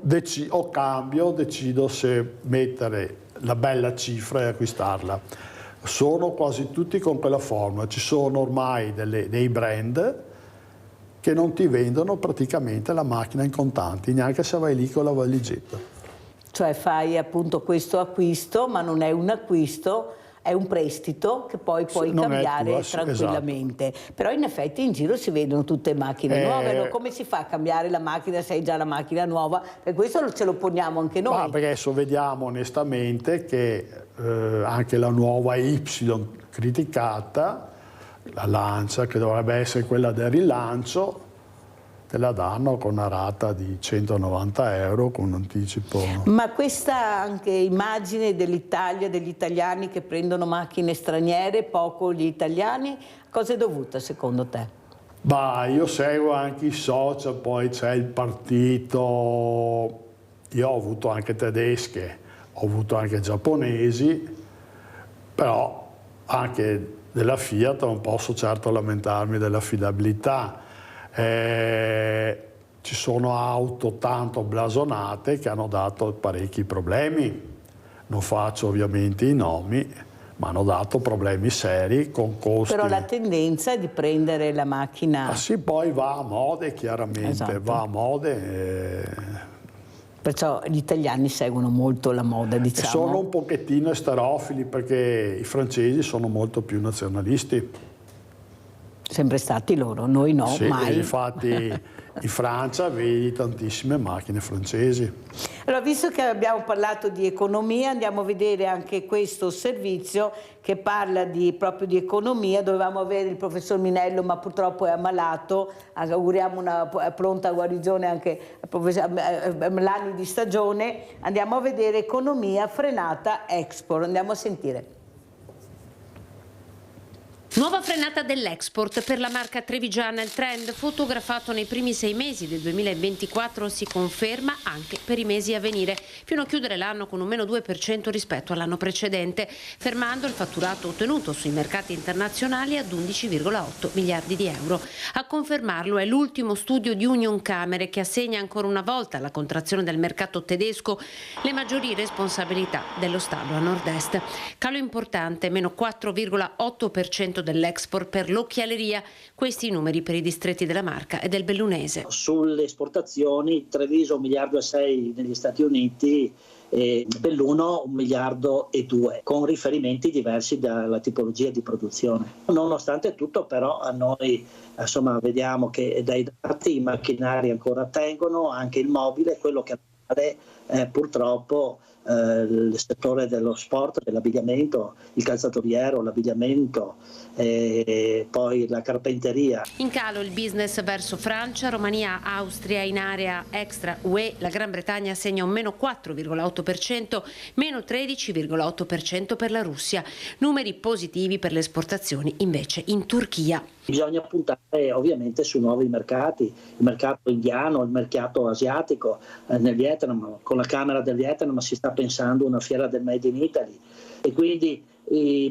decido se mettere la bella cifra e acquistarla. Sono quasi tutti con quella formula, ci sono ormai dei brand che non ti vendono praticamente la macchina in contanti, neanche se vai lì con la valigetta. Cioè fai appunto questo acquisto, ma non è un acquisto, è un prestito che poi puoi cambiare tranquillamente. Esatto. Però in effetti in giro si vedono tutte macchine nuove, come si fa a cambiare la macchina se hai già la macchina nuova? Per questo ce lo poniamo anche noi. Ma perché adesso vediamo onestamente che anche la nuova Y criticata, la Lancia, che dovrebbe essere quella del rilancio, te la danno con una rata di 190 euro con un anticipo. Ma questa anche immagine dell'Italia, degli italiani che prendono macchine straniere, poco gli italiani, cosa è dovuta secondo te? Bah, io seguo anche i social, poi c'è il partito, io ho avuto anche tedesche, ho avuto anche giapponesi, però anche della Fiat non posso certo lamentarmi dell'affidabilità. Ci sono auto tanto blasonate che hanno dato parecchi problemi, non faccio ovviamente i nomi, ma hanno dato problemi seri con costi. Però la tendenza è di prendere la macchina... Ah, sì, poi va a mode chiaramente, esatto. Va a mode. Perciò gli italiani seguono molto la moda, diciamo. E sono un pochettino esterofili perché i francesi sono molto più nazionalisti. Sempre stati loro, noi no, sì, mai. Infatti in Francia vedi tantissime macchine francesi. Allora, visto che abbiamo parlato di economia, andiamo a vedere anche questo servizio che parla proprio di economia. Dovevamo avere il professor Minello, ma purtroppo è ammalato. Auguriamo una pronta guarigione anche al professor Melani di stagione. Andiamo a vedere economia frenata export. Andiamo a sentire. Nuova frenata dell'export per la marca trevigiana. Il trend fotografato nei primi 6 mesi del 2024 si conferma anche per i mesi a venire, fino a chiudere l'anno con un meno 2% rispetto all'anno precedente, fermando il fatturato ottenuto sui mercati internazionali ad 11,8 miliardi di euro. A confermarlo è l'ultimo studio di Unioncamere, che assegna ancora una volta alla contrazione del mercato tedesco le maggiori responsabilità dello Stato a nord-est. Calo importante, meno 4,8% dell'export per l'occhialeria, questi i numeri per i distretti della Marca e del Bellunese. Sulle esportazioni Treviso 1,6 miliardi negli Stati Uniti e Belluno 1,2 miliardi, con riferimenti diversi dalla tipologia di produzione. Nonostante tutto però a noi vediamo che dai dati i macchinari ancora tengono, anche il mobile, quello che purtroppo il settore dello sport, dell'abbigliamento, il calzatoriero, l'abbigliamento, poi la carpenteria. In calo il business verso Francia, Romania, Austria in area extra UE, la Gran Bretagna segna un meno 4,8%, meno 13,8% per la Russia. Numeri positivi per le esportazioni invece in Turchia. Bisogna puntare ovviamente su nuovi mercati, il mercato indiano, il mercato asiatico, nel Vietnam, con la Camera del Vietnam si sta pensando una fiera del Made in Italy e quindi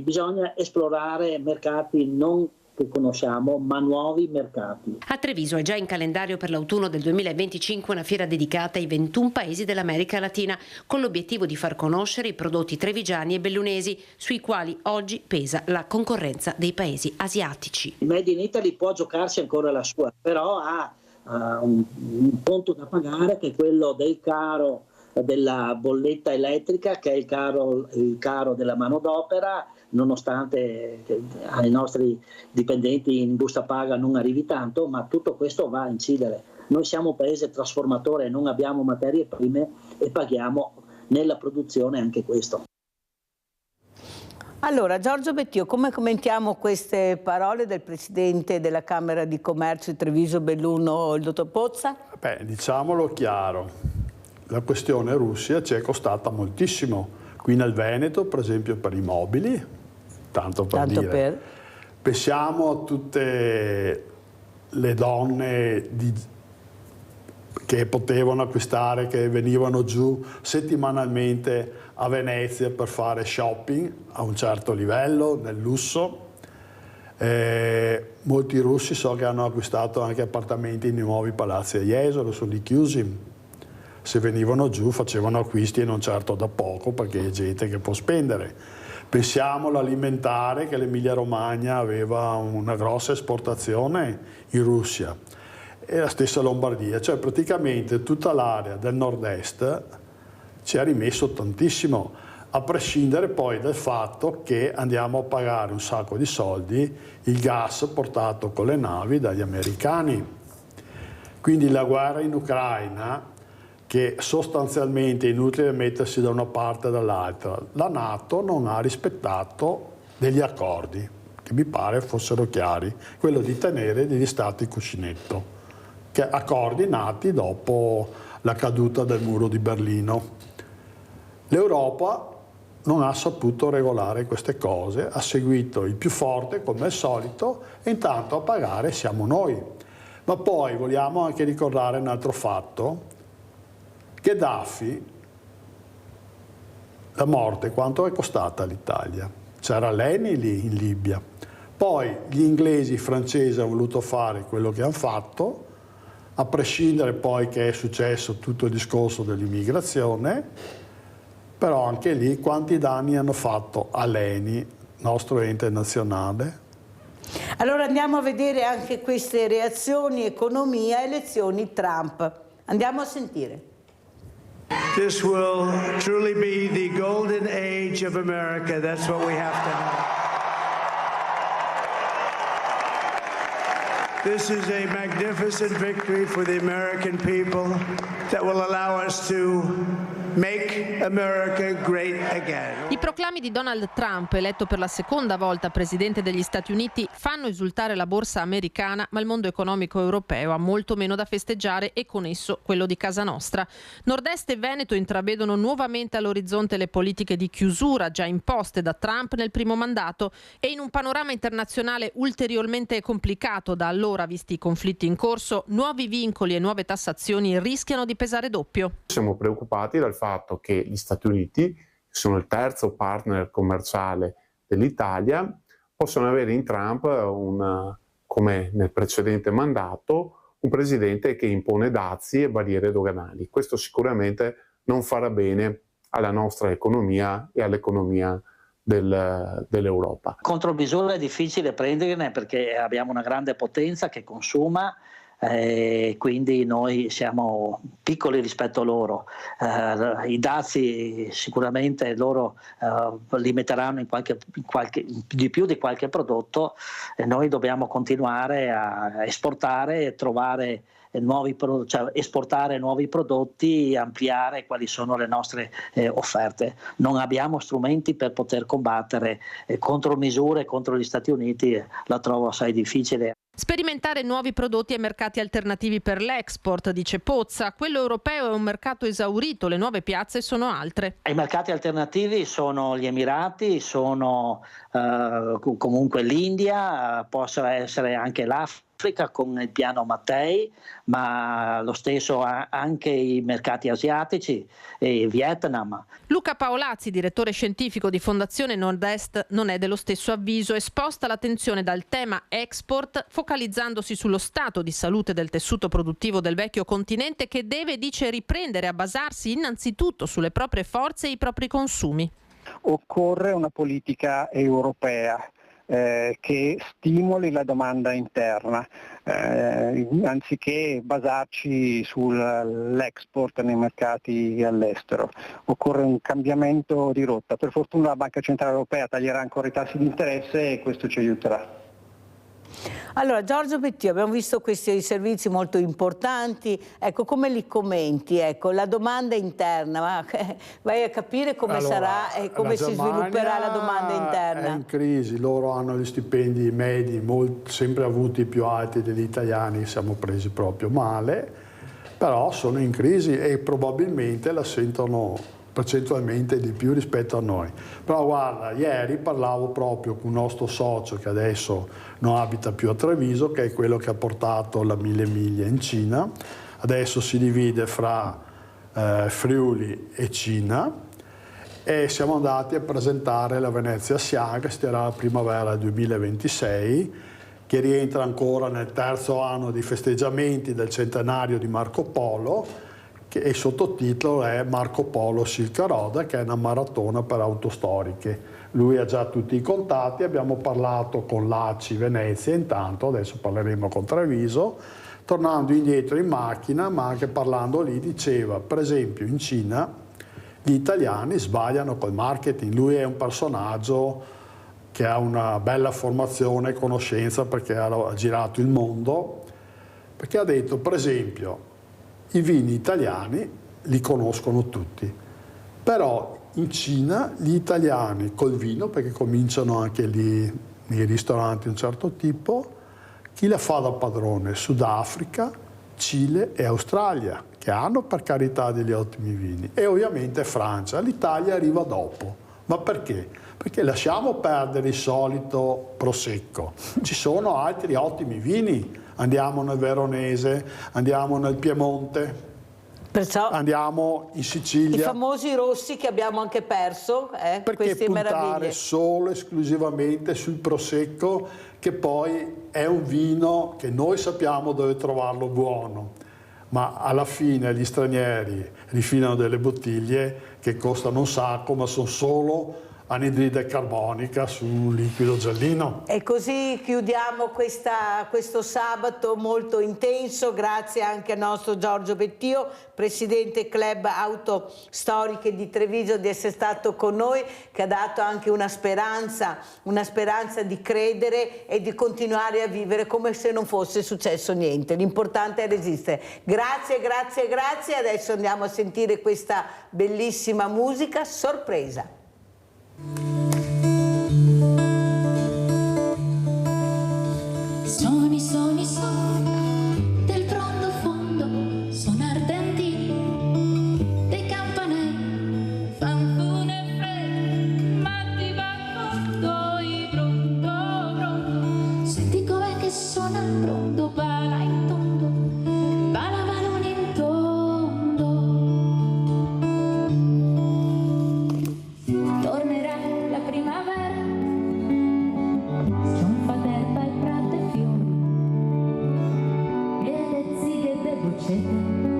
bisogna esplorare mercati non che conosciamo, ma nuovi mercati. A Treviso è già in calendario per l'autunno del 2025 una fiera dedicata ai 21 paesi dell'America Latina, con l'obiettivo di far conoscere i prodotti trevigiani e bellunesi, sui quali oggi pesa la concorrenza dei paesi asiatici. Il Made in Italy può giocarsi ancora la sua, però ha un conto da pagare, che è quello del caro della bolletta elettrica, che è il caro della manodopera, nonostante ai nostri dipendenti in busta paga non arrivi tanto, ma tutto questo va a incidere. Noi siamo un paese trasformatore, non abbiamo materie prime e paghiamo nella produzione anche questo. Allora, Giorgio Bettio, come commentiamo queste parole del Presidente della Camera di Commercio di Treviso Belluno, il dottor Pozza? Beh, diciamolo chiaro, la questione Russia ci è costata moltissimo. Qui nel Veneto, per esempio, per i mobili, tanto per dire. Pensiamo a tutte le donne che potevano acquistare, che venivano giù settimanalmente a Venezia per fare shopping a un certo livello, nel lusso. Molti russi so che hanno acquistato anche appartamenti nei nuovi palazzi a Jesolo, sono lì chiusi. Se venivano giù facevano acquisti e non certo da poco, perché è gente che può spendere. Pensiamo all'alimentare, che l'Emilia Romagna aveva una grossa esportazione in Russia, e la stessa Lombardia, cioè praticamente tutta l'area del nord-est ci ha rimesso tantissimo, a prescindere poi dal fatto che andiamo a pagare un sacco di soldi il gas portato con le navi dagli americani. Quindi la guerra in Ucraina, che sostanzialmente è inutile mettersi da una parte o dall'altra, la NATO non ha rispettato degli accordi che mi pare fossero chiari, quello di tenere degli stati cuscinetto, accordi nati dopo la caduta del muro di Berlino. L'Europa non ha saputo regolare queste cose, ha seguito il più forte come al solito e intanto a pagare siamo noi. Ma poi vogliamo anche ricordare un altro fatto: Gheddafi, la morte quanto è costata all'Italia? C'era l'ENI lì in Libia, poi gli inglesi, i francesi hanno voluto fare quello che hanno fatto, a prescindere poi che è successo tutto il discorso dell'immigrazione. Però anche lì quanti danni hanno fatto all'ENI, nostro ente nazionale? Allora andiamo a vedere anche queste reazioni, economia, elezioni Trump. Andiamo a sentire. This will truly be the golden age of America. That's what we have to have. This is a magnificent victory for the American people that will allow us to make America great again. I proclami di Donald Trump, eletto per la seconda volta presidente degli Stati Uniti, fanno esultare la borsa americana, ma il mondo economico europeo ha molto meno da festeggiare e con esso quello di casa nostra. Nord-Est e Veneto intravedono nuovamente all'orizzonte le politiche di chiusura già imposte da Trump nel primo mandato e in un panorama internazionale ulteriormente complicato da allora, visti i conflitti in corso, nuovi vincoli e nuove tassazioni rischiano di pesare doppio. Siamo preoccupati dal fatto che gli Stati Uniti, che sono il terzo partner commerciale dell'Italia, possono avere in Trump, come nel precedente mandato, un presidente che impone dazi e barriere doganali. Questo sicuramente non farà bene alla nostra economia e all'economia dell'Europa. Contromisure è difficile prenderne perché abbiamo una grande potenza che consuma, quindi noi siamo piccoli rispetto a loro. I dazi sicuramente loro li metteranno di più di qualche prodotto e noi dobbiamo continuare a esportare e trovare esportare nuovi prodotti, ampliare quali sono le nostre offerte. Non abbiamo strumenti per poter combattere contromisure contro gli Stati Uniti, la trovo assai difficile. Sperimentare nuovi prodotti e mercati alternativi per l'export, dice Pozza. Quello europeo è un mercato esaurito, le nuove piazze sono altre. I mercati alternativi sono gli Emirati, sono comunque l'India, possono essere anche l'Africa con il piano Mattei, ma lo stesso anche i mercati asiatici e Vietnam. Luca Paolazzi, direttore scientifico di Fondazione Nord-Est, non è dello stesso avviso e sposta l'attenzione dal tema export, focalizzandosi sullo stato di salute del tessuto produttivo del vecchio continente che deve, dice, riprendere a basarsi innanzitutto sulle proprie forze e i propri consumi. Occorre una politica europea che stimoli la domanda interna, anziché basarci sull'export nei mercati all'estero. Occorre un cambiamento di rotta. Per fortuna la Banca Centrale Europea taglierà ancora i tassi di interesse e questo ci aiuterà. Allora, Giorgio Bettio, abbiamo visto questi servizi molto importanti, ecco, come li commenti? Ecco, la domanda interna, vai a capire come sarà e come si svilupperà la domanda interna. È in crisi, loro hanno gli stipendi medi sempre avuti più alti degli italiani, siamo presi proprio male, però sono in crisi e probabilmente la sentono percentualmente di più rispetto a noi. Però guarda, ieri parlavo proprio con un nostro socio che adesso non abita più a Treviso, che è quello che ha portato la 1000 miglia in Cina, adesso si divide fra Friuli e Cina e siamo andati a presentare la Venezia Siam, che sarà la primavera 2026, che rientra ancora nel terzo anno di festeggiamenti del centenario di Marco Polo, e il sottotitolo è Marco Polo Silk Road, che è una maratona per auto storiche. Lui ha già tutti i contatti, abbiamo parlato con l'ACI Venezia intanto, adesso parleremo con Treviso, tornando indietro in macchina, ma anche parlando lì diceva, per esempio in Cina gli italiani sbagliano col marketing, lui è un personaggio che ha una bella formazione e conoscenza perché ha girato il mondo, perché ha detto per esempio i vini italiani li conoscono tutti, però in Cina gli italiani col vino, perché cominciano anche lì nei ristoranti di un certo tipo, chi la fa da padrone? Sudafrica, Cile e Australia, che hanno per carità degli ottimi vini, e ovviamente Francia. L'Italia arriva dopo. Ma perché? Perché lasciamo perdere il solito prosecco. Ci sono altri ottimi vini. Andiamo nel Veronese, andiamo nel Piemonte, andiamo in Sicilia. I famosi rossi che abbiamo anche perso, perché queste puntare meraviglie. solo esclusivamente sul prosecco, che poi è un vino che noi sappiamo dove trovarlo buono, ma alla fine gli stranieri rifinano delle bottiglie che costano un sacco, ma sono solo anidride carbonica su un liquido giallino. E così chiudiamo questo sabato molto intenso, grazie anche al nostro Giorgio Bettio, presidente Club Auto Storiche di Treviso, di essere stato con noi, che ha dato anche una speranza di credere e di continuare a vivere come se non fosse successo niente. L'importante è resistere. Grazie, grazie, grazie. Adesso andiamo a sentire questa bellissima musica, sorpresa. Sono i suoni del profondo fondo, sono ardenti dei campanelli, fanfone fredde, ma ti va pronto, pronto. Senti com'è che suona il pronto, bala in tondo, bala balone in tondo. Tornerà la primavera, ciompa d'erba e prato e fiori, e le zighe del dolcetto